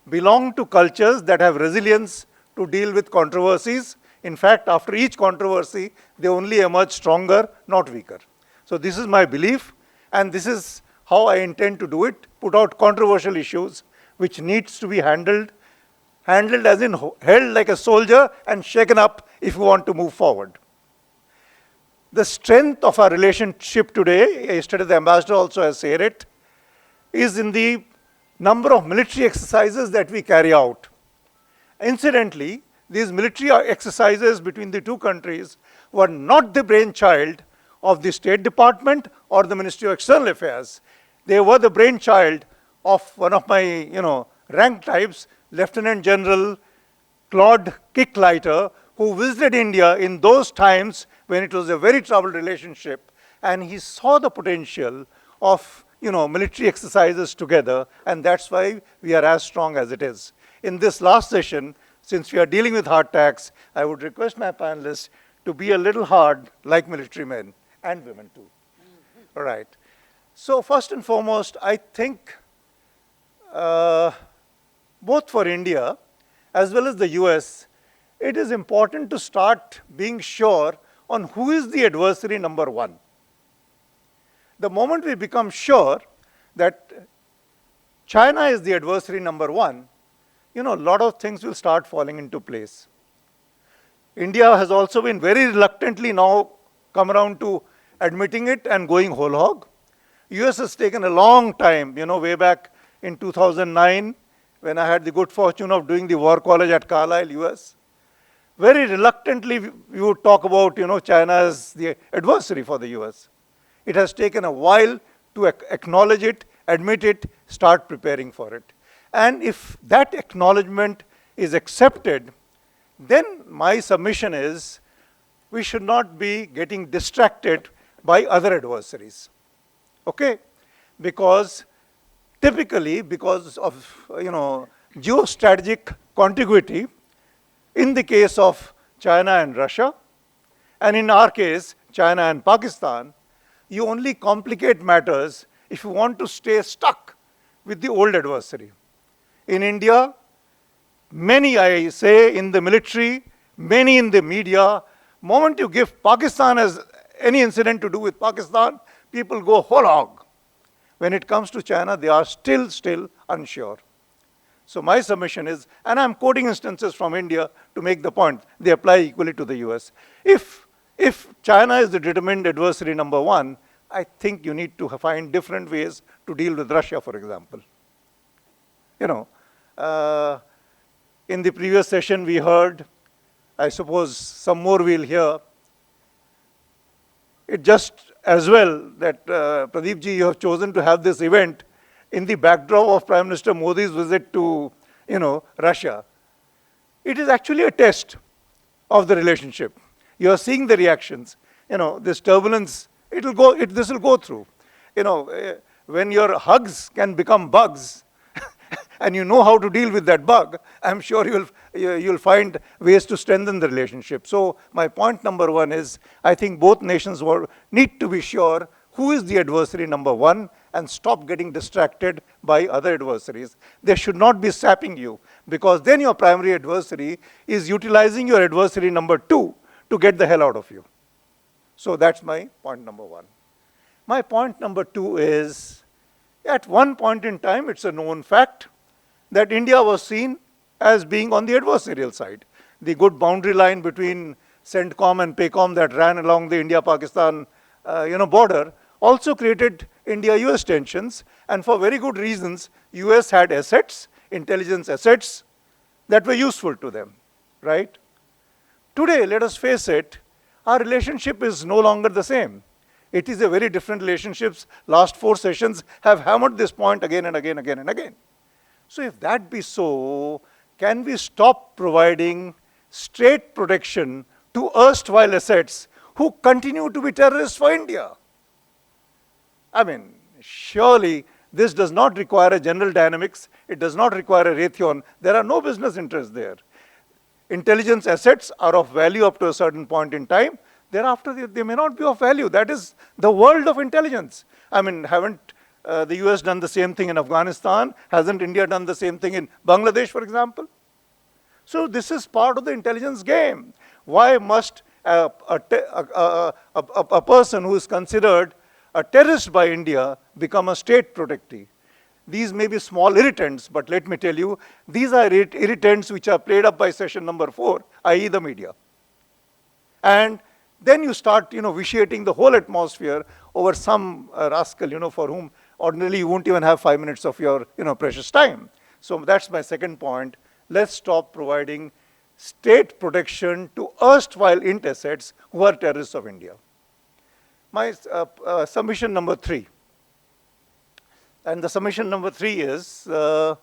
belong to cultures that have resilience to deal with controversies. In fact, after each controversy, they only emerge stronger, not weaker. So this is my belief, and this is how I intend to do it, put out controversial issues which needs to be handled as in held like a soldier and shaken up if we want to move forward. The strength of our relationship today, yesterday the ambassador also has said it, is in the number of military exercises that we carry out. Incidentally, these military exercises between the two countries were not the brainchild of the State Department or the Ministry of External Affairs. They were the brainchild of one of my, rank types, Lieutenant General Claude Kicklighter, who visited India in those times when it was a very troubled relationship, and he saw the potential of, military exercises together, and that's why we are as strong as it is. In this last session, since we are dealing with hard tax, I would request my panelists to be a little hard like military men and women too. All right. So first and foremost, I think both for India as well as the US, it is important to start being sure on who is the adversary number one. The moment we become sure that China is the adversary number one, a lot of things will start falling into place. India has also been very reluctantly now come around to admitting it and going whole hog. US has taken a long time, way back in 2009, when I had the good fortune of doing the war college at Carlisle, US. Very reluctantly, we would talk about, China as the adversary for the US. It has taken a while to acknowledge it, admit it, start preparing for it. And if that acknowledgement is accepted, then my submission is we should not be getting distracted by other adversaries. Okay? Because typically, because of, geostrategic contiguity, in the case of China and Russia, and in our case, China and Pakistan, you only complicate matters if you want to stay stuck with the old adversary. In India, many, I say, in the military, many in the media, moment you give Pakistan as any incident to do with Pakistan, people go whole hog. When it comes to China, they are still unsure. So my submission is, and I'm quoting instances from India to make the point, they apply equally to the US. If China is the determined adversary number one, I think you need to find different ways to deal with Russia, for example. In the previous session we heard, I suppose some more we'll hear. It just as well that Pradeep ji, you have chosen to have this event in the backdrop of Prime Minister Modi's visit to, Russia. It is actually a test of the relationship. You are seeing the reactions. This turbulence, this will go through. When your hugs can become bugs, and you know how to deal with that bug, I'm sure you'll find ways to strengthen the relationship. So my point number one is, I think both nations need to be sure who is the adversary number one and stop getting distracted by other adversaries. They should not be sapping you, because then your primary adversary is utilizing your adversary number two to get the hell out of you. So that's my point number one. My point number two is, at one point in time, it's a known fact that India was seen as being on the adversarial side. The good boundary line between CENTCOM and PACOM that ran along the India-Pakistan border also created India-U.S. tensions, and for very good reasons. U.S. had assets, intelligence assets, that were useful to them, right? Today, let us face it, our relationship is no longer the same. It is a very different relationship. Last 4 sessions have hammered this point again and again, again and again. So if that be so, can we stop providing state protection to erstwhile assets who continue to be terrorists for India? I mean, surely this does not require a General Dynamics. It does not require a Raytheon. There are no business interests there. Intelligence assets are of value up to a certain point in time. Thereafter, they may not be of value. That is the world of intelligence. I mean, haven't the US done the same thing in Afghanistan? Hasn't India done the same thing in Bangladesh, for example? So this is part of the intelligence game. Why must a person who is considered a terrorist by India become a state protectee? These may be small irritants, but let me tell you, these are irritants which are played up by session number 4, i.e. the media. And then you start, vitiating the whole atmosphere over some rascal, for whom ordinarily you won't even have 5 minutes of your, precious time. So that's my second point. Let's stop providing state protection to erstwhile int assets who are terrorists of India. My submission number 3. And the submission number 3 is, it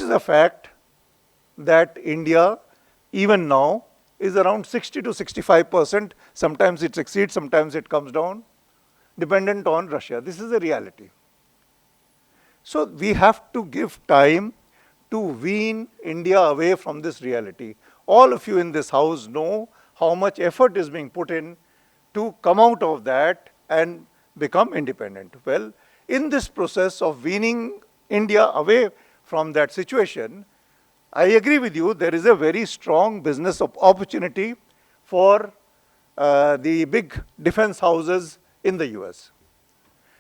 is a fact that India, even now, is around 60 to 65%. Sometimes it exceeds, sometimes it comes down, dependent on Russia. This is a reality. So we have to give time to wean India away from this reality. All of you in this house know how much effort is being put in to come out of that and become independent. Well, in this process of weaning India away from that situation, I agree with you, there is a very strong business opportunity for the big defense houses in the US.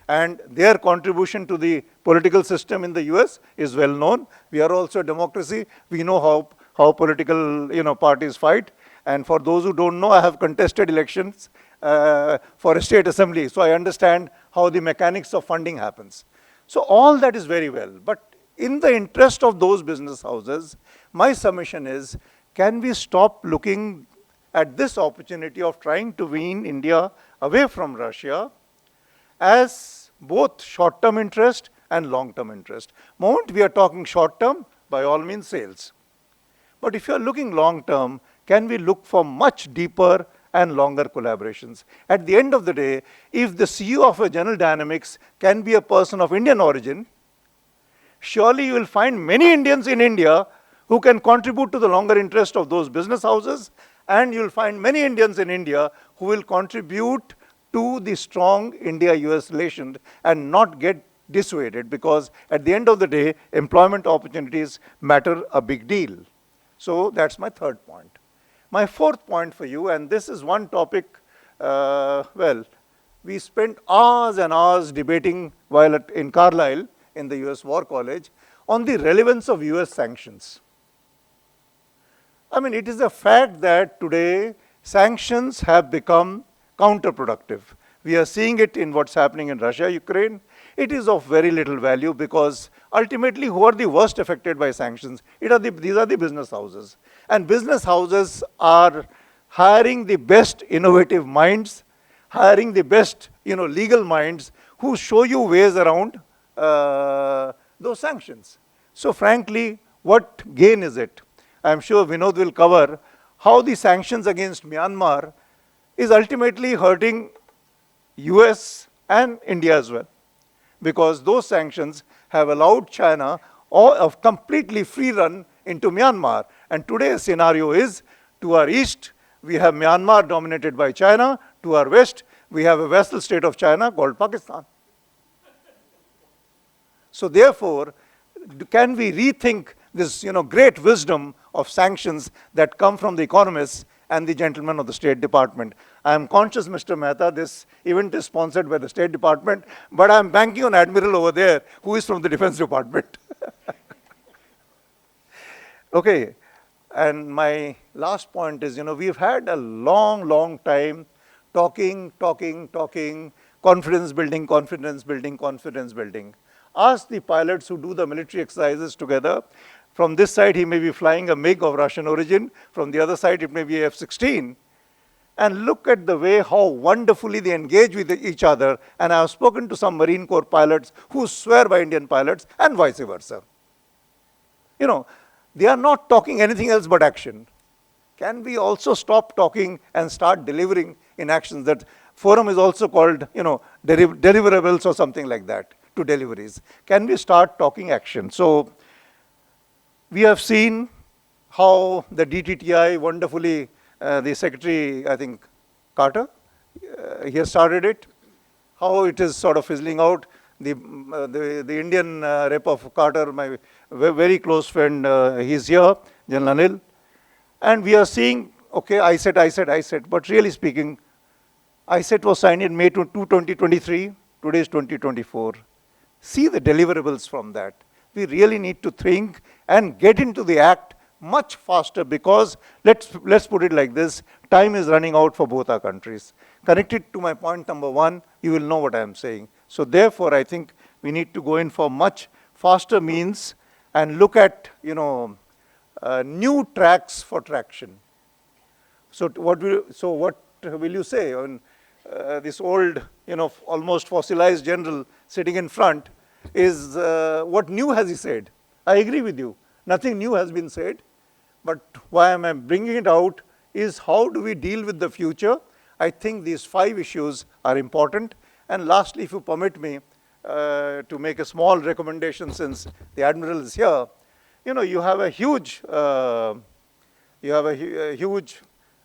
And their contribution to the political system in the US is well known. We are also a democracy. We know how political parties fight. And for those who don't know, I have contested elections for a state assembly. So I understand how the mechanics of funding happens. So all that is very well. But in the interest of those business houses, my submission is, can we stop looking at this opportunity of trying to wean India away from Russia as both short-term interest and long-term interest? Moment we are talking short-term, by all means sales. But if you are looking long-term, can we look for much deeper and longer collaborations? At the end of the day, if the CEO of a General Dynamics can be a person of Indian origin, surely you will find many Indians in India who can contribute to the longer interest of those business houses, and you will find many Indians in India who will contribute to the strong India-US relation and not get dissuaded, because at the end of the day, employment opportunities matter a big deal. So that's my third point. My fourth point for you, and this is one topic, we spent hours and hours debating while in Carlisle, in the US War College, on the relevance of US sanctions. I mean, it is a fact that today sanctions have become counterproductive. We are seeing it in what's happening in Russia, Ukraine. It is of very little value, because ultimately who are the worst affected by sanctions? These are the business houses. And business houses are hiring the best innovative minds, hiring the best legal minds who show you ways around those sanctions. So frankly, what gain is it? I'm sure Vinod will cover how the sanctions against Myanmar is ultimately hurting US and India as well, because those sanctions have allowed China a completely free run into Myanmar. And today's scenario is, to our east, we have Myanmar dominated by China. To our west, we have a vassal state of China called Pakistan. So therefore, can we rethink this great wisdom of sanctions that come from the economists and the gentlemen of the State Department? I am conscious, Mr. Mehta, this event is sponsored by the State Department, but I am banking on Admiral over there who is from the Defense Department. Okay, and my last point is, we've had a long time talking, confidence building. Ask the pilots who do the military exercises together. From this side, he may be flying a MiG of Russian origin. From the other side, it may be F-16. And look at the way how wonderfully they engage with each other. And I have spoken to some Marine Corps pilots who swear by Indian pilots and vice versa. They are not talking anything else but action. Can we also stop talking and start delivering in actions? That forum is also called, deliverables or something like that, to deliveries. Can we start talking action? So we have seen how the DTTI wonderfully, the Secretary, I think, Carter, he has started it, how it is sort of fizzling out. The Indian rep of Carter, my very close friend, he's here, General Anil. And we are seeing, okay, I said, but really speaking, ISET was signed in May 2023, today is 2024. See the deliverables from that. We really need to think and get into the act much faster, because let's put it like this, time is running out for both our countries. Connected to my point number 1, you will know what I am saying. So therefore, I think we need to go in for much faster means and look at, new tracks for traction. So what will you say on this old, almost fossilized general sitting in front is, what new has he said? I agree with you. Nothing new has been said. But why am I bringing it out is how do we deal with the future? I think these 5 issues are important. And lastly, if you permit me to make a small recommendation, since the Admiral is here, you have a huge,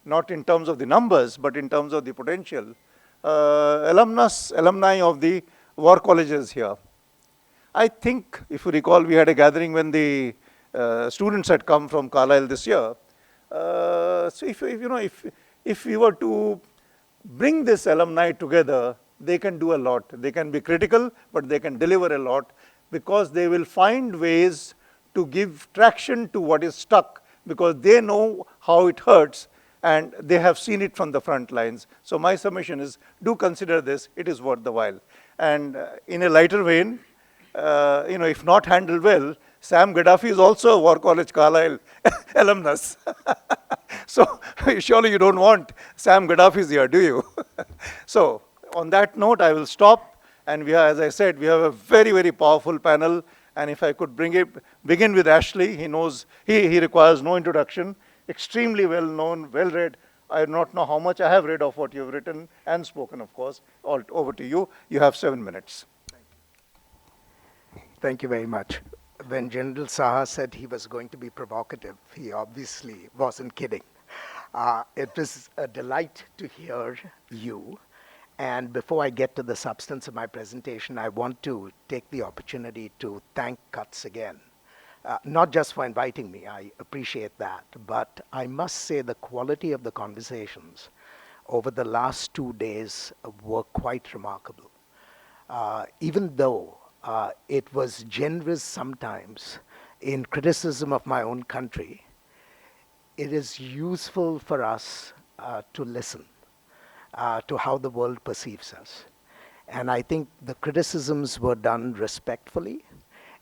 not in terms of the numbers, but in terms of the potential, alumni of the war colleges here. I think, if you recall, we had a gathering when the students had come from Carlisle this year. So if we were to bring this alumni together, they can do a lot. They can be critical, but they can deliver a lot, because they will find ways to give traction to what is stuck, because they know how it hurts and they have seen it from the front lines. So my submission is, do consider this, it is worth the while. And in a lighter vein, if not handled well, Sam Gaddafi is also a War College Carlisle alumnus. So surely you don't want Sam Gaddafi's here, do you? So on that note, I will stop. And we have, as I said, we have a very, very powerful panel. And if I could begin with Ashley, he knows, he requires no introduction, extremely well known, well read. I do not know how much I have read of what you have written and spoken, of course. All over to you. You have 7 minutes. Thank you very much. When General Saha said he was going to be provocative, he obviously wasn't kidding. It was a delight to hear you. And before I get to the substance of my presentation, I want to take the opportunity to thank Cuts again. Not just for inviting me, I appreciate that, but I must say the quality of the conversations over the last 2 days were quite remarkable. Even though it was generous sometimes in criticism of my own country, it is useful for us to listen to how the world perceives us. And I think the criticisms were done respectfully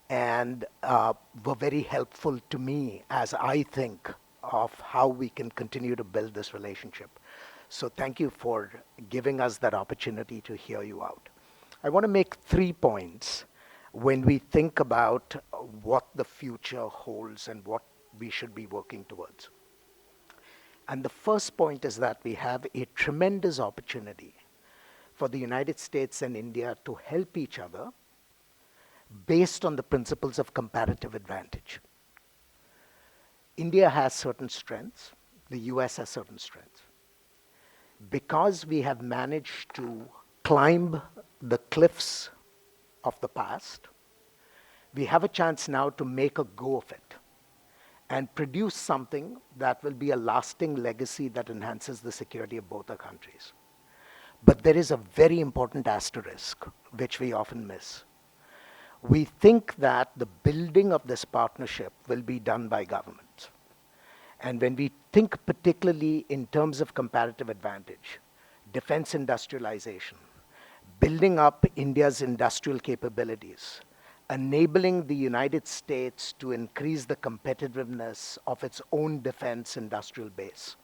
and were very helpful to me as I think of how we can continue to build this relationship. So thank you for giving us that opportunity to hear you out. I want to make 3 points when we think about what the future holds and what we should be working towards. And the first point is that we have a tremendous opportunity for the United States and India to help each other based on the principles of comparative advantage. India has certain strengths, the US has certain strengths. because we have managed to climb the cliffs of the past, we have a chance now to make a go of it and produce something that will be a lasting legacy that enhances the security of both our countries. But there is a very important asterisk, which we often miss. We think that the building of this partnership will be done by governments. And when we think particularly in terms of comparative advantage, defense industrialization, building up India's industrial capabilities, enabling the United States to increase the competitiveness of its own defense industrial base,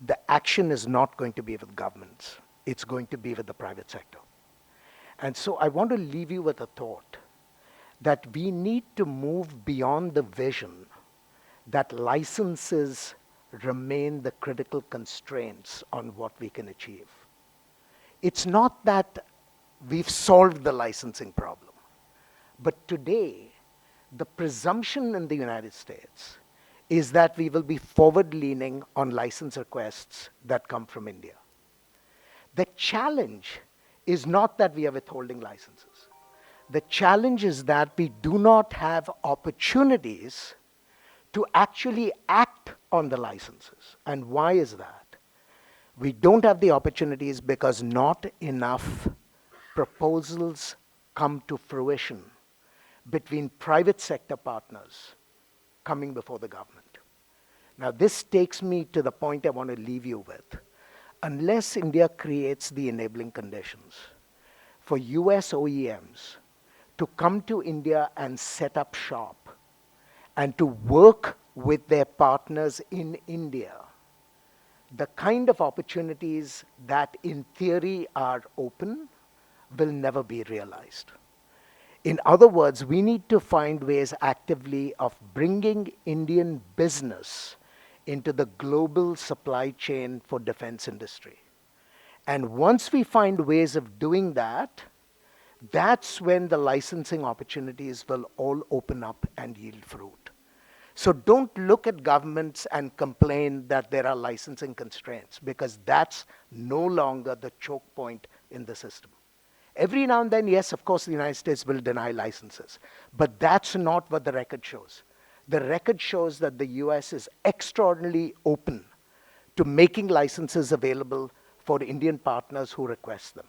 the action is not going to be with governments. It's going to be with the private sector. And so I want to leave you with a thought that we need to move beyond the vision that licenses remain the critical constraints on what we can achieve. It's not that we've solved the licensing problem, but today, the presumption in the United States is that we will be forward-leaning on license requests that come from India. The challenge is not that we are withholding licenses. The challenge is that we do not have opportunities to actually act on the licenses. And why is that? We don't have the opportunities because not enough proposals come to fruition between private sector partners coming before the government. Now, this takes me to the point I want to leave you with. Unless India creates the enabling conditions for US OEMs to come to India and set up shop and to work with their partners in India, the kind of opportunities that in theory are open will never be realized. In other words, we need to find ways actively of bringing Indian business into the global supply chain for defense industry. And once we find ways of doing that, that's when the licensing opportunities will all open up and yield fruit. So don't look at governments and complain that there are licensing constraints, because that's no longer the choke point in the system. Every now and then, yes, of course, the United States will deny licenses, but that's not what the record shows. The record shows that the US is extraordinarily open to making licenses available for Indian partners who request them.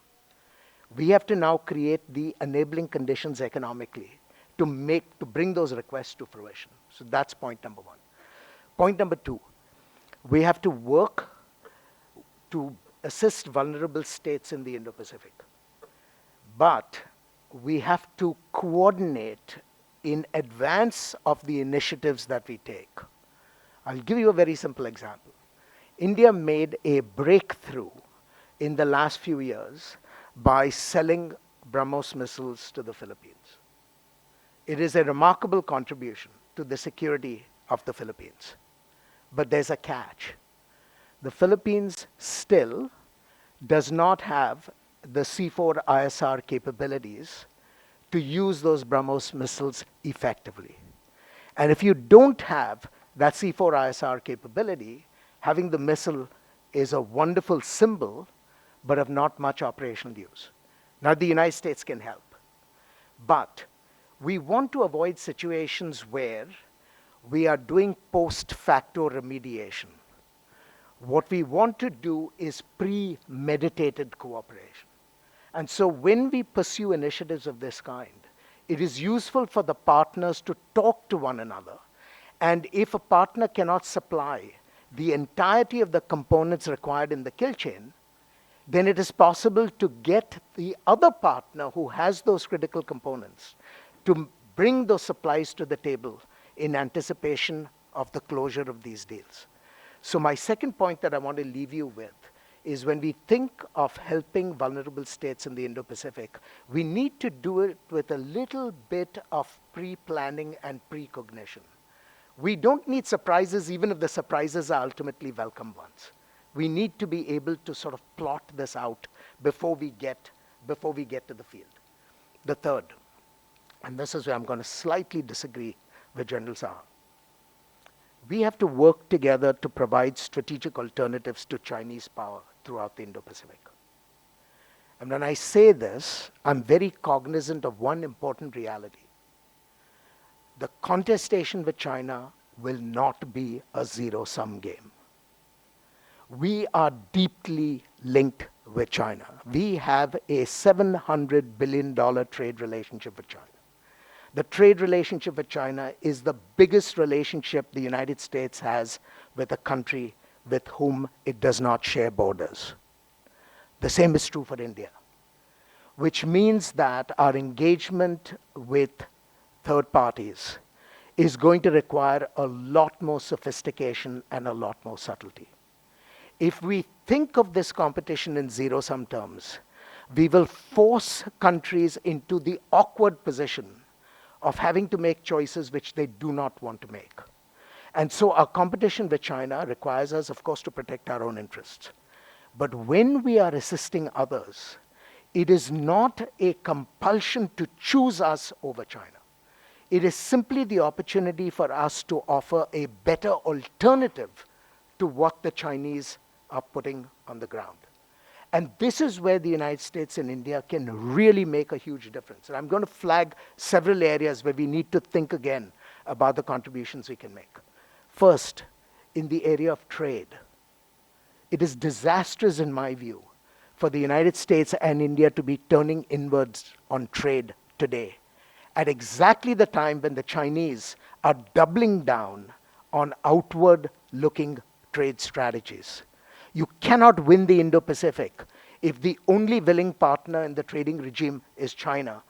We have to now create the enabling conditions economically to bring those requests to fruition. So that's point number one. Point number two, we have to work to assist vulnerable states in the Indo-Pacific. But we have to coordinate in advance of the initiatives that we take. I'll give you a very simple example. India made a breakthrough in the last few years by selling BrahMos missiles to the Philippines. It is a remarkable contribution to the security of the Philippines. But there's a catch. The Philippines still does not have the C4 ISR capabilities to use those BrahMos missiles effectively. And if you don't have that C4 ISR capability, having the missile is a wonderful symbol, but of not much operational use. Now, the United States can help. But we want to avoid situations where we are doing post-facto remediation. What we want to do is premeditated cooperation. And so when we pursue initiatives of this kind, it is useful for the partners to talk to one another. And if a partner cannot supply the entirety of the components required in the kill chain, then it is possible to get the other partner who has those critical components to bring those supplies to the table in anticipation of the closure of these deals. So my second point that I want to leave you with is when we think of helping vulnerable states in the Indo-Pacific, we need to do it with a little bit of pre-planning and precognition. We don't need surprises, even if the surprises are ultimately welcome ones. We need to be able to sort of plot this out before we get to the field. The third, and this is where I'm going to slightly disagree with General Saha. We have to work together to provide strategic alternatives to Chinese power throughout the Indo-Pacific. And when I say this, I'm very cognizant of one important reality. The contestation with China will not be a zero-sum game. We are deeply linked with China. We have a $700 billion trade relationship with China. The trade relationship with China is the biggest relationship the United States has with a country with whom it does not share borders. The same is true for India, which means that our engagement with third parties is going to require a lot more sophistication and a lot more subtlety. If we think of this competition in zero-sum terms, we will force countries into the awkward position of having to make choices which they do not want to make. And so our competition with China requires us, of course, to protect our own interests. But when we are assisting others, it is not a compulsion to choose us over China. It is simply the opportunity for us to offer a better alternative to what the Chinese are putting on the ground. And this is where the United States and India can really make a huge difference. And I'm going to flag several areas where we need to think again about the contributions we can make. First, in the area of trade, it is disastrous in my view for the United States and India to be turning inwards on trade today, at exactly the time when the Chinese are doubling down on outward-looking trade strategies. You cannot win the Indo-Pacific if the only willing partner in the trading regime is China,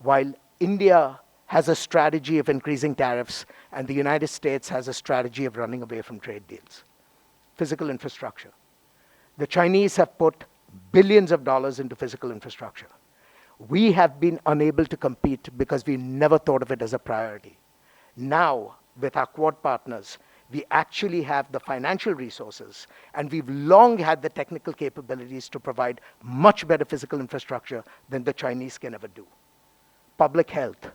while India has a strategy of increasing tariffs and the United States has a strategy of running away from trade deals. Physical infrastructure. The Chinese have put billions of dollars into physical infrastructure. We have been unable to compete because we never thought of it as a priority. Now, with our Quad partners, we actually have the financial resources, and we've long had the technical capabilities to provide much better physical infrastructure than the Chinese can ever do. Public health.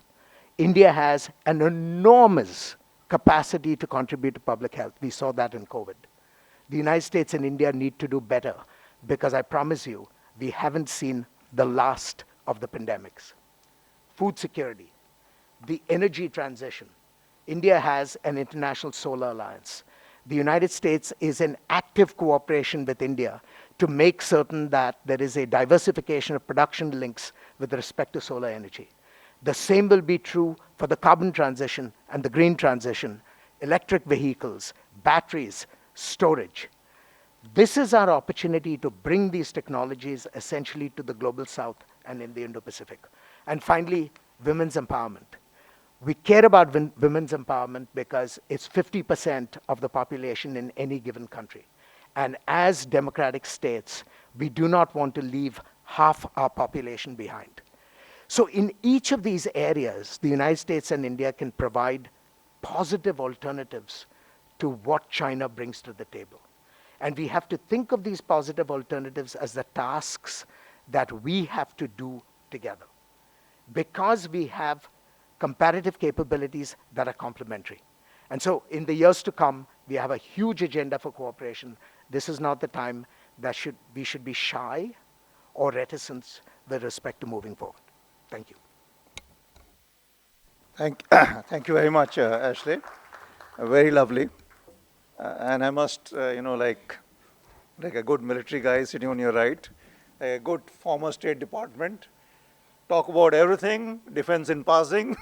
India has an enormous capacity to contribute to public health. We saw that in COVID. The United States and India need to do better because I promise you, we haven't seen the last of the pandemics. Food security, the energy transition. India has an international solar alliance. The United States is in active cooperation with India to make certain that there is a diversification of production links with respect to solar energy. The same will be true for the carbon transition and the green transition, electric vehicles, batteries, storage. This is our opportunity to bring these technologies essentially to the global south and in the Indo-Pacific. And finally, women's empowerment. We care about women's empowerment because it's 50% of the population in any given country. And as democratic states, we do not want to leave half our population behind. So in each of these areas, the United States and India can provide positive alternatives to what China brings to the table. And we have to think of these positive alternatives as the tasks that we have to do together. Because we have comparative capabilities that are complementary. And so in the years to come, we have a huge agenda for cooperation. This is not the time that we should be shy or reticent with respect to moving forward. Thank you. Thank you very much, Ashley. Very lovely. And I must, like a good military guy sitting on your right, a good former State Department, talk about everything, defense in passing.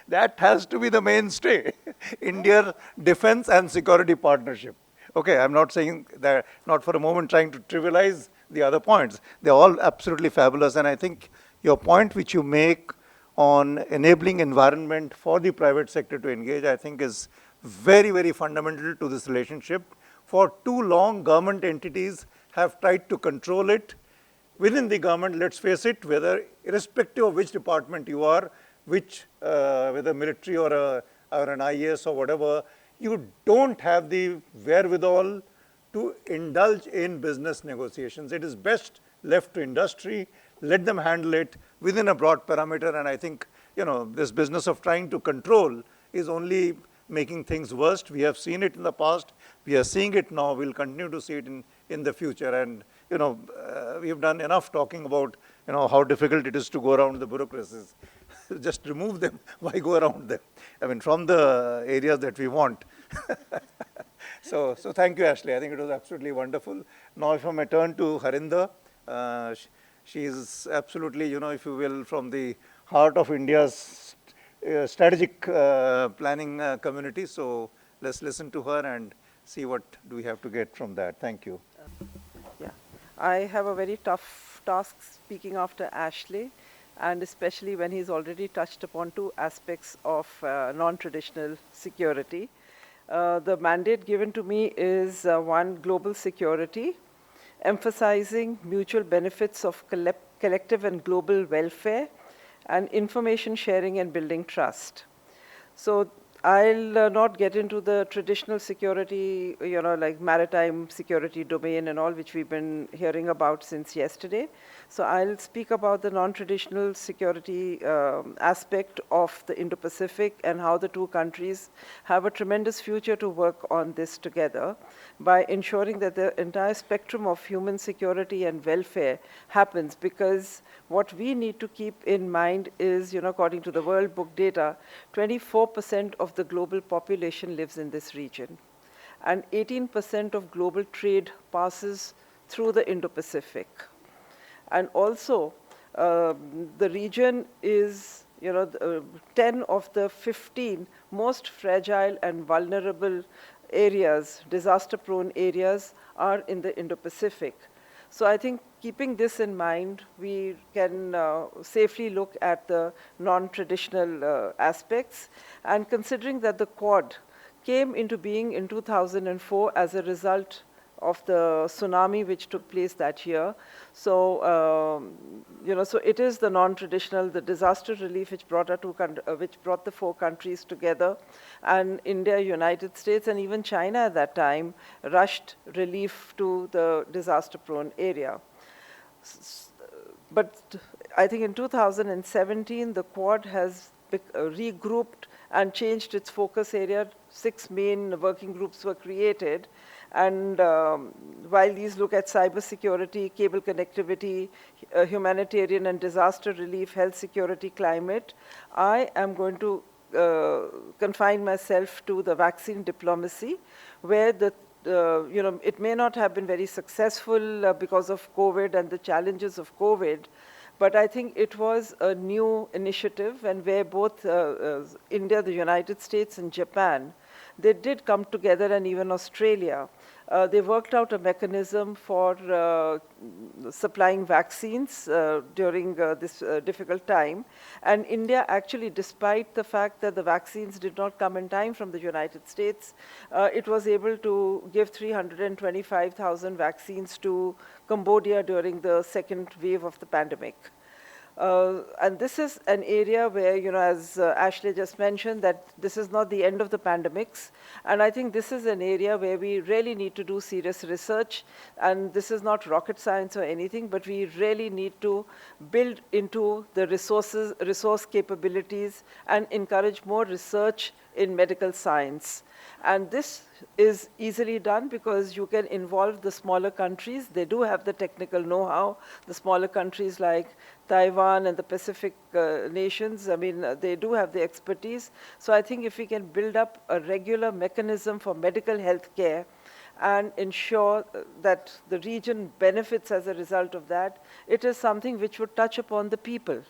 That has to be the mainstay. India defense and security partnership. Okay, I'm not saying that, not for a moment trying to trivialize the other points. They're all absolutely fabulous. And I think your point which you make on enabling environment for the private sector to engage, I think is very, very fundamental to this relationship. For too long, government entities have tried to control it. Within the government, let's face it, whether irrespective of which department you are, whether military or an IAS or whatever, you don't have the wherewithal to indulge in business negotiations. It is best left to industry, let them handle it within a broad parameter. And I think, this business of trying to control is only making things worse. We have seen it in the past. We are seeing it now. We'll continue to see it in the future. And, we've done enough talking about, how difficult it is to go around the bureaucracies. Just remove them. Why go around them? I mean, from the areas that we want. So thank you, Ashley. I think it was absolutely wonderful. Now, if I may turn to Harinder, she is absolutely, if you will, from the heart of India's strategic planning community. So let's listen to her and see what do we have to get from that. Thank you. Yeah, I have a very tough task speaking after Ashley, and especially when he's already touched upon two aspects of non-traditional security. The mandate given to me is one, global security, emphasizing mutual benefits of collective and global welfare, and information sharing and building trust. So I'll not get into the traditional security, like maritime security domain and all, which we've been hearing about since yesterday. So I'll speak about the non-traditional security aspect of the Indo-Pacific and how the two countries have a tremendous future to work on this together by ensuring that the entire spectrum of human security and welfare happens, because what we need to keep in mind is, according to the World Book data, 24% of the global population lives in this region, and 18% of global trade passes through the Indo-Pacific. And also, the region is, 10 of the 15 most fragile and vulnerable areas, disaster-prone areas, are in the Indo-Pacific. So I think keeping this in mind, we can safely look at the non-traditional aspects. And considering that the Quad came into being in 2004 as a result of the tsunami which took place that year. So, so it is the non-traditional, the disaster relief which brought the four countries together, and India, United States, and even China at that time rushed relief to the disaster-prone area. But I think in 2017, the Quad has regrouped and changed its focus area. 6 main working groups were created. And while these look at cybersecurity, cable connectivity, humanitarian and disaster relief, health security, climate, I am going to confine myself to the vaccine diplomacy, where it may not have been very successful because of COVID and the challenges of COVID, but I think it was a new initiative, and where both India, the United States, and Japan, they did come together, and even Australia. They worked out a mechanism for supplying vaccines during this difficult time. And India actually, despite the fact that the vaccines did not come in time from the United States, it was able to give 325,000 vaccines to Cambodia during the second wave of the pandemic. And this is an area where, as Ashley just mentioned, that this is not the end of the pandemics. And I think this is an area where we really need to do serious research. And this is not rocket science or anything, but we really need to build into the resource capabilities and encourage more research in medical science. And this is easily done because you can involve the smaller countries. They do have the technical know-how. The smaller countries like Taiwan and the Pacific nations, I mean, they do have the expertise. So I think if we can build up a regular mechanism for medical health care and ensure that the region benefits as a result of that, it is something which would touch upon the people.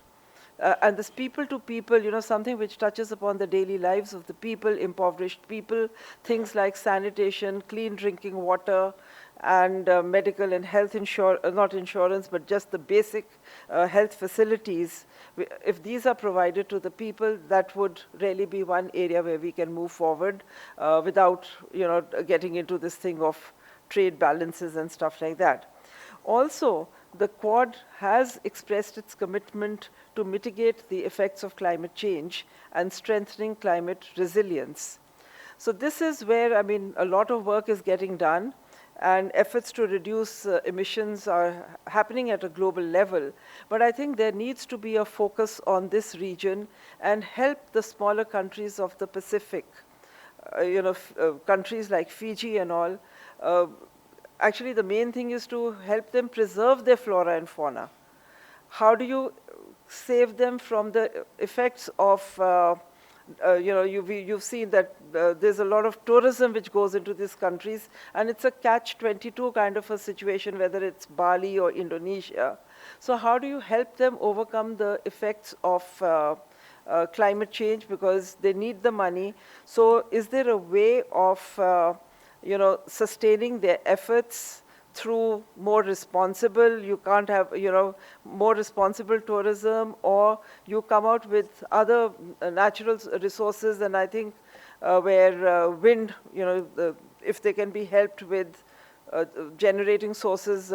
And this people to people, something which touches upon the daily lives of the people, impoverished people, things like sanitation, clean drinking water, and medical and health not insurance, but just the basic health facilities. If these are provided to the people, that would really be one area where we can move forward without, getting into this thing of trade balances and stuff like that. Also, the Quad has expressed its commitment to mitigate the effects of climate change and strengthening climate resilience. So this is where, a lot of work is getting done, and efforts to reduce emissions are happening at a global level. But I think there needs to be a focus on this region and help the smaller countries of the Pacific countries like Fiji and all, actually the main thing is to help them preserve their flora and fauna. How do you save them from the effects of, you've seen that there's a lot of tourism which goes into these countries, and it's a catch-22 kind of a situation, whether it's Bali or Indonesia. So how do you help them overcome the effects of climate change, because they need the money? So is there a way of, sustaining their efforts through more responsible, you can't have, more responsible tourism, or you come out with other natural resources, and I think where wind, if they can be helped with generating sources,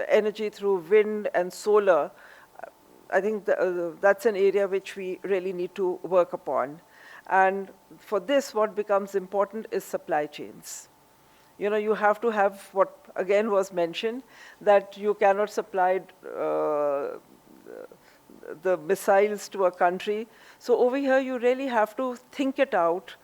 energy through wind and solar, I think that's an area which we really need to work upon. And for this, what becomes important is supply chains. You have to have what, again, was mentioned, that you cannot supply the missiles to a country. So over here, you really have to think it out,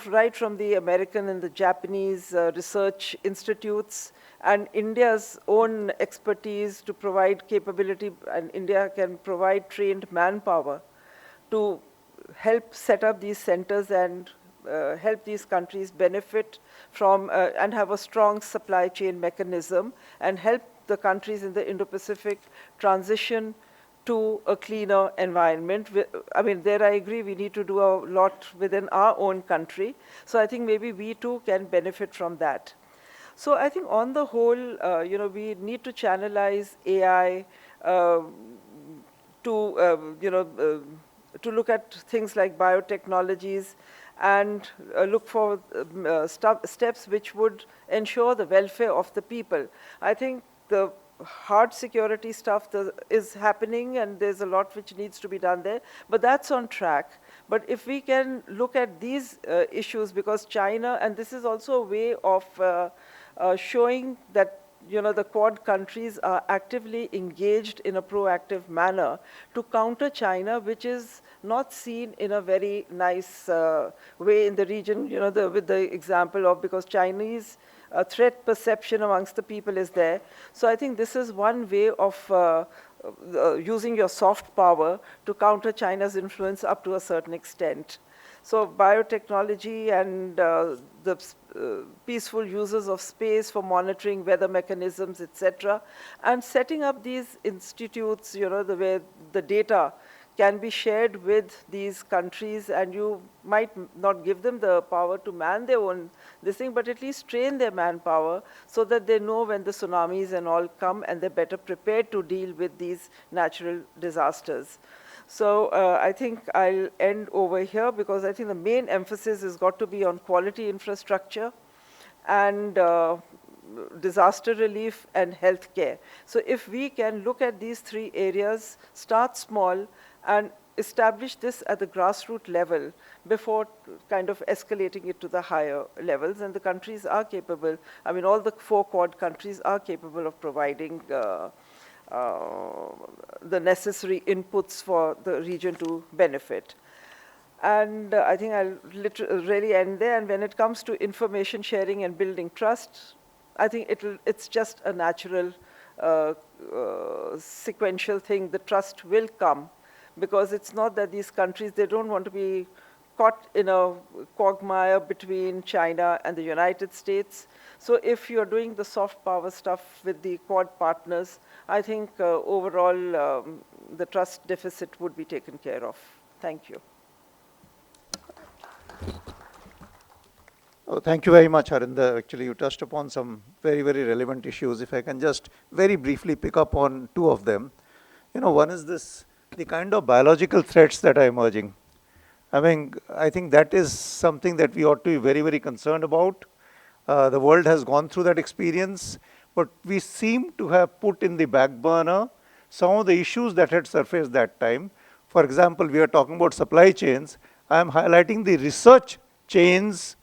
right from the American and the Japanese research institutes and India's own expertise to provide capability, and India can provide trained manpower to help set up these centers and help these countries benefit from and have a strong supply chain mechanism, and help the countries in the Indo-Pacific transition to a cleaner environment. I mean, there I agree, we need to do a lot within our own country. So I think maybe we too can benefit from that. So I think on the whole, we need to channelize AI to look at things like biotechnologies, and look for steps which would ensure the welfare of the people. I think the hard security stuff is happening, and there's a lot which needs to be done there, but that's on track. But if we can look at these issues, because China, and this is also a way of showing that the Quad countries are actively engaged in a proactive manner to counter China, which is not seen in a very nice way in the region, with the example of, because Chinese threat perception amongst the people is there. So I think this is one way of using your soft power to counter China's influence up to a certain extent. So biotechnology and the peaceful uses of space for monitoring weather mechanisms, etc., and setting up these institutes, where the data can be shared with these countries, and you might not give them the power to man their own this thing, but at least train their manpower so that they know when the tsunamis and all come, and they're better prepared to deal with these natural disasters. So I think I'll end over here, because I think the main emphasis has got to be on quality infrastructure and disaster relief and healthcare. So if we can look at these three areas, start small, and establish this at the grassroots level before kind of escalating it to the higher levels, and the countries are capable, I mean, all the 4 Quad countries are capable of providing the necessary inputs for the region to benefit. And I think I'll really end there. And when it comes to information sharing and building trust, I think it's just a natural sequential thing. The trust will come, because it's not that these countries, they don't want to be caught in a quagmire between China and the United States. So if you're doing the soft power stuff with the Quad partners, I think overall the trust deficit would be taken care of. Thank you. Oh, thank you very much, Harinder. Actually, you touched upon some very, very relevant issues. If I can just very briefly pick up on 2 of them. One is the kind of biological threats that are emerging. I mean, I think that is something that we ought to be very, very concerned about. The world has gone through that experience, but we seem to have put in the back burner some of the issues that had surfaced that time. For example, we are talking about supply chains. I am highlighting the research chains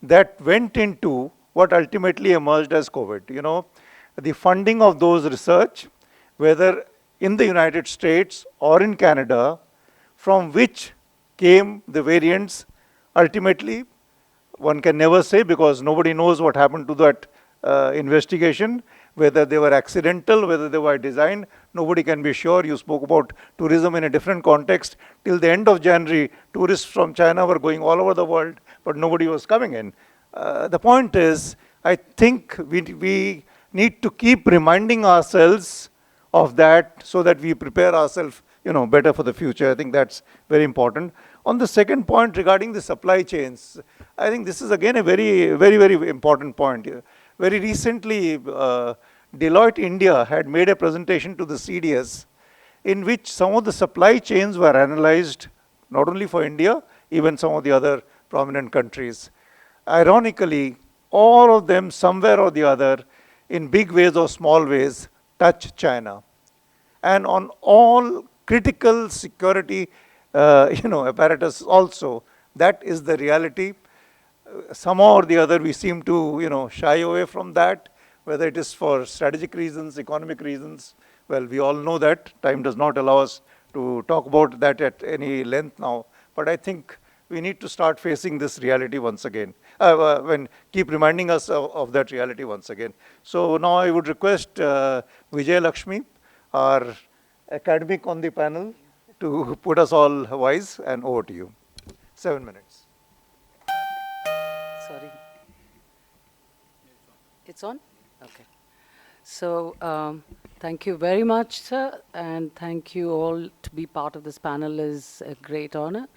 that went into what ultimately emerged as COVID. The funding of those research, whether in the United States or in Canada, from which came the variants, ultimately one can never say because nobody knows what happened to that investigation, whether they were accidental, whether they were designed. Nobody can be sure. You spoke about tourism in a different context. Till the end of January, tourists from China were going all over the world, but nobody was coming in. The point is, I think we need to keep reminding ourselves of that so that we prepare ourselves, better for the future. I think that's very important. On the second point regarding the supply chains, I think this is again a very, very, very important point. Very recently, Deloitte India had made a presentation to the CDS in which some of the supply chains were analyzed, not only for India, even some of the other prominent countries. Ironically, all of them, somewhere or the other, in big ways or small ways, touch China. And on all critical security, apparatus also, that is the reality. Somehow or the other, we seem to, shy away from that, whether it is for strategic reasons, economic reasons. Well, we all know that. Time does not allow us to talk about that at any length now. But I think we need to start facing this reality once again. Keep reminding us of that reality once again. So now I would request Vijay Lakshmi, our academic on the panel, to put us all wise, and over to you. 7 minutes. Sorry. It's on? Okay. So thank you very much, sir, and thank you all to be part of this panel is a great honor.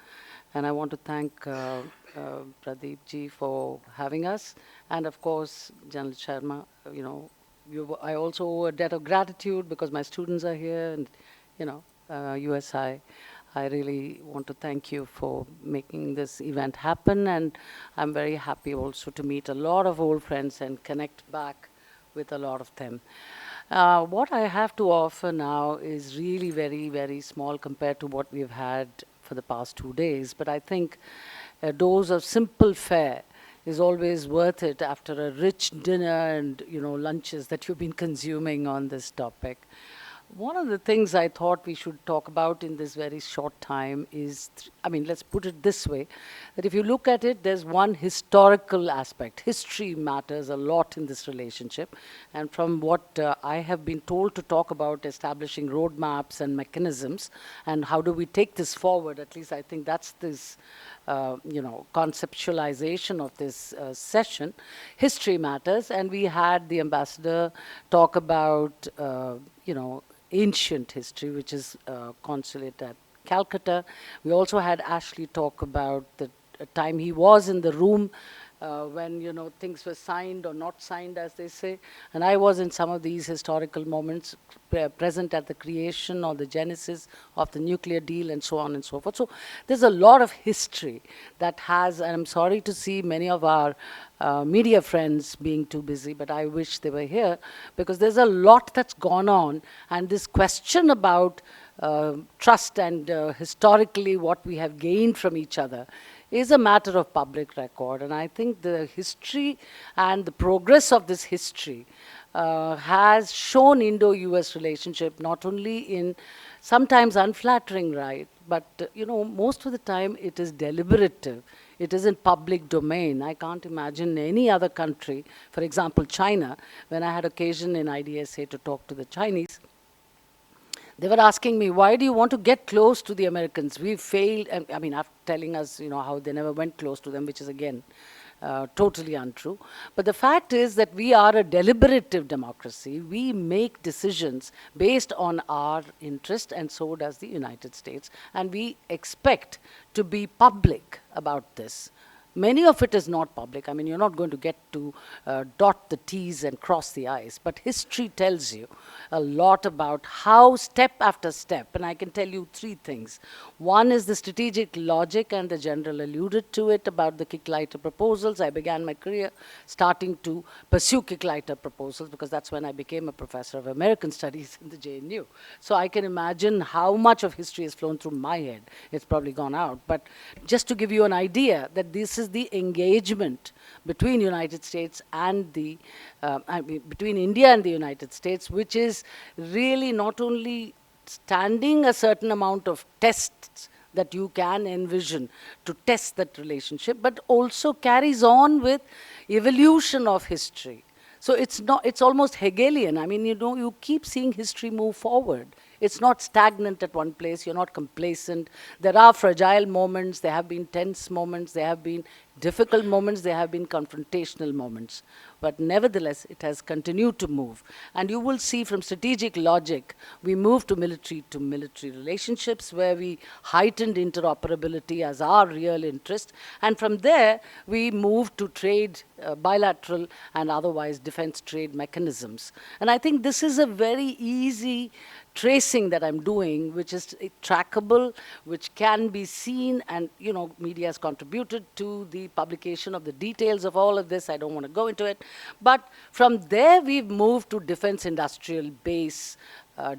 And I want to thank Pradeep ji for having us, and of course, General Sharma. I also owe a debt of gratitude because my students are here, and USI. I really want to thank you for making this event happen, and I'm very happy also to meet a lot of old friends and connect back with a lot of them. What I have to offer now is really very, very small compared to what we've had for the past 2 days, but I think a dose of simple fare is always worth it after a rich dinner and lunches that you've been consuming on this topic. One of the things I thought we should talk about in this very short time is, let's put it this way, that if you look at it, there's one historical aspect. History matters a lot in this relationship. And from what I have been told to talk about establishing roadmaps and mechanisms, and how do we take this forward, at least I think that's this conceptualization of this session. History matters, and we had the ambassador talk about, ancient history, which is consulate at Calcutta. We also had Ashley talk about the time he was in the room when things were signed or not signed, as they say. And I was in some of these historical moments present at the creation or the genesis of the nuclear deal and so on and so forth. So there's a lot of history that has, and I'm sorry to see many of our media friends being too busy, but I wish they were here, because there's a lot that's gone on, and this question about trust and historically what we have gained from each other is a matter of public record. And I think the history and the progress of this history has shown Indo-U.S. relationship not only in sometimes unflattering, right, but most of the time it is deliberative. It is in public domain. I can't imagine any other country, for example, China, when I had occasion in IDSA to talk to the Chinese, they were asking me, why do you want to get close to the Americans? We failed, after telling us, how they never went close to them, which is again, totally untrue. But the fact is that we are a deliberative democracy. We make decisions based on our interest, and so does the United States. And we expect to be public about this. Many of it is not public. You're not going to get to dot the T's and cross the I's. But history tells you a lot about how, step after step, and I can tell you 3 things. One is the strategic logic, and the general alluded to it about the Kicklighter proposals. I began my career starting to pursue Kicklighter proposals, because that's when I became a professor of American studies in the JNU. So I can imagine how much of history has flown through my head. It's probably gone out. But just to give you an idea that this is the engagement between United States and between India and the United States, which is really not only standing a certain amount of tests that you can envision to test that relationship, but also carries on with evolution of history. So it's almost Hegelian. I mean, you keep seeing history move forward. It's not stagnant at one place. You're not complacent. There are fragile moments. There have been tense moments. There have been difficult moments. There have been confrontational moments. But nevertheless, it has continued to move. And you will see from strategic logic, we moved to military relationships where we heightened interoperability as our real interest. And from there, we moved to trade, bilateral and otherwise defense trade mechanisms. And I think this is a very easy tracing that I'm doing, which is trackable, which can be seen, and media has contributed to the publication of the details of all of this. I don't want to go into it. But from there, we've moved to defense industrial base,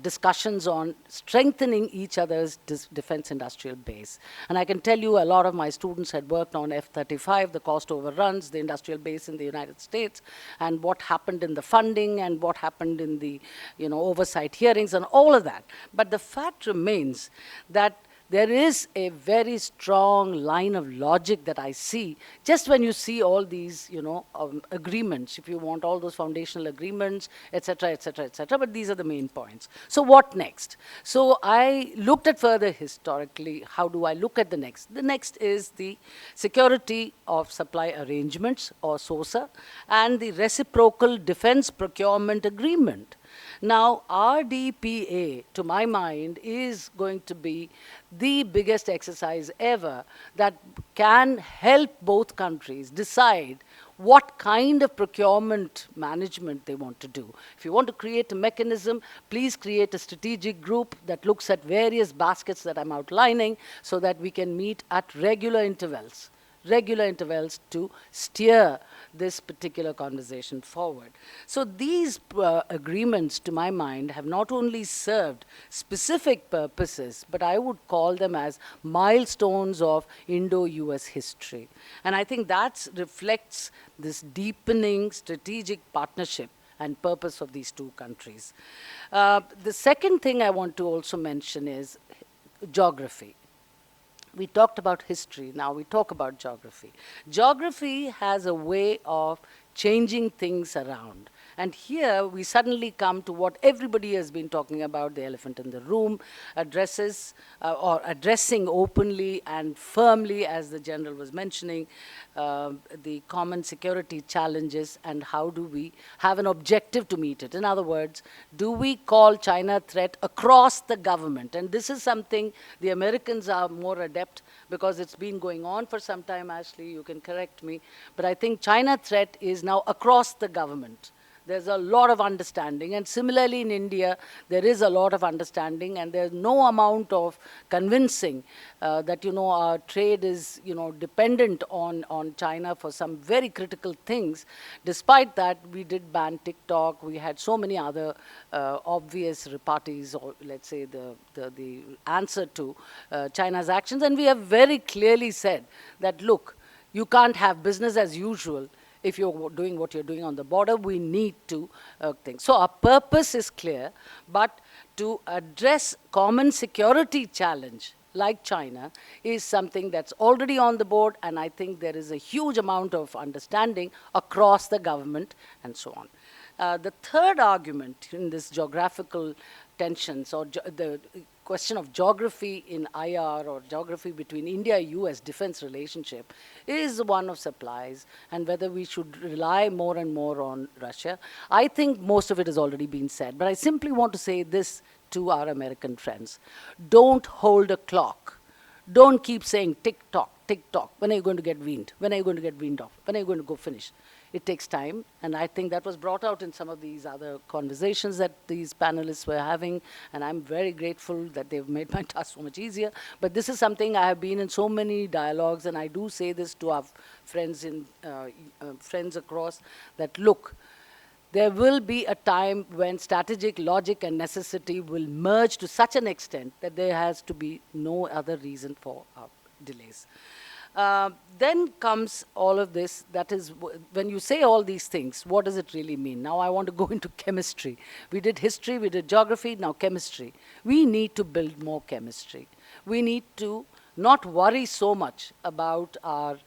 discussions on strengthening each other's defense industrial base. And I can tell you a lot of my students had worked on F-35, the cost overruns, the industrial base in the United States, and what happened in the funding and what happened in the oversight hearings and all of that. But the fact remains that there is a very strong line of logic that I see just when you see all these, agreements, if you want all those foundational agreements, et cetera, et cetera, et cetera. But these are the main points. So what next? So I looked at further historically. How do I look at the next? The next is the security of supply arrangements, or SOSA, and the reciprocal defense procurement agreement. Now, RDPA, to my mind, is going to be the biggest exercise ever that can help both countries decide what kind of procurement management they want to do. If you want to create a mechanism, please create a strategic group that looks at various baskets that I'm outlining so that we can meet at regular intervals to steer this particular conversation forward. So these agreements, to my mind, have not only served specific purposes, but I would call them as milestones of Indo-U.S. history. And I think that reflects this deepening strategic partnership and purpose of these two countries. The second thing I want to also mention is geography. We talked about history, now we talk about geography. Geography has a way of changing things around. And here we suddenly come to what everybody has been talking about, the elephant in the room, addressing openly and firmly, as the general was mentioning, the common security challenges, and how do we have an objective to meet it. In other words, do we call China a threat across the government? And this is something the Americans are more adept, because it's been going on for some time. Ashley, you can correct me, but I think China threat is now across the government. There's a lot of understanding, and similarly in India, there is a lot of understanding, and there's no amount of convincing that, our trade is, dependent on China for some very critical things. Despite that, we did ban TikTok. We had so many other obvious repartees, or let's say the answer to China's actions, and we have very clearly said that, look, you can't have business as usual if you're doing what you're doing on the border. We need to think. So our purpose is clear, but to address common security challenge like China is something that's already on the board, and I think there is a huge amount of understanding across the government and so on. The third argument in this geographical tensions, or the question of geography in IR, or geography between India-U.S. defense relationship, is one of supplies, and whether we should rely more and more on Russia. I think most of it has already been said, but I simply want to say this to our American friends. Don't hold a clock. Don't keep saying tick-tock, tick-tock. When are you going to get weaned? When are you going to get weaned off? When are you going to go finish? It takes time, and I think that was brought out in some of these other conversations that these panelists were having, and I'm very grateful that they've made my task so much easier. But this is something I have been in so many dialogues, and I do say this to our friends friends across, that look, there will be a time when strategic logic and necessity will merge to such an extent that there has to be no other reason for delays. Then comes all of this, that is, when you say all these things, what does it really mean? Now I want to go into chemistry. We did history, we did geography, now chemistry. We need to build more chemistry. We need to not worry so much about our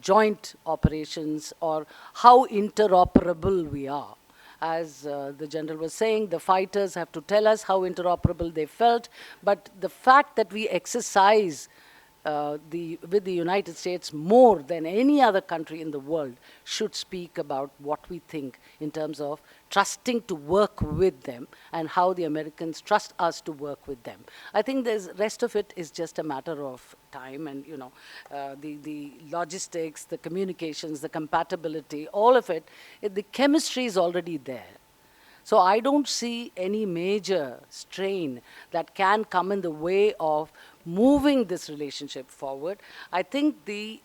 joint operations or how interoperable we are. As the general was saying, the fighters have to tell us how interoperable they felt, but the fact that we exercise with the United States more than any other country in the world should speak about what we think in terms of trusting to work with them and how the Americans trust us to work with them. I think the rest of it is just a matter of time and, you know, the logistics, the communications, the compatibility, all of it, the chemistry is already there. So I don't see any major strain that can come in the way of moving this relationship forward. I think the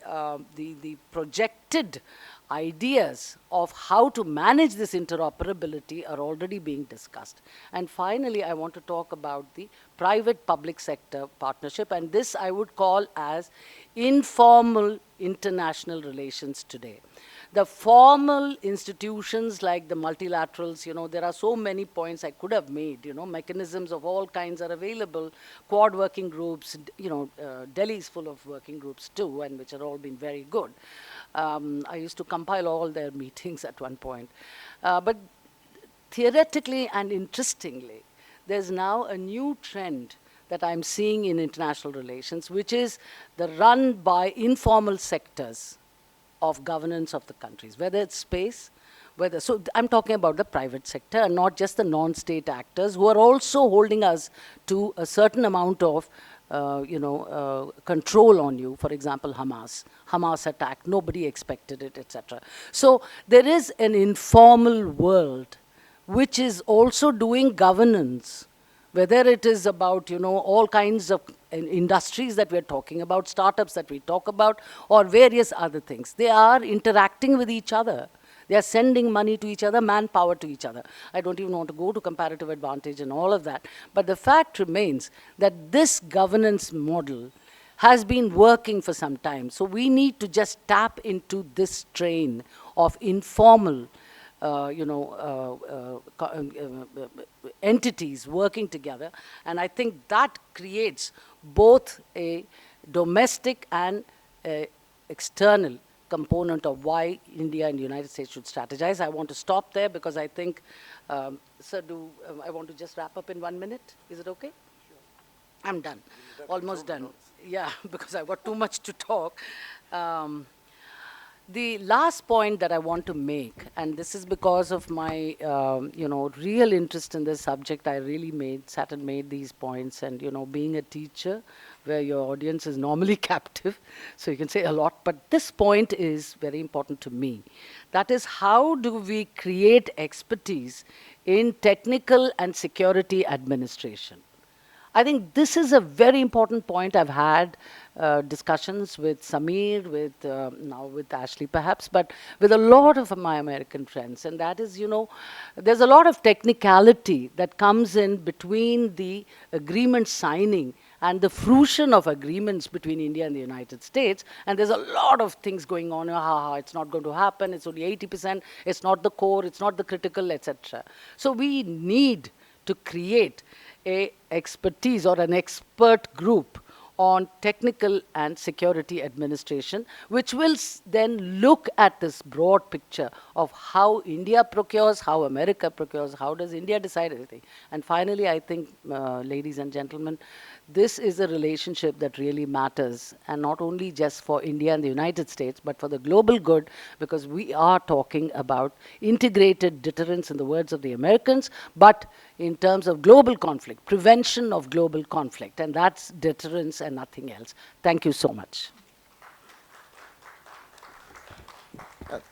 projected ideas of how to manage this interoperability are already being discussed. And finally, I want to talk about the private-public sector partnership, and this I would call as informal international relations today. The formal institutions like the multilaterals, you know, there are so many points I could have made, you know, mechanisms of all kinds are available, Quad working groups, you know, Delhi is full of working groups too, and which have all been very good. I used to compile all their meetings at one point. But theoretically and interestingly, there's now a new trend that I'm seeing in international relations, which is the run by informal sectors of governance of the countries, whether it's space, so I'm talking about the private sector and not just the non-state actors who are also holding us to a certain amount of control on you. For example, Hamas attack, nobody expected it, etc. So there is an informal world which is also doing governance, whether it is about, you know, all kinds of industries that we're talking about, startups that we talk about, or various other things. They are interacting with each other. They are sending money to each other, manpower to each other. I don't even want to go to comparative advantage and all of that. But the fact remains that this governance model has been working for some time. So we need to just tap into this train of informal entities working together. And I think that creates both a domestic and external component of why India and the United States should strategize. I want to stop there because I think, sir, I want to just wrap up in 1 minute. Is it okay? Sure. I'm done. Almost done. Yeah, because I've got too much to talk. The last point that I want to make, and this is because of my, real interest in this subject, I really sat and made these points. And, you know, being a teacher, where your audience is normally captive, so you can say a lot, but this point is very important to me. That is, how do we create expertise in technical and security administration? I think this is a very important point. I've had discussions with Samir, now with Ashley perhaps, but with a lot of my American friends. And that is, you know, there's a lot of technicality that comes in between the agreement signing and the fruition of agreements between India and the United States. And there's a lot of things going on. It's not going to happen. It's only 80%. It's not the core. It's not the critical, etc. So we need to create a expertise or an expert group on technical and security administration, which will then look at this broad picture of how India procures, how America procures, how does India decide everything. And finally, I think, ladies and gentlemen, this is a relationship that really matters, and not only just for India and the United States, but for the global good, because we are talking about integrated deterrence in the words of the Americans, but in terms of global conflict, prevention of global conflict, and that's deterrence and nothing else. Thank you so much.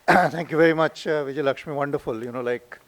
Thank you very much, Vijayalakshmi. Wonderful. You know, like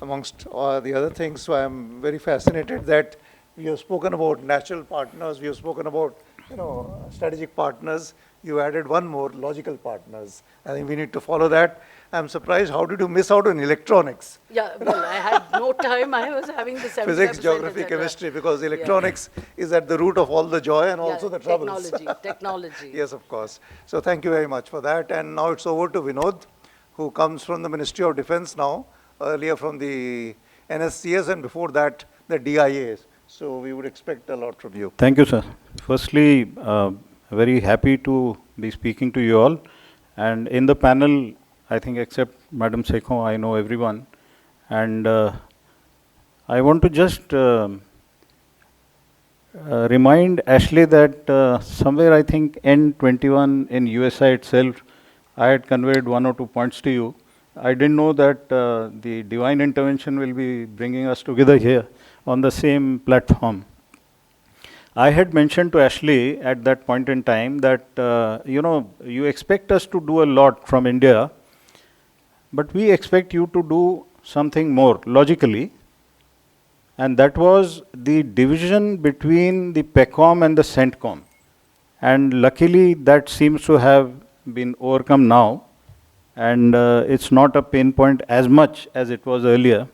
amongst all the other things, so I'm very fascinated that we have spoken about natural partners, we have spoken about, you know, strategic partners. You added one more, logical partners. I think we need to follow that. I'm surprised, how did you miss out on electronics? Yeah, well, I had no time. I was having the 75%. Physics, geography, chemistry, because electronics is at the root of all the joy and also the troubles. Technology. Yes, of course. So thank you very much for that. And now it's over to Vinod, who comes from the Ministry of Defense now, earlier from the NSCS, and before that, the DIA. So we would expect a lot from you. Thank you, sir. Firstly, very happy to be speaking to you all. And in the panel, I think except Madam Sekho, I know everyone. And I want to just remind Ashley that somewhere I think N21 in USA itself, I had conveyed 1 or 2 points to you. I didn't know that the divine intervention will be bringing us together here on the same platform. I had mentioned to Ashley at that point in time that, you expect us to do a lot from India, but we expect you to do something more logically. And that was the division between the PECOM and the CENTCOM. And luckily that seems to have been overcome now. And it's not a pain point as much as it was earlier.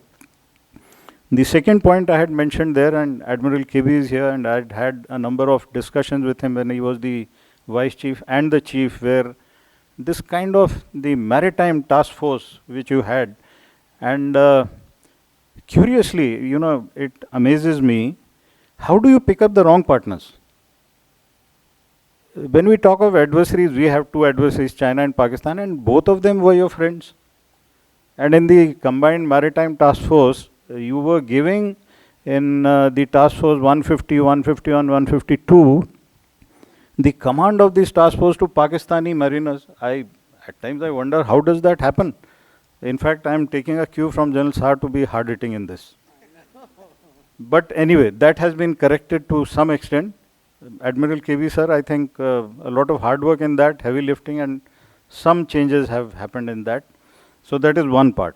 The second point I had mentioned there, and Admiral KB is here, and I had had a number of discussions with him when he was the Vice Chief and the Chief, where this kind of the maritime task force which you had, and curiously, it amazes me, how do you pick up the wrong partners? When we talk of adversaries, we have 2 adversaries, China and Pakistan, and both of them were your friends. And in the combined maritime task force, you were giving in the task force 150, 151, 152, the command of this task force to Pakistani mariners. At times I wonder, how does that happen? In fact, I am taking a cue from General Saar to be hard-hitting in this. But anyway, that has been corrected to some extent. Admiral KB sir, I think a lot of hard work in that, heavy lifting, and some changes have happened in that. So that is one part.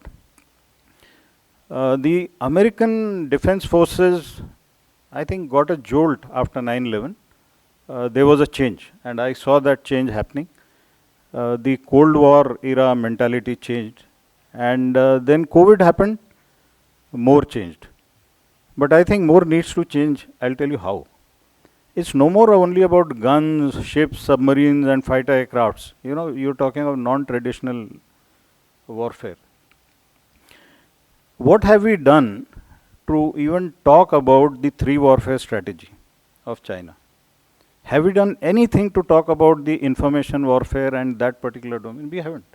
The American Defense Forces, I think, got a jolt after 9/11. There was a change, and I saw that change happening. The Cold War era mentality changed, and then COVID happened, more changed. But I think more needs to change. I'll tell you how. It's no more only about guns, ships, submarines, and fighter aircrafts. You're talking of non-traditional warfare. What have we done to even talk about the 3 warfare strategy of China? Have we done anything to talk about the information warfare and that particular domain? We haven't.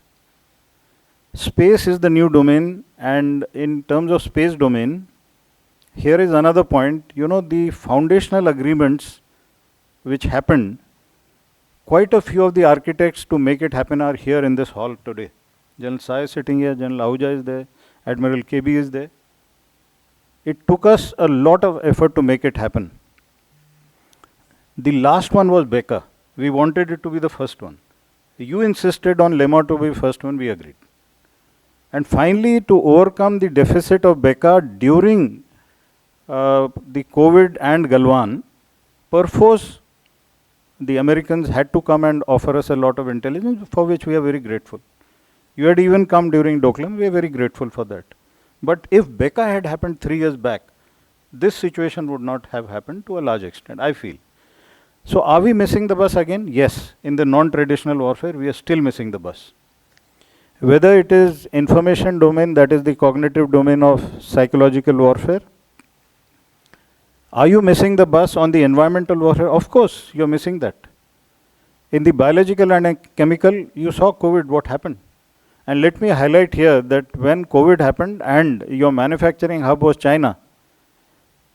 Space is the new domain, and in terms of space domain, here is another point. The foundational agreements which happened, quite a few of the architects to make it happen are here in this hall today. General Sai is sitting here, General Ahuja is there, Admiral KB is there. It took us a lot of effort to make it happen. The last one was Becca. We wanted it to be the first one. You insisted on Lemma to be first one, we agreed. And finally, to overcome the deficit of Becca during the COVID and Galwan, perforce the Americans had to come and offer us a lot of intelligence, for which we are very grateful. You had even come during Doklam, we are very grateful for that. But if Becca had happened 3 years back, this situation would not have happened to a large extent, I feel. So are we missing the bus again? Yes. In the non-traditional warfare, we are still missing the bus. Whether it is information domain, that is the cognitive domain of psychological warfare. Are you missing the bus on the environmental warfare? Of course, you are missing that. In the biological and chemical, you saw COVID, what happened. And let me highlight here that when COVID happened and your manufacturing hub was China,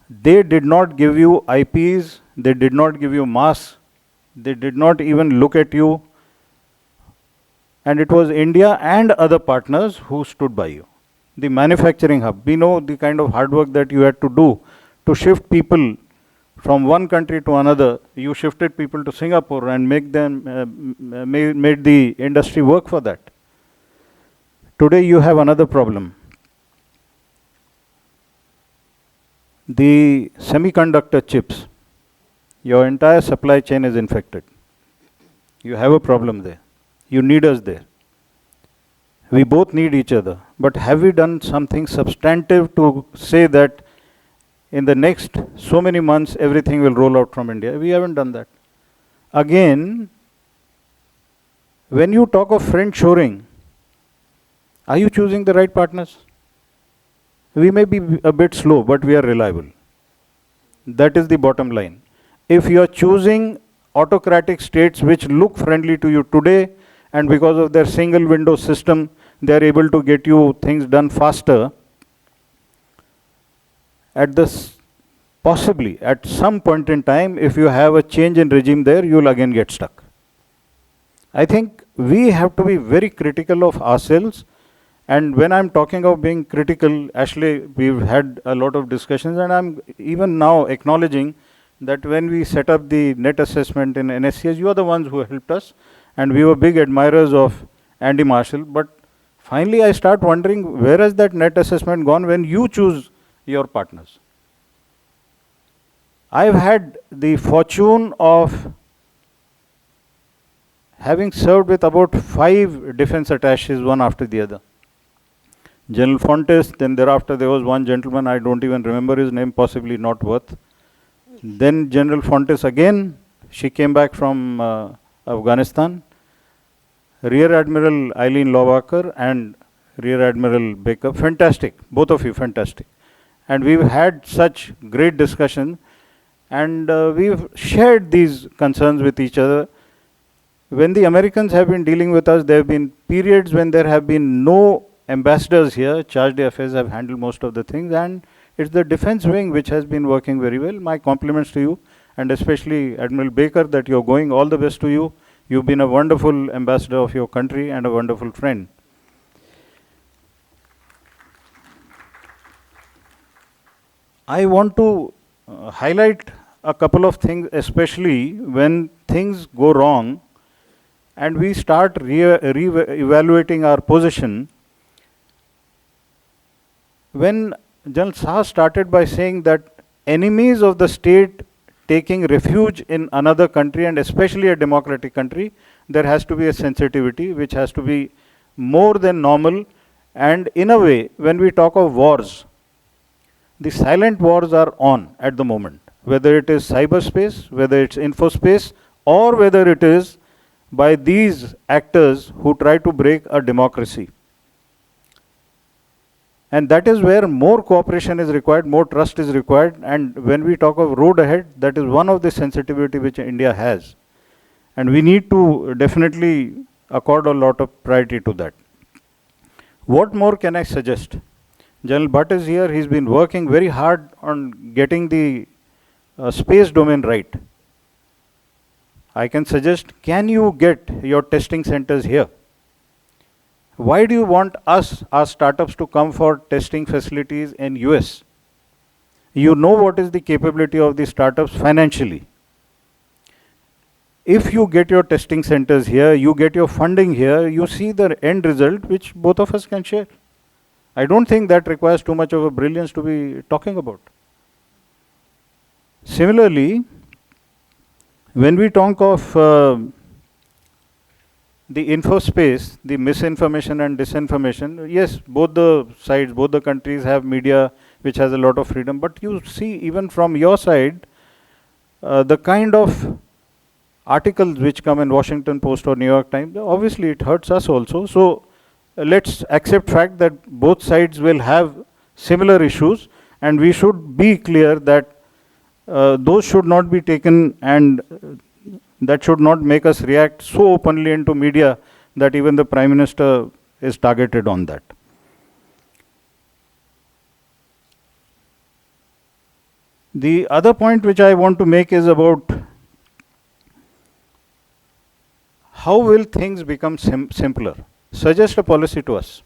they did not give you IPs, they did not give you masks, they did not even look at you. And it was India and other partners who stood by you. The manufacturing hub, we know the kind of hard work that you had to do to shift people from one country to another. You shifted people to Singapore and made the industry work for that. Today you have another problem. The semiconductor chips, your entire supply chain is infected. You have a problem there. You need us there. We both need each other. But have we done something substantive to say that in the next so many months everything will roll out from India? We haven't done that. Again, when you talk of friend shoring, are you choosing the right partners? We may be a bit slow, but we are reliable. That is the bottom line. if you are choosing autocratic states which look friendly to you today, and because of their single window system, they are able to get you things done faster, at this possibly at some point in time, if you have a change in regime there, you will again get stuck. I think we have to be very critical of ourselves. And when I'm talking of being critical, actually, we've had a lot of discussions, and I'm even now acknowledging that when we set up the net assessment in NSCS, you are the ones who helped us, and we were big admirers of Andy Marshall. But finally, I start wondering, where has that net assessment gone when you choose your partners? I've had the fortune of having served with about 5 defense attaches, one after the other. General Fontes, then thereafter there was one gentleman, I don't even remember his name, possibly not worth. Then General Fontes again, she came back from Afghanistan. Rear Admiral Eileen Lowbacker and Rear Admiral Baker, fantastic, both of you fantastic. And we've had such great discussion, and we've shared these concerns with each other. When the Americans have been dealing with us, there have been periods when there have been no ambassadors here. Charge d'Affaires have handled most of the things, and it's the defense wing which has been working very well. My compliments to you, and especially Admiral Baker, that you're going. All the best to you. You've been a wonderful ambassador of your country and a wonderful friend. I want to highlight a couple of things, especially when things go wrong and we start evaluating our position. When General Shah started by saying that enemies of the state taking refuge in another country, and especially a democratic country, there has to be a sensitivity which has to be more than normal. And in a way, when we talk of wars, the silent wars are on at the moment, whether it is cyberspace, whether it's infospace, or whether it is by these actors who try to break a democracy. And that is where more cooperation is required, more trust is required. And when we talk of road ahead, that is one of the sensitivity which India has. And we need to definitely accord a lot of priority to that. What more can I suggest? General Bhatt is here. He's been working very hard on getting the space domain right. I can suggest, can you get your testing centers here? Why do you want us, our startups, to come for testing facilities in US? You know what is the capability of the startups financially. If you get your testing centers here, you get your funding here, you see the end result which both of us can share. I don't think that requires too much of a brilliance to be talking about. Similarly, when we talk of the info space, the misinformation and disinformation, yes, both the sides, both the countries have media which has a lot of freedom, but you see even from your side, the kind of articles which come in Washington Post or New York Times, obviously it hurts us also. So let's accept fact that both sides will have similar issues, and we should be clear that those should not be taken, and that should not make us react so openly into media that even the Prime Minister is targeted on that. The other point which I want to make is about how will things become simpler. Suggest a policy to us.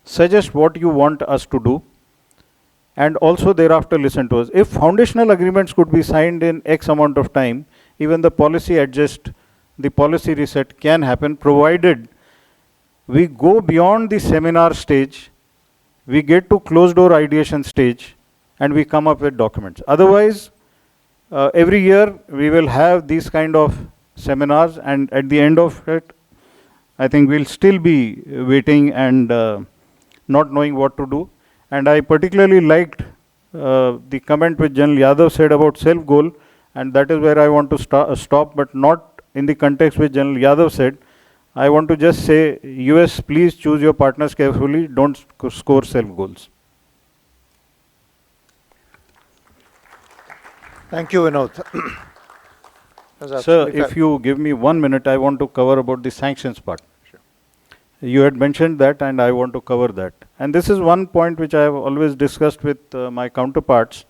Suggest what you want us to do, and also thereafter listen to us. If foundational agreements could be signed in X amount of time, even the policy adjust, the policy reset can happen, provided we go beyond the seminar stage, we get to closed door ideation stage, and we come up with documents. Otherwise, every year we will have these kind of seminars, and at the end of it, I think we'll still be waiting and not knowing what to do. And I particularly liked the comment which General Yadav said about self-goal, and that is where I want to stop, but not in the context which General Yadav said. I want to just say, US, please choose your partners carefully, don't score self-goals. Thank you, Vinod. Sir, if you give me 1 minute, I want to cover about the sanctions part. You had mentioned that, and I want to cover that. And this is one point which I have always discussed with my counterparts.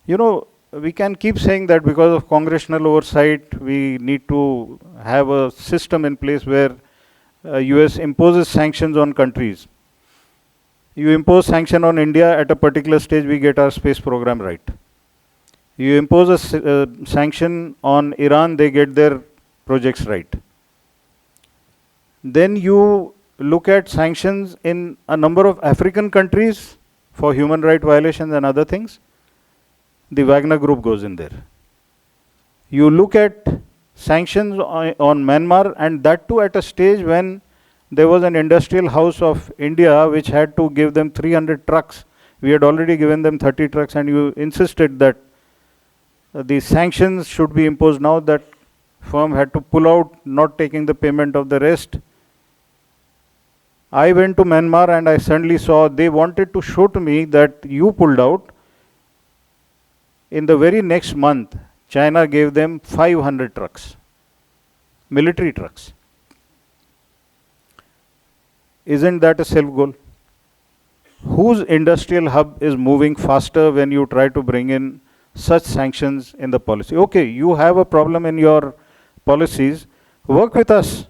You know, we can keep saying that because of congressional oversight, we need to have a system in place where US imposes sanctions on countries. You impose sanction on India at a particular stage, we get our space program right. You impose a sanction on Iran, they get their projects right. Then you look at sanctions in a number of African countries for human rights violations and other things. The Wagner Group goes in there. You look at sanctions on Myanmar, and that too at a stage when there was an industrial house of India which had to give them 300 trucks. We had already given them 30 trucks, and you insisted that the sanctions should be imposed now. That firm had to pull out, not taking the payment of the rest. I went to Myanmar and I suddenly saw they wanted to show to me that you pulled out. In the very next month, China gave them 500 trucks, military trucks. Isn't that a self-goal? Whose industrial hub is moving faster when you try to bring in such sanctions in the policy? Okay, you have a problem in your policies, work with us.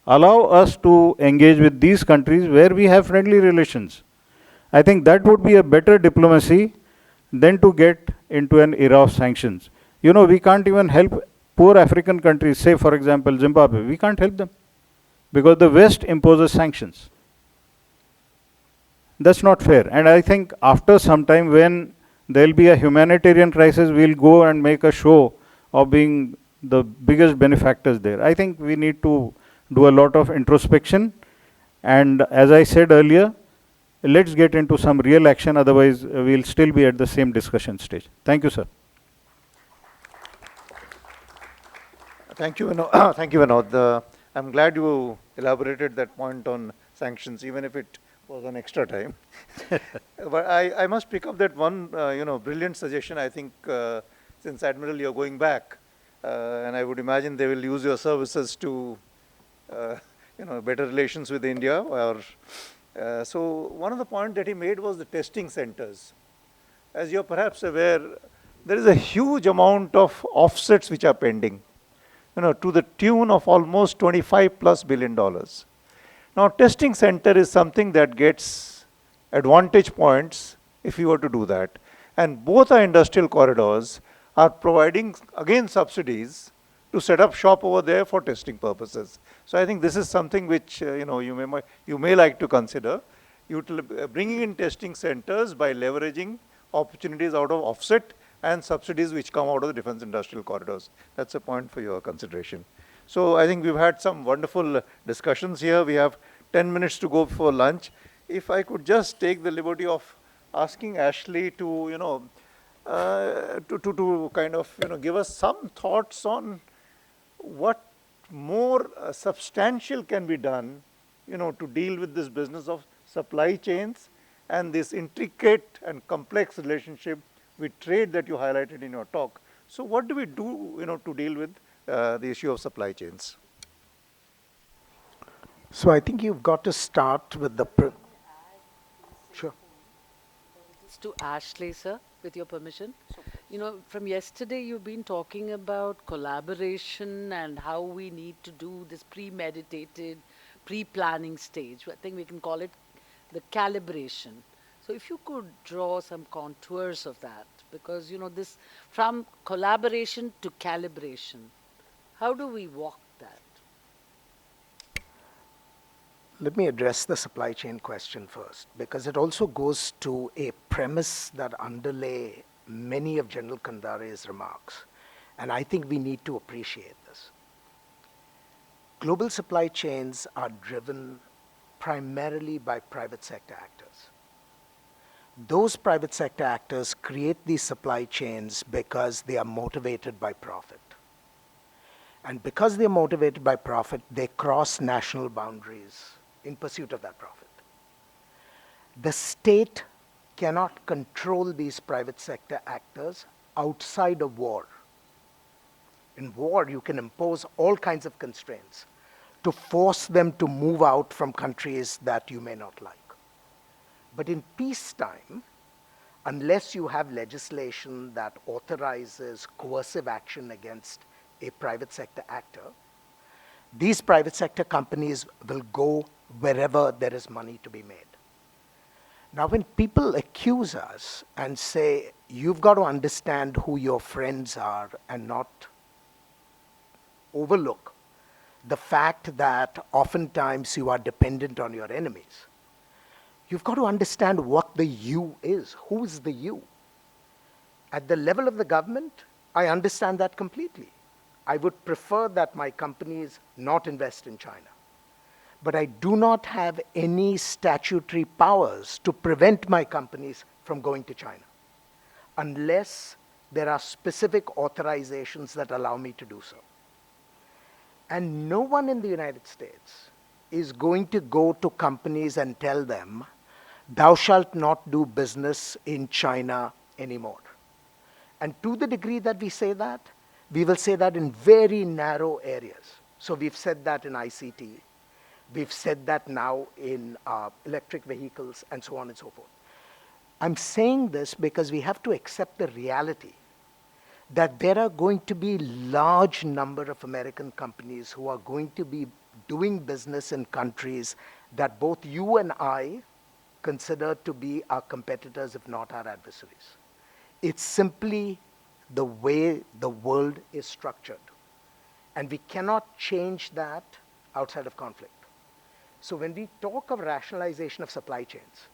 Allow us to engage with these countries where we have friendly relations. I think that would be a better diplomacy than to get into an era of sanctions. You know, we can't even help poor African countries, say for example Zimbabwe, we can't help them because the West imposes sanctions. That's not fair. And I think after some time when there will be a humanitarian crisis, we'll go and make a show of being the biggest benefactors there. I think we need to do a lot of introspection, and as I said earlier, let's get into some real action, otherwise we'll still be at the same discussion stage. Thank you, sir. Thank you, Vinod. Thank you, Vinod. I'm glad you elaborated that point on sanctions, even if it was on extra time. But I must pick up that one, brilliant suggestion. I think since Admiral, you're going back, and I would imagine they will use your services to better relations with India. So one of the points that he made was the testing centers. As you're perhaps aware, there is a huge amount of offsets which are pending, to the tune of almost $25+ billion. Now, testing center is something that gets advantage points if you were to do that. And both our industrial corridors are providing, again, subsidies to set up shop over there for testing purposes. So I think this is something which you may like to consider. Bringing in testing centers by leveraging opportunities out of offset and subsidies which come out of the defense industrial corridors. That's a point for your consideration. So I think we've had some wonderful discussions here. We have 10 minutes to go before lunch. If I could just take the liberty of asking Ashley to, to kind of, give us some thoughts on what more substantial can be done, to deal with this business of supply chains and this intricate and complex relationship with trade that you highlighted in your talk. So what do we do, to deal with the issue of supply chains? So I think you've got to start with the... Sure. Just to Ashley, sir, with your permission. From yesterday you've been talking about collaboration and how we need to do this premeditated, pre-planning stage. I think we can call it the calibration. So if you could draw some contours of that, because, this from collaboration to calibration, how do we walk that? Let me address the supply chain question first, because it also goes to a premise that underlay many of General Kandare's remarks, and I think we need to appreciate this. Global supply chains are driven primarily by private sector actors. Those private sector actors create these supply chains because they are motivated by profit. And because they are motivated by profit, they cross national boundaries in pursuit of that profit. The state cannot control these private sector actors outside of war. In war, you can impose all kinds of constraints to force them to move out from countries that you may not like. But in peacetime, unless you have legislation that authorizes coercive action against a private sector actor, these private sector companies will go wherever there is money to be made. Now, when people accuse us and say, you've got to understand who your friends are and not overlook the fact that oftentimes you are dependent on your enemies, you've got to understand what the you is. Who is the you? At the level of the government, I understand that completely. I would prefer that my companies not invest in China. But I do not have any statutory powers to prevent my companies from going to China, unless there are specific authorizations that allow me to do so. And no one in the United States is going to go to companies and tell them, thou shalt not do business in China anymore. And to the degree that we say that, we will say that in very narrow areas. So we've said that in ICT. We've said that now in electric vehicles and so on and so forth. I'm saying this because we have to accept the reality that there are going to be large number of American companies who are going to be doing business in countries that both you and I consider to be our competitors, if not our adversaries. It's simply the way the world is structured. And we cannot change that outside of conflict. So when we talk of rationalization of supply chains,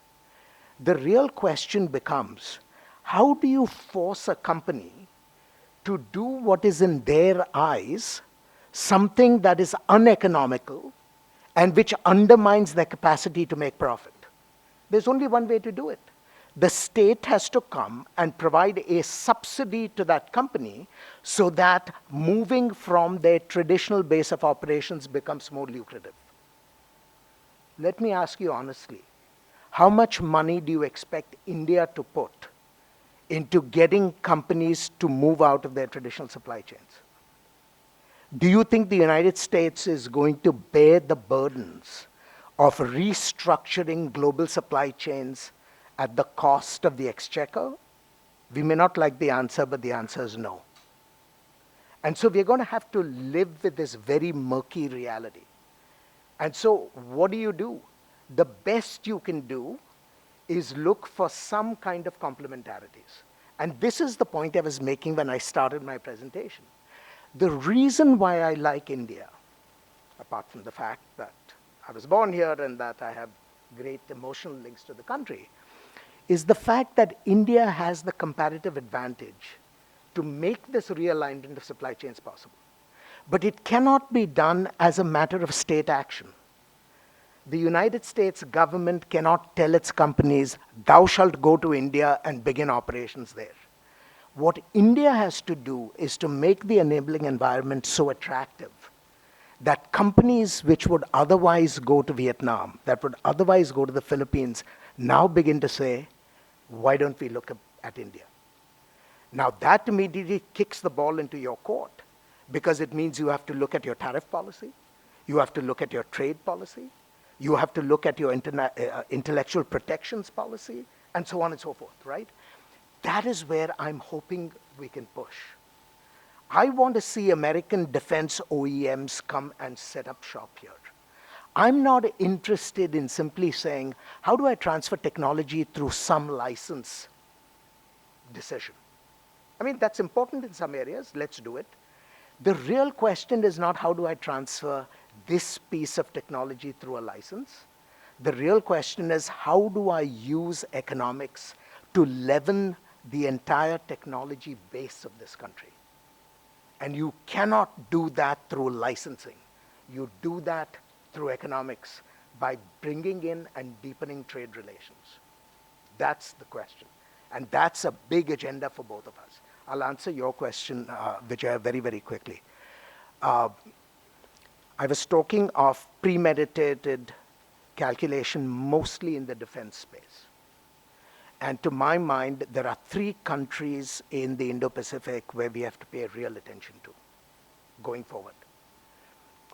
the real question becomes, how do you force a company to do what is in their eyes something that is uneconomical and which undermines their capacity to make profit? There's only one way to do it. The state has to come and provide a subsidy to that company so that moving from their traditional base of operations becomes more lucrative. Let me ask you honestly, how much money do you expect India to put into getting companies to move out of their traditional supply chains? Do you think the United States is going to bear the burdens of restructuring global supply chains at the cost of the exchequer? We may not like the answer, but the answer is no. And so we're going to have to live with this very murky reality. And so what do? The best you can do is look for some kind of complementarities. And this is the point I was making when I started my presentation. The reason why I like India, apart from the fact that I was born here and that I have great emotional links to the country, is the fact that India has the comparative advantage to make this realignment of supply chains possible. But it cannot be done as a matter of state action. The United States government cannot tell its companies, thou shalt go to India and begin operations there. What India has to do is to make the enabling environment so attractive that companies which would otherwise go to Vietnam, that would otherwise go to the Philippines, now begin to say, why don't we look at India? Now that immediately kicks the ball into your court, because it means you have to look at your tariff policy, you have to look at your trade policy, you have to look at your intellectual protections policy, and so on and so forth, right? That is where I'm hoping we can push. I want to see American defense OEMs come and set up shop here. I'm not interested in simply saying, how do I transfer technology through some license decision? I mean, that's important in some areas, let's do it. The real question is not how do I transfer this piece of technology through a license. The real question is how do I use economics to leaven the entire technology base of this country? And you cannot do that through licensing. You do that through economics by bringing in and deepening trade relations. That's the question. And that's a big agenda for both of us. I'll answer your question, Vijay, very, very quickly. I was talking of premeditated calculation mostly in the defense space. And to my mind, there are 3 countries in the Indo-Pacific where we have to pay real attention to going forward.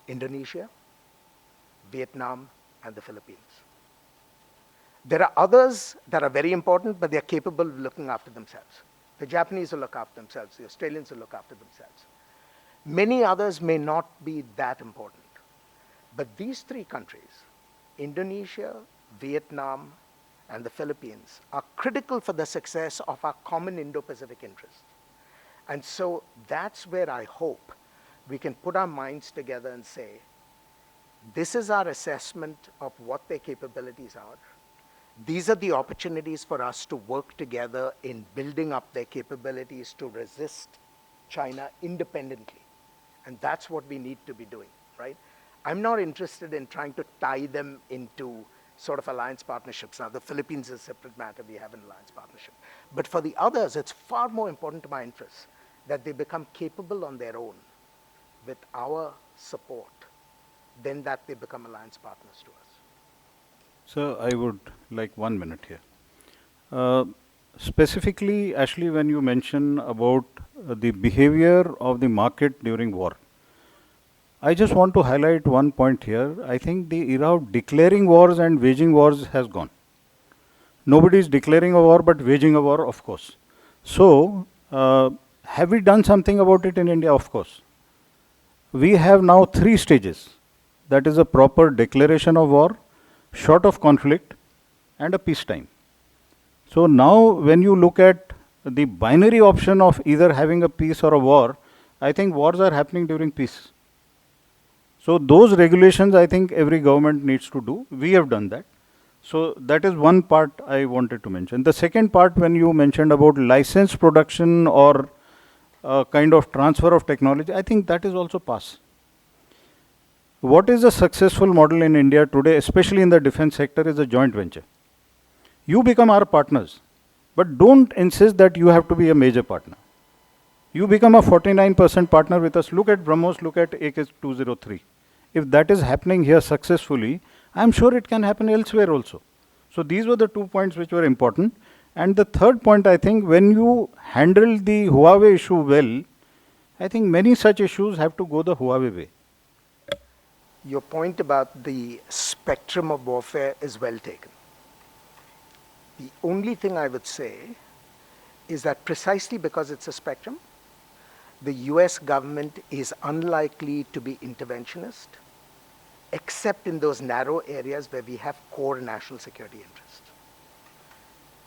Indonesia, Vietnam, and the Philippines. There are others that are very important, but they're capable of looking after themselves. The Japanese will look after themselves. The Australians will look after themselves. Many others may not be that important. But these 3 countries, Indonesia, Vietnam, and the Philippines, are critical for the success of our common Indo-Pacific interests. And so that's where I hope we can put our minds together and say, this is our assessment of what their capabilities are. These are the opportunities for us to work together in building up their capabilities to resist China independently. And that's what we need to be doing, right? I'm not interested in trying to tie them into sort of alliance partnerships. Now, the Philippines is a separate matter. We have an alliance partnership. But for the others, it's far more important to my interests that they become capable on their own with our support than that they become alliance partners to us. So I would like 1 minute here. Specifically, Ashley, when you mention about the behavior of the market during war, I just want to highlight one point here. I think the era of declaring wars and waging wars has gone. Nobody is declaring a war but waging a war, of course. So, have we done something about it in India? Of course. We have now 3 stages. That is a proper declaration of war, short of conflict, and a peacetime. So now when you look at the binary option of either having a peace or a war, I think wars are happening during peace. So those regulations I think every government needs to do. We have done that. So that is one part I wanted to mention. The second part, when you mentioned about licensed production or kind of transfer of technology, I think that is also past. What is a successful model in India today, especially in the defense sector, is a joint venture. You become our partners, but don't insist that you have to be a major partner. You become a 49% partner with us. Look at BrahMos, look at AK-203. If that is happening here successfully, I'm sure it can happen elsewhere also. So these were the 2 points which were important. And the third point, I think, when you handle the Huawei issue well, I think many such issues have to go the Huawei way. Your point about the spectrum of warfare is well taken. The only thing I would say is that precisely because it's a spectrum, the US government is unlikely to be interventionist, except in those narrow areas where we have core national security interests.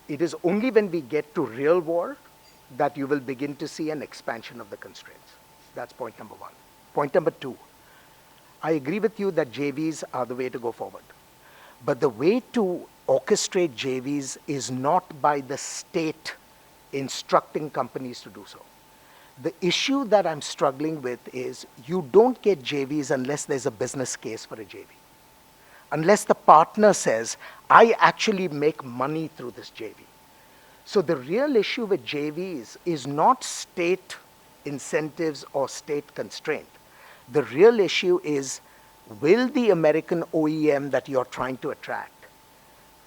It is only when we get to real war that you will begin to see an expansion of the constraints. That's point number 1. Point number 2, I agree with you that JVs are the way to go forward. But the way to orchestrate JVs is not by the state instructing companies to do so. The issue that I'm struggling with is you don't get JVs unless there's a business case for a JV. Unless the partner says, I actually make money through this JV. So the real issue with JVs is not state incentives or state constraint. The real issue is, will the American OEM that you're trying to attract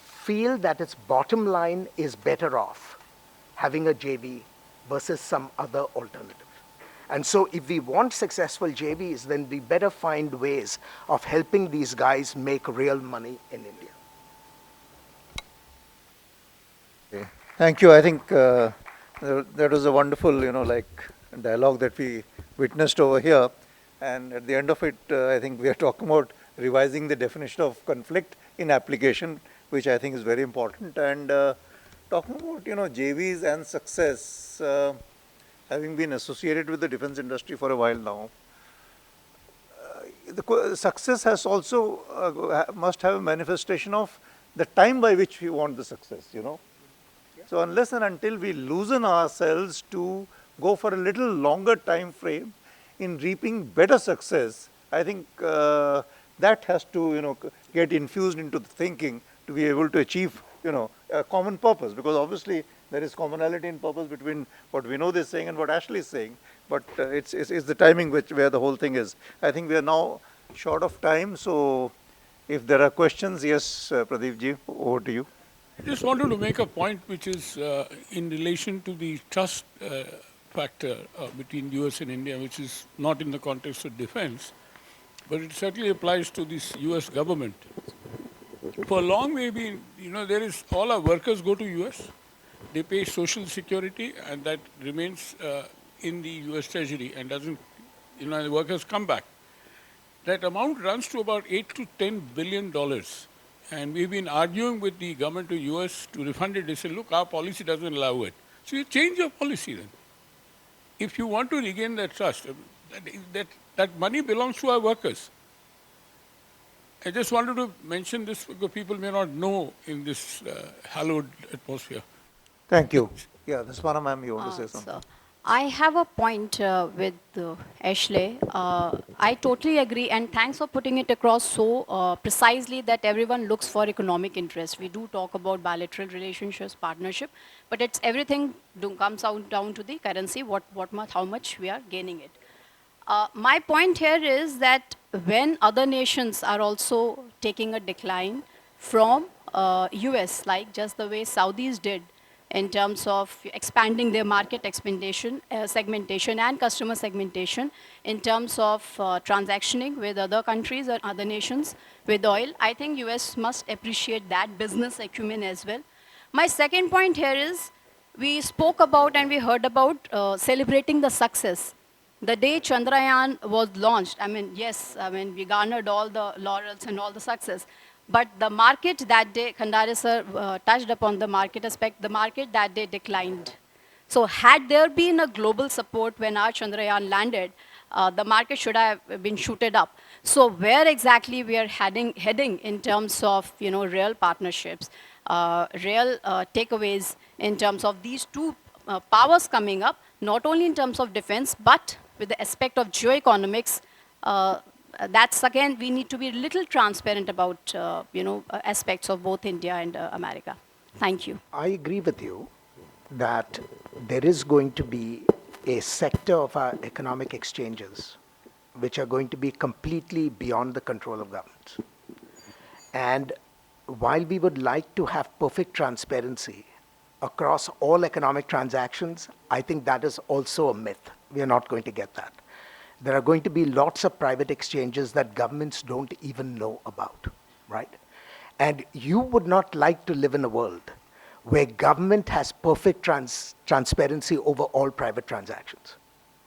feel that its bottom line is better off having a JV versus some other alternative? And so if we want successful JVs, then we better find ways of helping these guys make real money in India. Okay. Thank you. I think that was a wonderful, dialogue that we witnessed over here. And at the end of it, I think we are talking about revising the definition of conflict in application, which I think is very important. And talking about, JVs and success, having been associated with the defense industry for a while now, the success has also must have a manifestation of the time by which we want the success, So unless and until we loosen ourselves to go for a little longer time frame in reaping better success, I think that has to, get infused into the thinking to be able to achieve, a common purpose. Because obviously there is commonality in purpose between what Vinod is saying and what Ashley is saying, but it's the timing where the whole thing is. I think we are now short of time, so if there are questions, yes, Pradeep ji, over to you. I just wanted to make a point which is in relation to the trust factor between US and India, which is not in the context of defense, but it certainly applies to this US government. For long we've been, there is, all our workers go to US, they pay social security, and that remains in the US Treasury and doesn't, the workers come back. That amount runs to about $8 to $10 billion. And we've been arguing with the government of US to refund it. They say, look, our policy doesn't allow it. So you change your policy then. If you want to regain that trust, that money belongs to our workers. I just wanted to mention this because people may not know in this hallowed atmosphere. Thank you. Yeah, this one, ma'am, you want to say something? So I have a point with Ashley. I totally agree, and thanks for putting it across so precisely that everyone looks for economic interest. We do talk about bilateral relationships, partnership, but it's everything comes down to the currency, how much we are gaining it. My point here is that when other nations are also taking a decline from US, like just the way Saudis did, in terms of expanding their market segmentation and customer segmentation, in terms of transactioning with other countries or other nations with oil, I think US must appreciate that business acumen as well. My second point here is, we spoke about and we heard about celebrating the success. The day Chandrayaan was launched, we garnered all the laurels and all the success. But the market that day, Khandare sir touched upon the market aspect, the market that day declined. So had there been a global support when our Chandrayaan landed, the market should have been shooted up. So where exactly we are heading in terms of real partnerships, real takeaways in terms of these two powers coming up, not only in terms of defense, but with the aspect of geoeconomics, that's again, we need to be a little transparent about, aspects of both India and America. Thank you. I agree with you that there is going to be a sector of our economic exchanges which are going to be completely beyond the control of governments. And while we would like to have perfect transparency across all economic transactions, I think that is also a myth. We are not going to get that. There are going to be lots of private exchanges that governments don't even know about, right? And you would not like to live in a world where government has perfect transparency over all private transactions,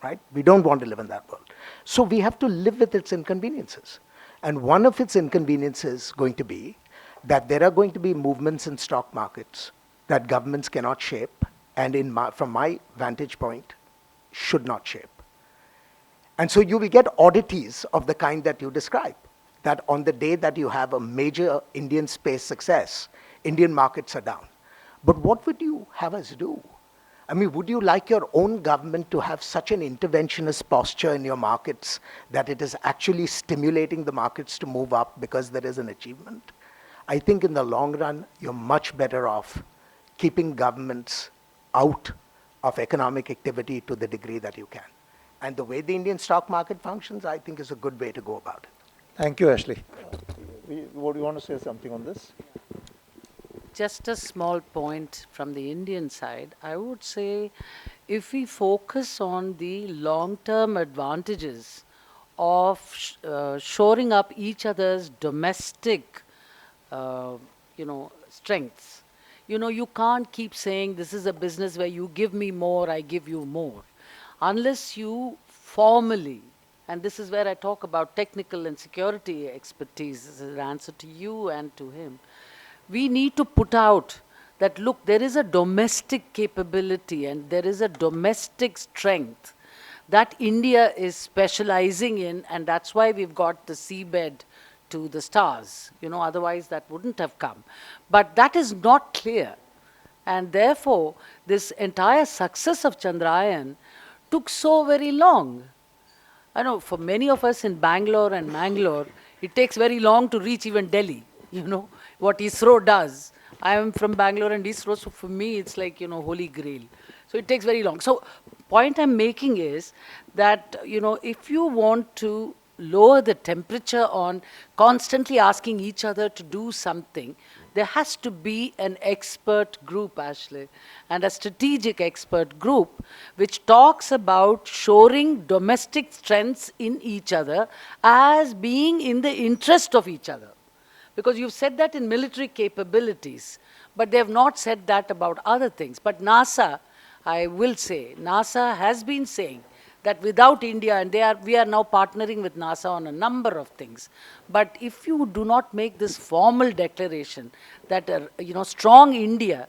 right? We don't want to live in that world. So we have to live with its inconveniences. And one of its inconveniences is going to be that there are going to be movements in stock markets that governments cannot shape, and from my vantage point, should not shape. And so you will get oddities of the kind that you describe, that on the day that you have a major Indian space success, Indian markets are down. But what would you have us do? I mean, would you like your own government to have such an interventionist posture in your markets that it is actually stimulating the markets to move up because there is an achievement? I think in the long run, you're much better off keeping governments out of economic activity to the degree that you can. And the way the Indian stock market functions, I think, is a good way to go about it. Thank you, Ashley. What do you want to say something on this? Just a small point from the Indian side. I would say if we focus on the long-term advantages of shoring up each other's domestic, strengths. You can't keep saying this is a business where you give me more, I give you more. Unless you formally, and this is where I talk about technical and security expertise, this is an answer to you and to him. We need to put out that, look, there is a domestic capability and there is a domestic strength that India is specializing in, and that's why we've got the seabed to the stars. Otherwise that wouldn't have come. But that is not clear. And therefore, this entire success of Chandrayaan took so very long. I know for many of us in Bangalore and Mangalore, it takes very long to reach even Delhi, what ISRO does. I am from Bangalore and ISRO, so for me it's like, holy grail. So it takes very long. So point I'm making is that, if you want to lower the temperature on constantly asking each other to do something, there has to be an expert group, Ashley, and a strategic expert group which talks about shoring domestic strengths in each other as being in the interest of each other. Because you've said that in military capabilities, but they have not said that about other things. But NASA, I will say, NASA has been saying that without India, and we are now partnering with NASA on a number of things. But if you do not make this formal declaration that strong India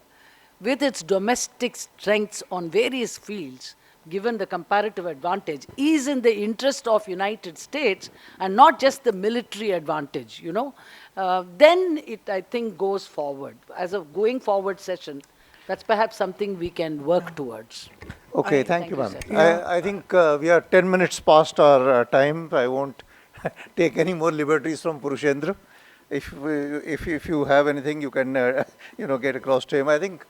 with its domestic strengths on various fields, given the comparative advantage, is in the interest of United States and not just the military advantage, then it, I think, goes forward. As a going forward session, that's perhaps something we can work towards. Okay, thank you, ma'am. Sir. I think we are 10 minutes past our time. I won't take any more liberties from Purushendra. If you have anything, you can get across to him. I think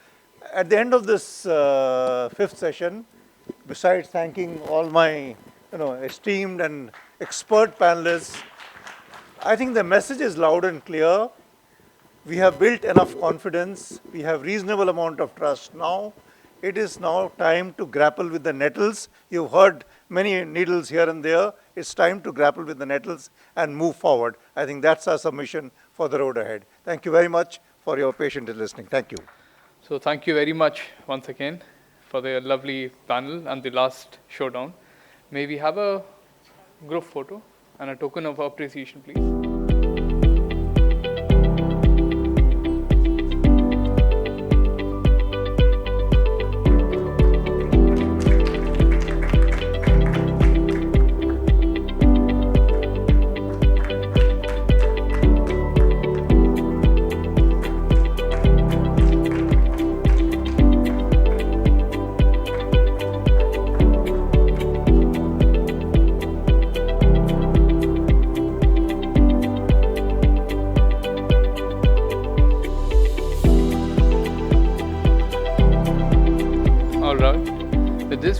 at the end of this fifth session, besides thanking all my esteemed and expert panelists, I think the message is loud and clear. We have built enough confidence. We have reasonable amount of trust now. It is now time to grapple with the nettles. You've heard many needles here and there. It's time to grapple with the nettles and move forward. I think that's our submission for the road ahead. Thank you very much for your patient listening. Thank you. So thank you very much once again for the lovely panel and the last showdown. May we have a group photo and a token of appreciation, please.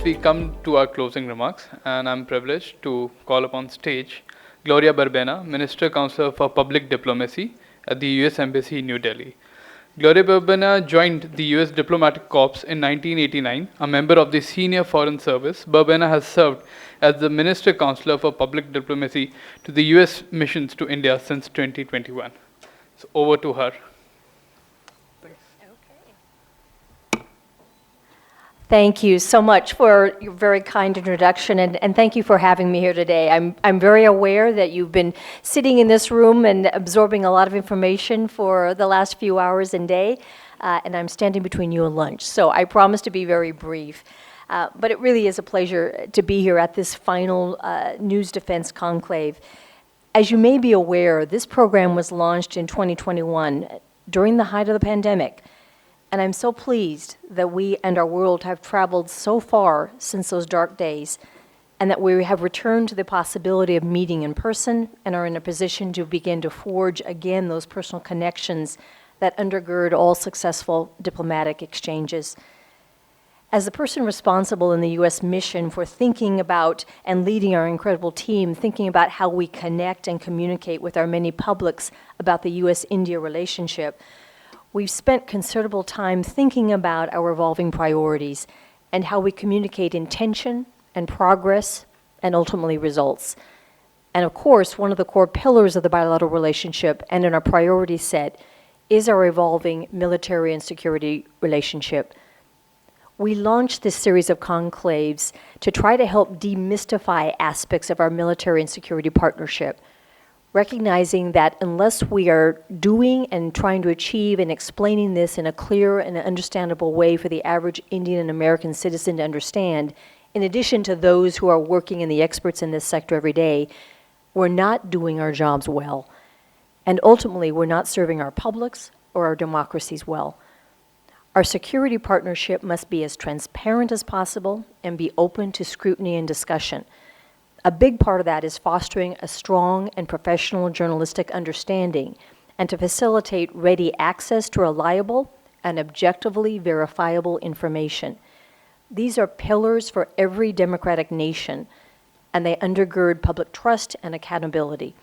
We come to our closing remarks, and I'm privileged to call upon stage Gloria Barbena, Minister Counselor for Public Diplomacy at the US Embassy in New Delhi. Gloria Barbena joined the US Diplomatic Corps in 1989, a member of the Senior Foreign Service. Barbena has served as the Minister Counselor for Public Diplomacy to the US missions to India since 2021. So over to her. Thank you so much for your very kind introduction, and thank you for having me here today. I'm very aware that you've been sitting in this room and absorbing a lot of information for the last few hours and day, and I'm standing between you and lunch. So I promise to be very brief. But it really is a pleasure to be here at this final News Defense Conclave. As you may be aware, this program was launched in 2021 during the height of the pandemic. And I'm so pleased that we and our world have traveled so far since those dark days, and that we have returned to the possibility of meeting in person and are in a position to begin to forge again those personal connections that undergird all successful diplomatic exchanges. As the person responsible in the U.S. mission for thinking about and leading our incredible team, thinking about how we connect and communicate with our many publics about the U.S.-India relationship, we've spent considerable time thinking about our evolving priorities and how we communicate intention and progress and ultimately results. And of course, one of the core pillars of the bilateral relationship and in our priority set is our evolving military and security relationship. We launched this series of conclaves to try to help demystify aspects of our military and security partnership, recognizing that unless we are doing and trying to achieve and explaining this in a clear and understandable way for the average Indian and American citizen to understand, in addition to those who are working and the experts in this sector every day, we're not doing our jobs well. And ultimately, we're not serving our publics or our democracies well. Our security partnership must be as transparent as possible and be open to scrutiny and discussion. A big part of that is fostering a strong and professional journalistic understanding and to facilitate ready access to reliable and objectively verifiable information. These are pillars for every democratic nation, and they undergird public trust and accountability.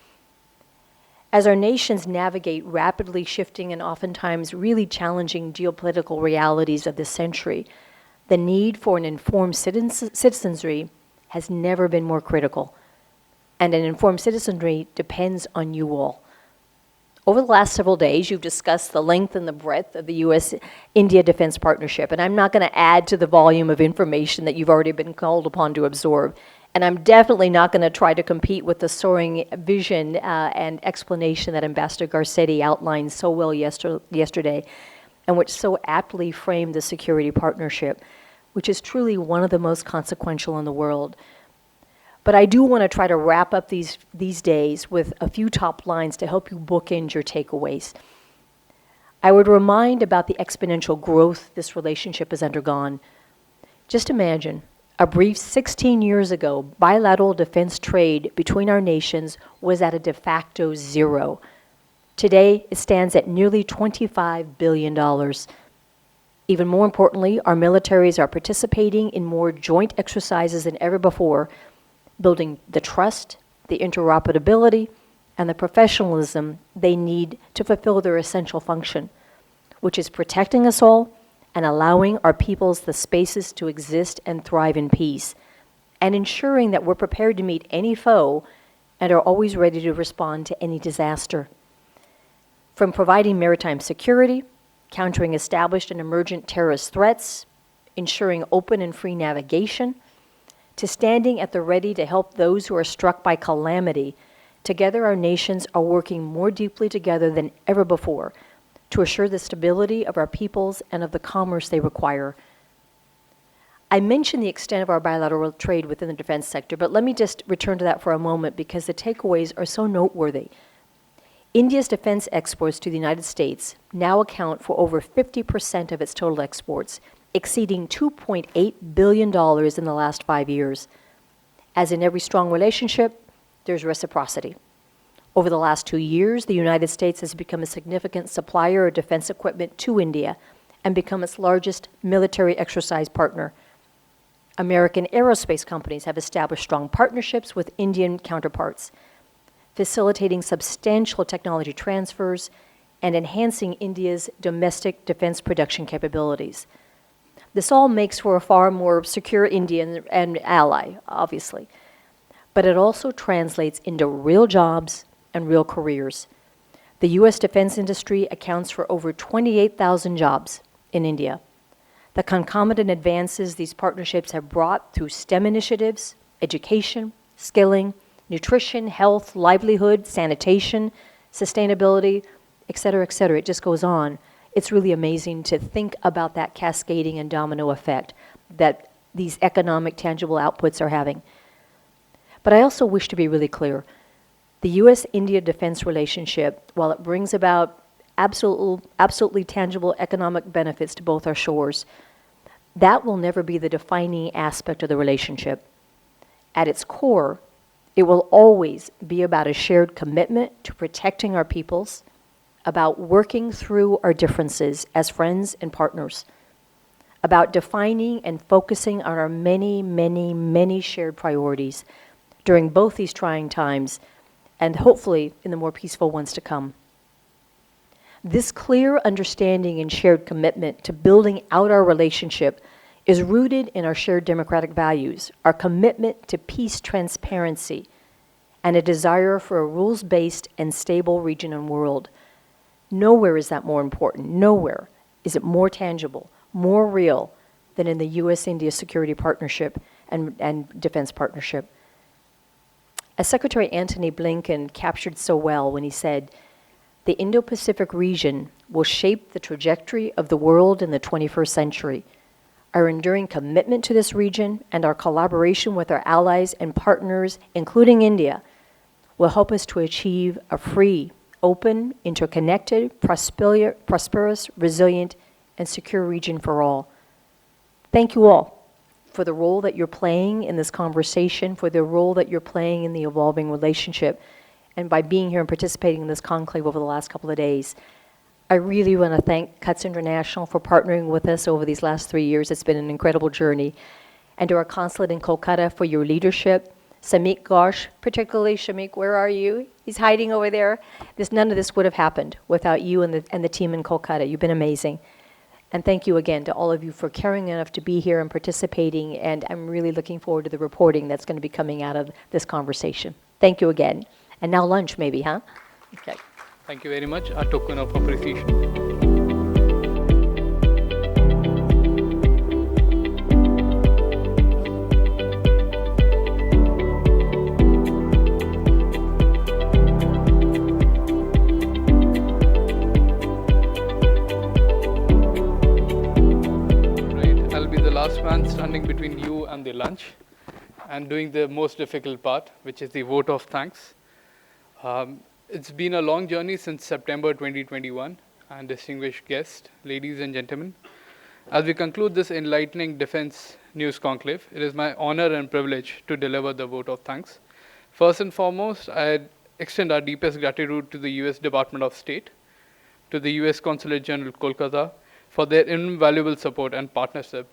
As our nations navigate rapidly shifting and oftentimes really challenging geopolitical realities of this century, the need for an informed citizenry has never been more critical. And an informed citizenry depends on you all. Over the last several days, you've discussed the length and the breadth of the U.S.-India defense partnership, and I'm not going to add to the volume of information that you've already been called upon to absorb. And I'm definitely not going to try to compete with the soaring vision and explanation that Ambassador Garcetti outlined so well yesterday, and which so aptly framed the security partnership, which is truly one of the most consequential in the world. But I do want to try to wrap up these days with a few top lines to help you bookend your takeaways. I would remind about the exponential growth this relationship has undergone. Just imagine, a brief 16 years ago, bilateral defense trade between our nations was at a de facto zero. Today, it stands at nearly $25 billion. Even more importantly, our militaries are participating in more joint exercises than ever before, building the trust, the interoperability, and the professionalism they need to fulfill their essential function, which is protecting us all and allowing our peoples the spaces to exist and thrive in peace, and ensuring that we're prepared to meet any foe and are always ready to respond to any disaster. From providing maritime security, countering established and emergent terrorist threats, ensuring open and free navigation, to standing at the ready to help those who are struck by calamity, together our nations are working more deeply together than ever before to assure the stability of our peoples and of the commerce they require. I mentioned the extent of our bilateral trade within the defense sector, but let me just return to that for a moment because the takeaways are so noteworthy. India's defense exports to the United States now account for over 50% of its total exports, exceeding $2.8 billion in the last 5 years. As in every strong relationship, there's reciprocity. Over the last 2 years, the United States has become a significant supplier of defense equipment to India and become its largest military exercise partner. American aerospace companies have established strong partnerships with Indian counterparts, facilitating substantial technology transfers and enhancing India's domestic defense production capabilities. This all makes for a far more secure India and ally, obviously. But it also translates into real jobs and real careers. The U.S. defense industry accounts for over 28,000 jobs in India. The concomitant advances these partnerships have brought through STEM initiatives, education, skilling, nutrition, health, livelihood, sanitation, sustainability, et cetera, it just goes on. It's really amazing to think about that cascading and domino effect that these economic tangible outputs are having. But I also wish to be really clear. The U.S.-India defense relationship, while it brings about absolutely tangible economic benefits to both our shores, that will never be the defining aspect of the relationship. At its core, it will always be about a shared commitment to protecting our peoples, about working through our differences as friends and partners, about defining and focusing on our many, many, many shared priorities during both these trying times and hopefully in the more peaceful ones to come. This clear understanding and shared commitment to building out our relationship is rooted in our shared democratic values, our commitment to peace, transparency, and a desire for a rules-based and stable region and world. Nowhere is that more important. Nowhere is it more tangible, more real than in the U.S.-India security partnership and defense partnership. As Secretary Antony Blinken captured so well when he said, "The Indo-Pacific region will shape the trajectory of the world in the 21st century. Our enduring commitment to this region and our collaboration with our allies and partners, including India, will help us to achieve a free, open, interconnected, prosperous, resilient, and secure region for all." Thank you all for the role that you're playing in this conversation, for the role that you're playing in the evolving relationship, and by being here and participating in this conclave over the last couple of days. I really want to thank Cuts International for partnering with us over these last 3 years. It's been an incredible journey. And to our consulate in Kolkata for your leadership, Samik Ghosh, particularly Shamik, where are you? He's hiding over there. None of this would have happened without you and the team in Kolkata. You've been amazing. And thank you again to all of you for caring enough to be here and participating, and I'm really looking forward to the reporting that's going to be coming out of this conversation. Thank you again. And now lunch maybe, huh? Okay. Thank you very much. A token of appreciation. Last man standing between you and the lunch and doing the most difficult part, which is the vote of thanks. It's been a long journey since September 2021, and distinguished guests, ladies and gentlemen. As we conclude this enlightening defense news conclave, it is my honor and privilege to deliver the vote of thanks. First and foremost, I extend our deepest gratitude to the US Department of State, to the US Consulate General Kolkata for their invaluable support and partnership,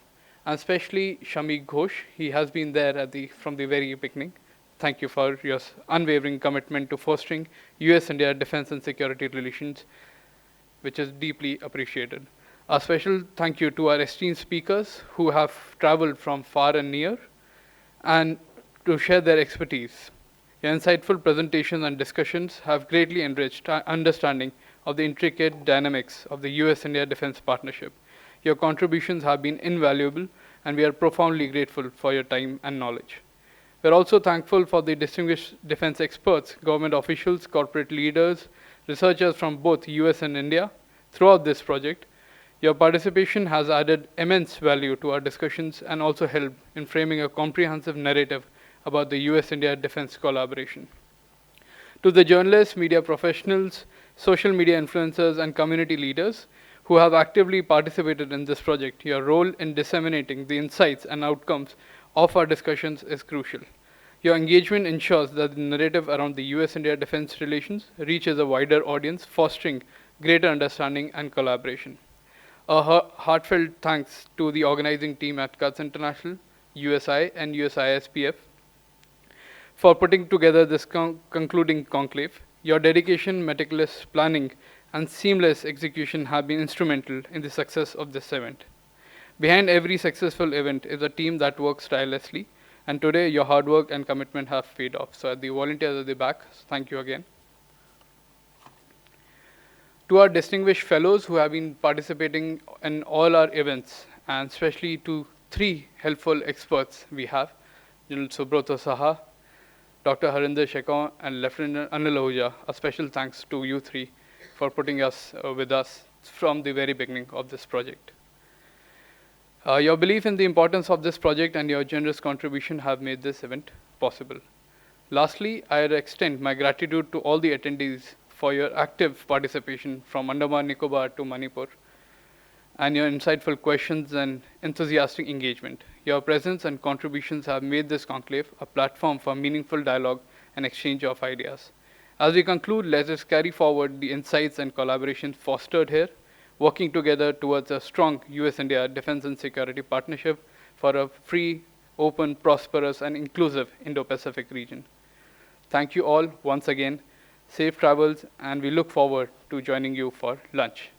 and especially Shamik Ghosh. He has been there from the very beginning. Thank you for your unwavering commitment to fostering US-India defense and security relations, which is deeply appreciated. A special thank you to our esteemed speakers who have traveled from far and near and to share their expertise. Your insightful presentations and discussions have greatly enriched our understanding of the intricate dynamics of the US-India defense partnership. Your contributions have been invaluable, and we are profoundly grateful for your time and knowledge. We are also thankful for the distinguished defense experts, government officials, corporate leaders, researchers from both US and India throughout this project. Your participation has added immense value to our discussions and also helped in framing a comprehensive narrative about the US-India defense collaboration. To the journalists, media professionals, social media influencers, and community leaders who have actively participated in this project, your role in disseminating the insights and outcomes of our discussions is crucial. Your engagement ensures that the narrative around the US-India defense relations reaches a wider audience, fostering greater understanding and collaboration. A heartfelt thanks to the organizing team at CUTS International, USI, and USISPF for putting together this concluding conclave. Your dedication, meticulous planning, and seamless execution have been instrumental in the success of this event. Behind every successful event is a team that works tirelessly, and today your hard work and commitment have paid off. So at the volunteers at the back, thank you again. To our distinguished fellows who have been participating in all our events, and especially to three helpful experts we have, General Subroto Saha, Dr. Harinder Shekon, and Lieutenant Anil Ahuja, a special thanks to you three for putting us with us from the very beginning of this project. Your belief in the importance of this project and your generous contribution have made this event possible. Lastly, I extend my gratitude to all the attendees for your active participation from Andaman Nicobar to Manipur, and your insightful questions and enthusiastic engagement. Your presence and contributions have made this conclave a platform for meaningful dialogue and exchange of ideas. As we conclude, let us carry forward the insights and collaboration fostered here, working together towards a strong US-India defense and security partnership for a free, open, prosperous, and inclusive Indo-Pacific region. Thank you all once again. Safe travels, and we look forward to joining you for lunch,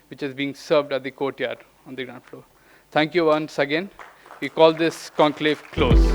which is being served at the courtyard on the ground floor. Thank you once again. We call this conclave closed.